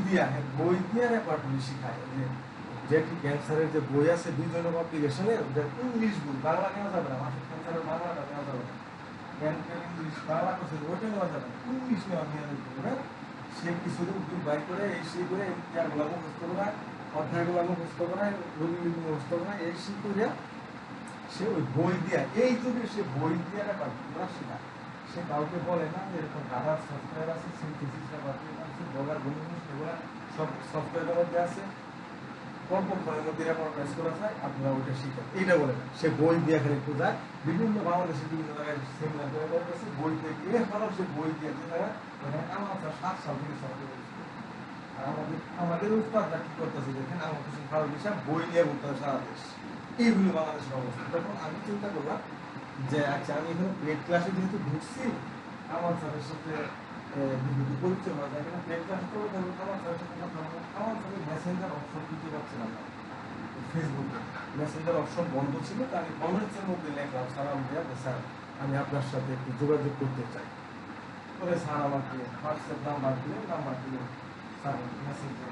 দিয়া রেপার্টরি শেখায়। যে ক্যান্সারের যে বই আছে দুইজনের অ্যাপ্লিকেশনের, ইংলিশ বই, বাংলা নেওয়া যাবে না, মাসের ক্যান্সারের বাংলাটা নেওয়া যাবে না, ইংলিশ বাংলা করছে ওইটা নেওয়া যাবে না, ইংলিশ নেওয়া নিয়ে যেতে। সে কিছুদিন বই বাই করে এই সেই করে ইয়াগুলো মুখস্থ করা, অধ্যায়গুলো মুখস্থ করা, রোগীগুলো মুখস্থ করা, এই সেই করিয়া সে ওই বই দিয়া, এই যুগে সে বই দিয়া রেপার্টরি শেখায়। সে কাউকে বলে না যে এরকম গাধার সফটওয়্যার আছে, সিনথেসিস রেপার্টরি আছে, বগার বন্ধু এগুলো সব সফটওয়্যারের মধ্যে আছে, কমপক্ষণের মধ্যে রেকর্ডাইজ করা যায়, আপনারা ওইটা শিখেন, এইটা বলে না। সে বই দিয়ে এখানে একটু যায়, বিভিন্ন বাংলাদেশের বিভিন্ন জায়গায় সেমিনার করে করতেছে, বই থেকে হলো সে বই দিয়ে যে জায়গায় আমার 7 সাল থেকে সফটওয়্যার। আর আমাদের উৎপাদটা কি করতেছে দেখেন, আমার কিছু ভালো বিষয় বই নিয়ে ঘুরতে সারা দেশ, এইগুলো বাংলাদেশের অবস্থা। তখন আমি চিন্তা করলাম যে আচ্ছা আমি এখানে পেড ক্লাসে যেহেতু ঢুকছি, আমার স্যারের সাথে পরিচয় হওয়া যায় কিনা, পেড ক্লাস করে আমার স্যারের সাথে কথা বলবো। আমার স্যারের মেসেঞ্জার অপশন খুঁজে পাচ্ছিলাম না, ফেসবুকে মেসেঞ্জার অপশন বন্ধ ছিল, তো আমি কমেন্টসের মধ্যে লিখলাম সালাম দিয়া যে স্যার আমি আপনার সাথে একটু যোগাযোগ করতে চাই। পরে স্যার আমাকে হোয়াটসঅ্যাপ নাম্বার দিলে স্যার মেসেঞ্জে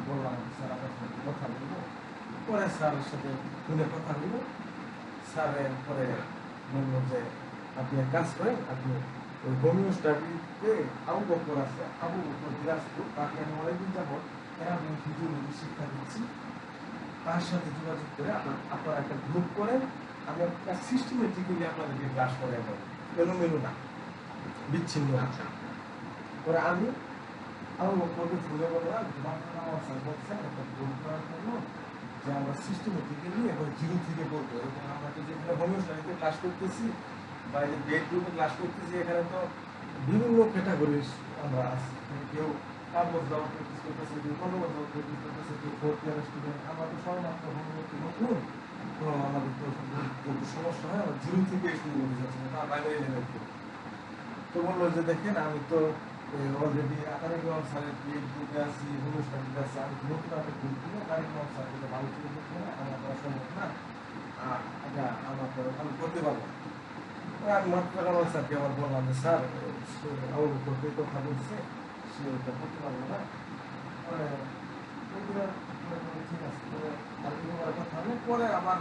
বললাম স্যার আপনার সাথে কথা বলবো। পরে স্যারের সাথে ফোনে কথা হইল। স্যারের পরে বললো যে আপনি এক কাজ করেন, আপনি ওই হোমিও স্টাডিতে আবু বকর আছে, আবু বকর দিনাজপুর, তাকে আমি অনেকদিন যাবত আমি ফিজিওলজি শিক্ষা দিচ্ছি, তার সাথে যোগাযোগ করে আপনারা একটা গ্রুপ করেন, আমি একটা সিস্টেমেটিক্যালি আপনাদেরকে ক্লাস করে এলোমেলো না, বিচ্ছিন্ন না। পরে আমি আবু বকরকে ফোনে বললাম আমার স্যার বলছেন একটা গ্রুপ করার জন্য, যে আমরা সিস্টেমেটিক্যালি এখন 0 থেকে করবো। এবং আমরা তো যেখানে হোমিও স্টাডিতে ক্লাস করতেছি বা এই বেড গ্রুপে ক্লাস করতেছি, এখানে তো বিভিন্ন ক্যাটাগরির আমরা আছি, কেউ 5 বছর যাওয়া প্র্যাকটিস করতেছে, কেউ 15 বছর প্র্যাকটিস করতেছে, কেউ 4th ইয়ারের স্টুডেন্ট। আমরা তো সবেমাত্র হোমিওপ্যাথি নতুন, তো আমাদের তো সমস্যা হয়, আমরা 0 থেকে শুরু করতে যাচ্ছি না, তার প্রাইমারি লেভেল থেকে। তো বললো যে দেখেন আমি তো অলরেডি কারিগর স্যারের পিএইচ গ্রুপে আছি, হোমিও স্টাডিতে আছি, আমি নতুন একটা গ্রুপ দিলে কারিগর স্যার যেটা ভালো ছিল আমার করা সম্ভব না, এটা আমি করতে পারবো না। আমি মাত্র কারিগর স্যারকে আবার বললাম যে স্যার আবু করতে কথা বলছে, সে ওটা করতে পারবো না। ঠিক আছে, আর কথা হবে। পরে আবার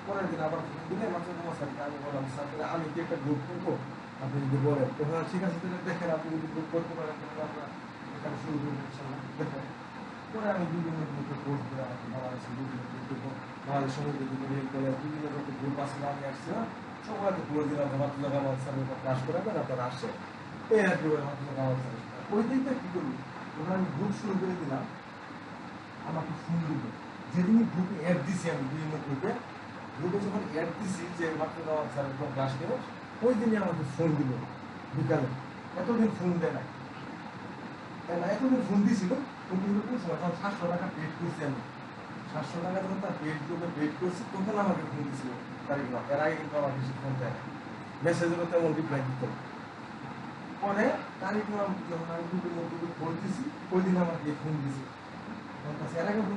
পরের দিন আবার দিলে মাত্র তোমার স্যারকে আমি বললাম স্যার আমি কি একটা গ্রুপ করবো, আপনি যদি বলেন তো হ্যাঁ ঠিক আছে, তাহলে দেখেন আপনি যদি গ্রুপ করতে পারেন তাহলে আমরা এখানে শুরু করবো দেখেন। পরে আমি বিভিন্ন গ্রুপে পোস্ট দিলাম, বাংলাদেশের বিভিন্ন গ্রুপ, বাংলাদেশ সমিতি বিভিন্ন যত গ্রুপ আছে আমি আসছিলাম, সবাইকে বলে দিলাম মাত্র আমার স্যারের ক্লাস করাবেন, আপনারা আসে এই আর কি বলে মাত্র আমার স্যার। ওই দিকটা কী করবো, ওখানে আমি গ্রুপ শুরু করে দিলাম, আমাকে ফোন দিল, যেদিনই গ্রুপে অ্যাড দিছি, আমি বিভিন্ন গ্রুপে যখন অ্যাড দিছি যে মাত্র আমার স্যারের ক্লাস নেব, ওই দিনই আমাকে ফোন দিল বিকালে। এতদিন ফোন দেয় না, এতদিন ফোন দিয়েছিল, কিন্তু কোন সময় তখন 700 টাকা পেড করছি আমি, 700 টাকা যখন তার পেড গ্রুপে পেড করছি তখন আমাকে ফোন দিয়েছিল কারিগর। এর আগে কিন্তু আমার কিছু ফোন দেয় না, মেসেজেরও তেমন রিপ্লাই দিত। পরে কারিগর যখন আমি গ্রুপের মধ্যে ফোন দিয়েছি, ওই দিন আমাকে ফোন দিয়েছি। এর আগে ফোন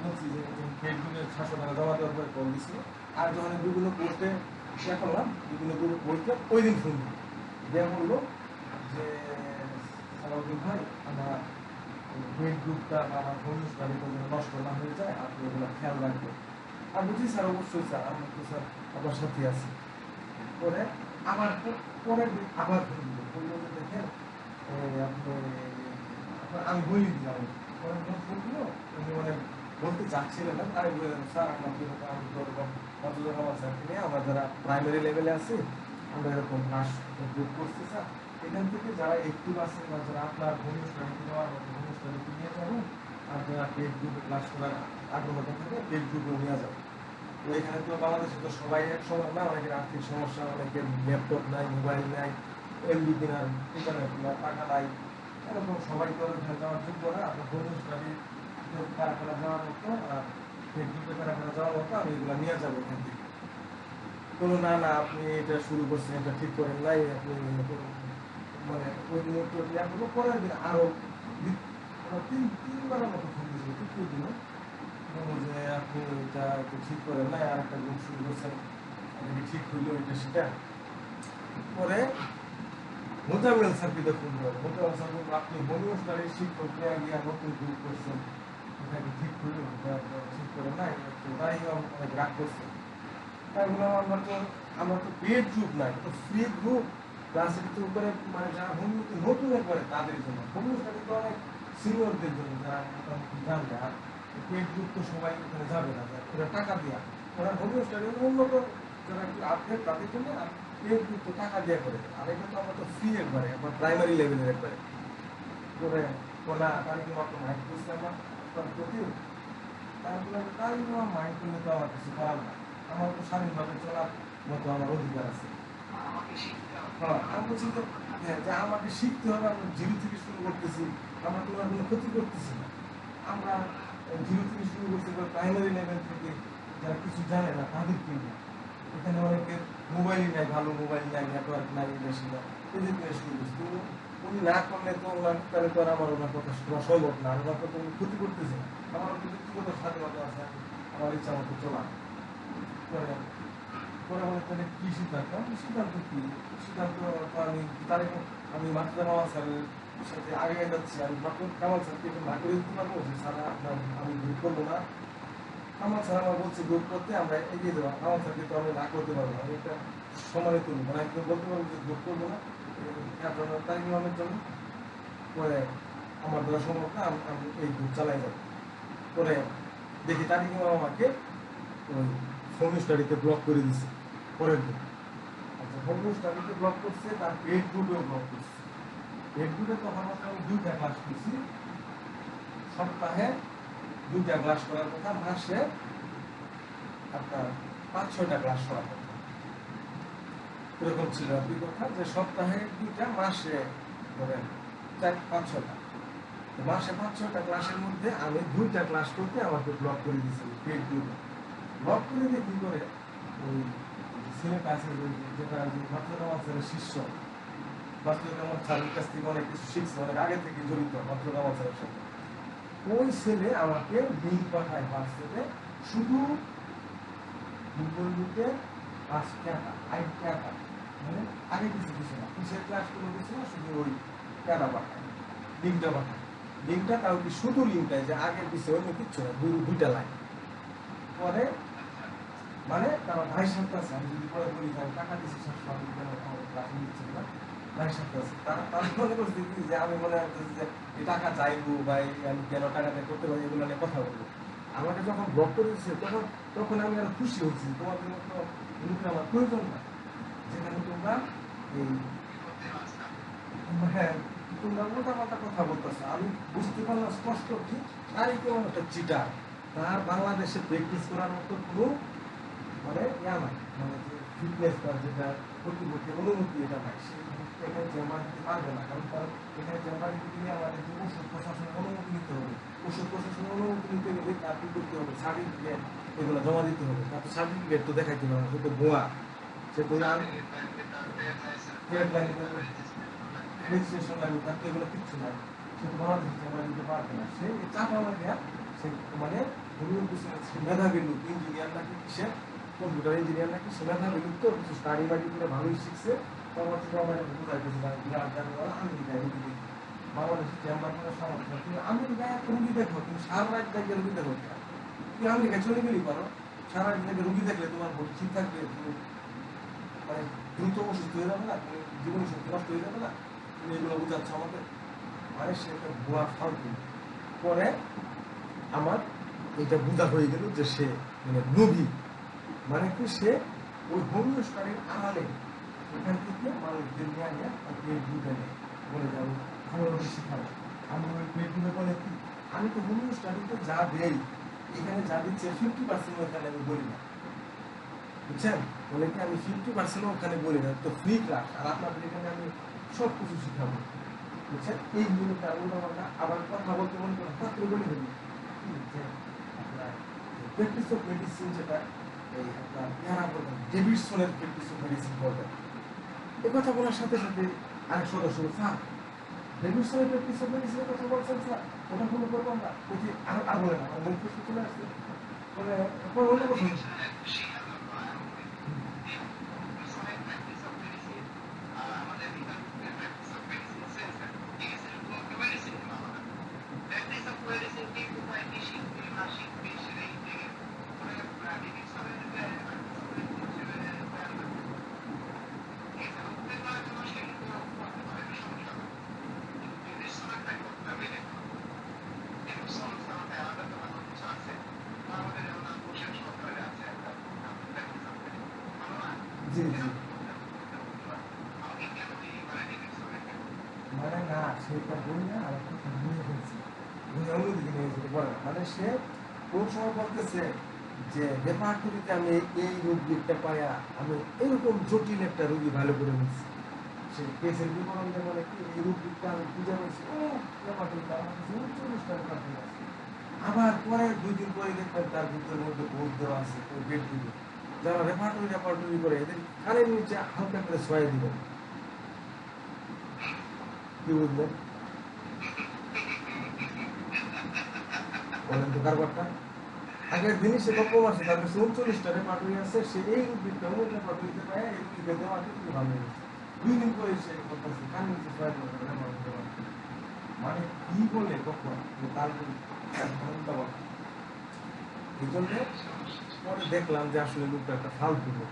বলছি যে পেড গ্রুপে 700 টাকা জমা দেওয়ার পরে ফোন দিয়েছিল। আর যখন বিভিন্ন পোস্টে শেয়ার করলাম, বিভিন্ন গ্রুপে পোস্টে ওই দিন ফোন দিই দেওয়া বললো যে সালাউদ্দিন ভাই পেড গ্রুপটা বা আমার হোমিওস্টার নষ্ট না হয়ে যায়, আপনি এগুলো খেয়াল রাখবেন। আর বুঝি স্যার, অবশ্যই স্যার, আমরা তো স্যার আপনার সাথে আছি। পরে আবার পরের দিন আবার বললো যে দেখেন আপনি আমি বলি দিলাম, পরের দিন বললো উনি মানে বলতে চাচ্ছিলেন না, আমি বললাম স্যার আমরা আমি আমার স্যারকে নিয়ে আমরা যারা প্রাইমারি লেভেলে আছি আমরা এরকম ক্লাস গ্রুপ করছি স্যার, এখান থেকে যারা একটিভ আছে বা যারা আপনার হোমিওস্টাডি নেওয়ার মতো হোমিওস্টাডি নিয়ে যাবেন, আর যারা পেড গ্রুপে ক্লাস করার আগ্রহ থাকে পেড গ্রুপে নিয়ে যাবেন। তো এখানে তো বাংলাদেশে তো সবাই এক সময় না, অনেকের আর্থিক সমস্যা, অনেকের ল্যাপটপ নাই, মোবাইল নাই, এমবি কেনার ইন্টারনেট কেনার টাকা নাই, এরকম সবাই তো এখানে যাওয়ার যোগ্য না। আপনার হোমিওস্টাডি কারা কারা যাওয়ার মতো আর পেড গ্রুপে কারা কারা যাওয়ার মতো আমি এগুলো নিয়ে যাবো এখান থেকে। কোনো না না আপনি এটা শুরু করছেন, এটা ঠিক করেন নাই, আপনি মানে ওই মুহূর্তে ইয়া করবো, পরের দিন আরো তিনবারের মতো ফোন দিয়েছিল, তৃতীয় দিনও যে আপনি এটা একটু ঠিক করেন নাই, আর একটা গ্রুপ শুরু করছেন, আপনি ঠিক হইলো এটা সেটা। পরে মোজামিল স্যারকে ফোন করে, মোজামিল স্যার বলবো আপনি হোমিওস্টাডির শিক্ষক গিয়া নতুন গ্রুপ করছেন, এটাকে ঠিক হইলো, ঠিক করেন নাই, তাই অনেক রাগ করছেন। তাই বললাম আমরা তো পেড গ্রুপ নাই, তো ফ্রি গ্রুপ ক্লাসের উপরে, মানে যারা হোমিওতে নতুন একবারে তাদের জন্য, হোমিওস্টাডি তো অনেক সিনিয়রদের জন্য যারা মোটামুটি জানবে। আর পেড গ্রুপ তো সবাই ওখানে যাবে না, ওরা টাকা দেওয়া, ওরা হোমিওস্টাডি উন্নত যারা একটু আপডেট তাদের জন্য, আর পেড গ্রুপ তো টাকা দেওয়া করে। আর এটা তো আমরা তো ফ্রি একবারে, একবার প্রাইমারি লেভেলের একবারে করে বলা, তার কিন্তু আপনার মাইন্ড করছে আমার প্রতি, তারপরে তার মাইন্ড করলে তো আমার কিছু করার না, আমার তো স্বাধীনভাবে চলার মতো আমার অধিকার আছে। হ্যাঁ, আমি বলছি যে আমাকে শিখতে হবে, আমরা জিরো থেকে শুরু করতেছি, আমরা তোমার কোনো ক্ষতি করতেছি না, আমরা জিরো থেকে শুরু করতে পারি, প্রাইমারি লেভেল থেকে যারা কিছু জানে না তাদের কিনবে। এখানে অনেকের মোবাইলই নাই, ভালো মোবাইল নাই, নেটওয়ার্ক নাই, বেশি না, এদের থেকে শুরু করছি। তো উনি না করলে তো ওনার তাহলে তো আর আমার ওনার কথা শোনা সম্ভব না, ওনার কথা উনি ক্ষতি করতেছে না, আমার তো ব্যক্তিগত স্বাধীনতা আছে, আমার ইচ্ছা মতো চলা। পরে বলে তাহলে কি সিদ্ধান্ত, সিদ্ধান্ত কি সিদ্ধান্ত, আমি মাত্র কামাল স্যারের সাথে আগে যাচ্ছি, আমি মাত্র কামাল স্যারকে না করে দিতে পারবো যে স্যার আপনার আমি গ্রুপ করবো না। কামাল স্যার আমার বলছে গ্রুপ করতে, আমরা এগিয়ে দেবো, কামাল স্যারকে তো আমি না করতে পারবো না, আমি একটা সম্মানিত লোক, মানে একদম বলতে পারবো যে গ্রুপ করবো না তারিখ ইমামের জন্য। পরে আমার দ্বারা সম্ভব না, আমি এই গ্রুপ চালাই যাবো। পরে দেখি তারিখ ইমাম আমাকে ওই হোমিওস্টাডিতে ব্লক করে দিছে পরের দিন। আচ্ছা, হোমিওস্টাডিতে ব্লক করছে, তার পেড গ্রুপেও ব্লক করছে। পেড গ্রুপে তখন আমি 2টা ক্লাস করছি, সপ্তাহে 2টা ক্লাস করার কথা, মাসে আপনার 5-6টা ক্লাস করার কথা, এরকম ছিল আর কি কথা, যে সপ্তাহে 2টা, মাসে ধরেন 4-5-6টা, মাসে 5-6টা ক্লাসের মধ্যে আমি 2টা ক্লাস করতে আমাকে ব্লক করে দিয়েছিল পেড গ্রুপে। ব্লক করে দিয়ে কি করে ওই ছেলেটা আছে যেটা মাত্র শিষ্য, মাত্র স্যারের কাছ থেকে অনেক কিছু শিখছে, অনেক আগে থেকে জড়িত মাত্র স্যারের সাথে, ওই ছেলে আমাকে লিঙ্ক পাঠায় হোয়াটসঅ্যাপে, শুধু গুগল মিটে 5 টাকা 8 টাকা, মানে আগে কিছু না, কিসের ক্লাস কোনো কিছু না, শুধু ওই টাকা পাঠায়, লিঙ্কটা পাঠায়। লিঙ্কটা তাও কি শুধু লিঙ্কটাই, যে আগের পিছিয়ে অন্য কিচ্ছু না, 2টা লাইন। পরে মানে তারা ভাই সাথে আছে, আমি যদি পরে বলি টাকা দিচ্ছি ক্লাসে দিচ্ছি না, ভাই সাথে আছে, তারা মনে করছে কি যে আমি মনে করতেছি যে এই টাকা চাইবো বা আমি কেন টাকা দিয়ে করতে পারি, এগুলো নিয়ে কথা বলবো। আমাকে যখন ব্লক করে দিচ্ছে তখন আমি আরো খুশি হচ্ছি, তোমাদের মতো লোকের আমার প্রয়োজন না, যেখানে তোমরা এই হ্যাঁ তোমরা মোটামোটা কথা বলতেছো, আমি বুঝতে পারলাম স্পষ্ট কি তারই কেমন একটা চিটার, তার বাংলাদেশে প্র্যাকটিস করার মতো কোনো মানে ইয়া নাই, মানে যে ফিটনেস বা যেটা কর্তৃপক্ষের অনুমতি এটা নাই, সে এখানে চেম্বার দিতে পারবে না, কারণ তার এখানে চেম্বার দিতে গেলে আমাদের যে ওষুধ প্রশাসনের অনুমতি নিতে হবে, ওষুধ প্রশাসনের অনুমতি নিতে গেলে তার কি করতে হবে, সার্টিফিকেট এগুলো জমা দিতে হবে, তার তো সার্টিফিকেট তো দেখাইতে হবে না, সে তো ভুয়া, সে তো রেজিস্ট্রেশন লাগবে, তার তো এগুলো কিচ্ছু নাই, সে তো বাংলাদেশে চেম্বার দিতে পারবে না, সে চাপা লাগে, সে মানে মেধাবী লোক, ইঞ্জিনিয়ার নাকি কিসের কম্পিউটার ইঞ্জিনিয়ার নাকি, সে মেধাবী লোক, তো কিছু স্টাডি বাড়ি করে ভালোই শিখছে, তারপর আমার বোঝাইতেছে আমেরিকায় বাংলাদেশের চেম্বার করার সমস্যা, তুমি আমেরিকায় একটা রুগী দেখো, তুমি সারা রাত দেখে রুগী দেখো কেন? তুমি আমেরিকায় চলে গেলি পারো, সারা রাত দেখে রুগী দেখলে তোমার ভর্তি ঠিক থাকবে, তুমি মানে দ্রুত অসুস্থ হয়ে যাবে না, তুমি জীবনী শক্তি নষ্ট হয়ে যাবে না, তুমি এগুলো বুঝাচ্ছ আমাকে। মানে সে একটা ভুয়া ফালতু। পরে আমার এটা বুঝা হয়ে গেল যে সে মানে নবী, মানে কি সে ওই হোমিও স্টাডির আড়ালে এখান থেকে মানুষদের নিয়ে আনিয়া পেট দুধে নেয়, বলে যাবো ভালোভাবে শিখাবো। আমি ওই পেট দুধে বলে কি, আমি তো হোমিও স্টাডিতে যা দেই এখানে যা দিচ্ছে 50% ওখানে আমি বলি না, বুঝছেন? বলে কি আমি 50% ওখানে বলি না, তো ফ্রি ক্লাস, আর আপনাদের এখানে আমি সব কিছু শিখাবো, বুঝছেন? এই জিনিসটা উল্টাপাল্টা আবার কথা বলতে মনে করেন তাতে বলে দেবি প্র্যাকটিস অফ মেডিসিন, যেটা এই আপনার ইয়ারা বলবেন ডেভিডসনের প্র্যাকটিস অফ মেডিসিন বলবেন। এ কথা বলার সাথে সাথে আরেক সদস্য স্যার ডেভিডসনের প্র্যাকটিস অফ মেডিসিনের কথা বলছেন স্যার, ওটা ফলো করবো আমরা, ওটি আর বলে না, আমার মুখ প্রশ্ন চলে আসছে, বলে এরপর অন্য কথা জি জি মানে না সেটা বই না, আর একটা নিয়ে ফেলছি, অন্যদিকে নিয়ে যেতে পারে না। মানে সে কোন সময় বলতেছে যে রেপার্টরিতে আমি এই রোগীটা পাইয়া আমি এরকম জটিল একটা রোগী ভালো করে নিচ্ছি, সে কেসের বিবরণ দিয়ে বলে কি এই রোগীটা আমি খুঁজে পেয়েছি, ও রেপার্টরিতে আমার কাছে 39টা রেপার্টরি আছে। আবার পরে 2 দিন পরে দেখবেন তার ভিতরের মধ্যে বোধ দেওয়া আছে ওই বেড দিবে, যারা রেপার্টরি করে এদের কানের নিচে হালকা করে ছয় দিবেন। কি বুঝলেন বলেন তো কারবারটা? আগের দিনই সে গল্প আছে, তার কাছে 39টা রেপার্টরি আছে, সে এই রুগীটা অন্য রেপার্টরিতে পায় এই রুগীকে দেওয়া কিন্তু ভালো হয়েছে। 2 দিন পরে সে করতেছে কানের নিচে ছয় দিবেন, মানে কি বলে কখন তার এই জন্য পরে দেখলাম যে আসলে লোকটা একটা ফালতু লোক।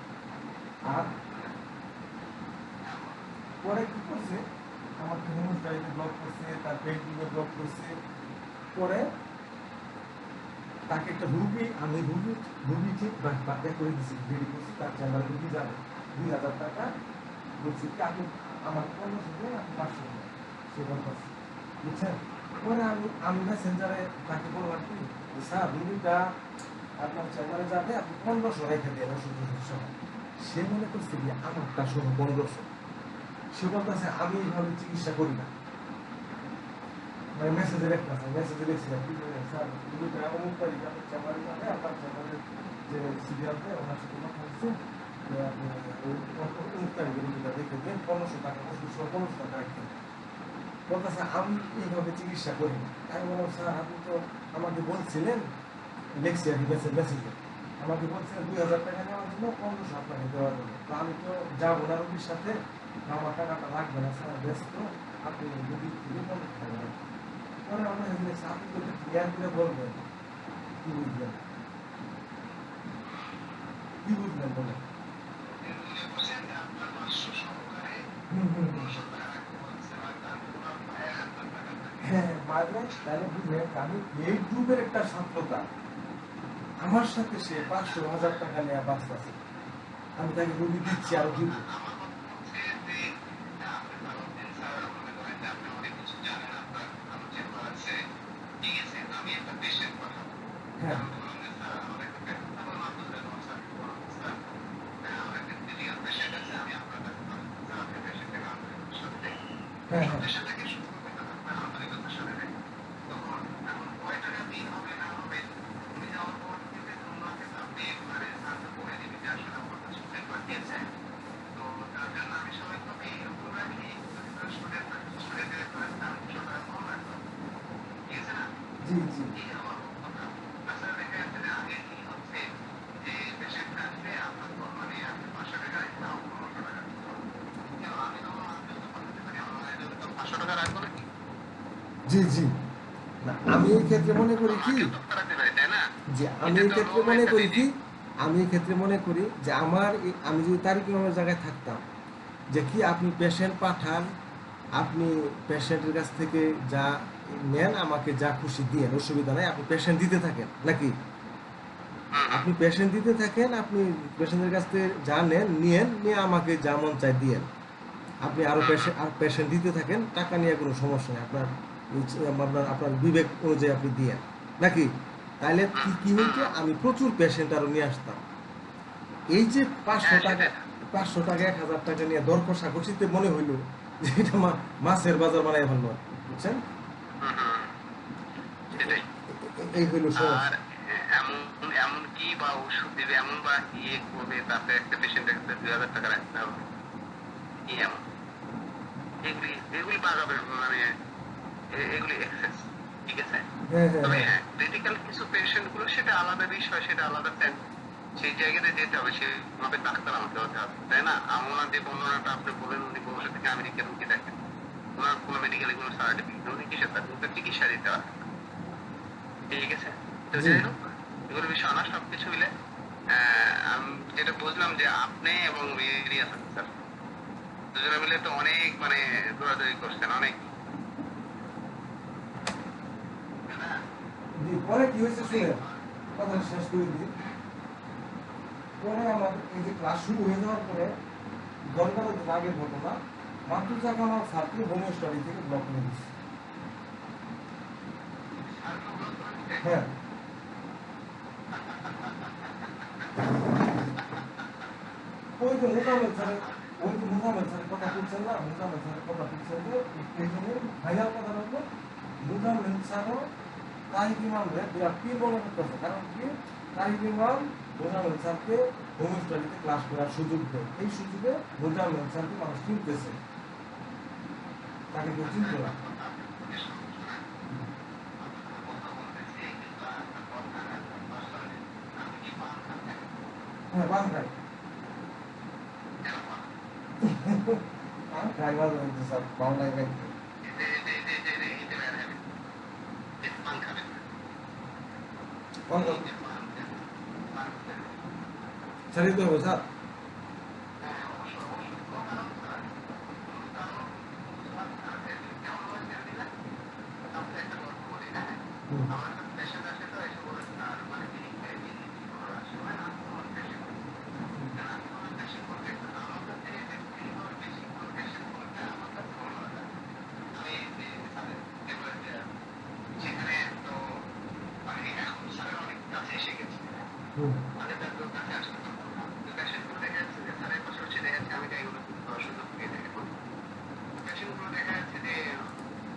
আর পরে কি করছে, আমাকে হোমিওপ্যাথিতে ব্লক করছে, তার পেন্টিংয়ে ব্লক করছে। পরে তাকে একটা আমি রুবি ঠিক বাক্যা করে দিচ্ছি, রেডি করছি, তার চেম্বার রুবি যাবে 2000 টাকা বলছি কি আপনি আমার 1500 দেন, আপনি 500 দেন, সে বলতেছে, বুঝছেন? পরে আমি মেসেঞ্জারে তাকে বললাম কি স্যার রুবিটা আপনার চেম্বারে যাবে, আপনি 1500 রেখে দেন ওষুধের সময়। সে মনে করছে যে আমারটা সহ 1500। সে বলতেছে আমি এইভাবে চিকিৎসা করি না, মানে মেসেজের একটা মেসেজে লিখছিলাম কি স্যার রুবিটা অমুক তারিখে আপনার চেম্বারে যাবে, আপনার চেম্বারে যে সিরিয়াল দেয় ওনার সাথে কথা হচ্ছে যে আপনি অমুক তারিখে রুবিটা রেখে দেন, 1500 টাকা ওষুধ সহ 1500 টাকা রাখতেন। বলতেছে আমি এইভাবে চিকিৎসা করি না। আমি বললাম স্যার আপনি তো আমাকে বলছিলেন, লেখছি আর কি মেসেজে, আমাকে বলছিলেন 2000 টাকা নেওয়ার জন্য, 1500 আপনাকে দেওয়ার জন্য, তো আমি তো যাবো না রুগীর সাথে, আমার টাকাটা লাগবে না স্যার, ব্যস্ত, আপনি রুগীর থেকে 1500 টাকা নেন। পরে আমরা দেখছি আপনি তো ক্লিয়ার করে বলবেন, কি বুঝলেন বলেন? হ্যাঁ মানে তাহলে বুঝলেন আমি এই গ্রুপের একটা ছাত্রতা, আমার সাথে সে 500,000 টাকা নেওয়া বাঁচতেছে, আমি তাকে রুগী দিচ্ছি আরো দিব। হ্যাঁ হ্যাঁ হ্যাঁ জি জি না, আমি এই ক্ষেত্রে মনে করি কি যে আমি এই ক্ষেত্রে মনে করি যে আমি যদি তারিক ইমামের জায়গায় থাকতাম, যে কি আপনি পেশেন্ট পাঠান, আপনি পেশেন্টের কাছ থেকে যা নেন, আমাকে যা খুশি দিয়েন, অসুবিধা নাই, আপনি পেশেন্ট দিতে থাকেন নাকি, আপনি পেশেন্ট দিতে থাকেন, আপনি পেশেন্টের কাছ থেকে যা নেন নিয়ে আমাকে যা মন চায় দিয়েন, আপনি আরো পেশেন্ট দিতে থাকেন, টাকা নিয়ে কোনো সমস্যা নেই, আপনার বিবেক অনুযায়ী আপনি দিয়েন নাকি। তাইলে কি হইতো, আমি প্রচুর পেশেন্ট আরো নিয়ে আসতাম। এই যে 500 টাকা 1000 টাকা নিয়ে দর কষাকষিতে মনে হইলো যে এটা মাছের বাজার বানাই ভালো, বুঝছেন, এই হইলো সমস্যা। এমন কি বা ওষুধ দিবে, এমন বা ইয়ে করবে, তাতে একটা পেশেন্টের কাছে 2000 টাকা রাখতে হবে, কি এমন এগুলি বাগাবে, মানে এগুলি এক্সেস, ঠিক আছে। তবে হ্যাঁ, ক্রিটিক্যাল কিছু পেশেন্ট গুলো সেটা আলাদা বিষয়, সেটা আলাদা সেন্স, সেই জায়গাতে যেতে হবে, সেই ভাবে ডাক্তার আমাকে হতে হবে, তাই না। আমার যে বর্ণনাটা আপনি বলেন, উনি বসে থেকে আমেরিকার রুগী দেখেন, ওনার কোনো মেডিকেলে কোনো সার্টিফিকেট, উনি কিসের তার চিকিৎসা দিতে পারে, ঠিক আছে। তো যাই হোক, এগুলো বিষয় না, সবকিছু মিলে আমি যেটা বুঝলাম যে আপনি এবং স্যার দুজনে মিলে তো অনেক মানে দৌড়াদৌড়ি করছেন অনেক। পরে কি হয়েছে শুনে কথা শেষ করে দিই। পরে আমার এই যে ক্লাস শুরু হয়ে যাওয়ার পরে ঘন্টা আগের ঘটনা, মাত্র যখন আমার ছাত্র হোমিও স্টাডি থেকে ব্লক নিয়ে দিচ্ছে। হ্যাঁ, ওই যে মোজামেল স্যারের কথা বলছেন না, মোজামেল স্যারের কথা বলছেন যে এইখানে ফাইনাল কথা বলবো, মোজামেল স্যারও তাহিক ইমামরে বিরাট পীর মনে করতেছে। কারণ কি, তাহিক ইমাম মোজামেল স্যারকে হোম স্টাডিতে ক্লাস করার সুযোগ দেয়, এই সুযোগে মোজামেল স্যারকে মানুষ চিনতেছে, তাকে কেউ চিনতে না। হ্যাঁ, বান খাই খাইবার হয়েছে স্যার, বাংলায় খাইতে ছাড়িয়ে দেবো স্যার। সেখানে তো মানে এখন স্যারের অনেক কাছে এসে গেছে,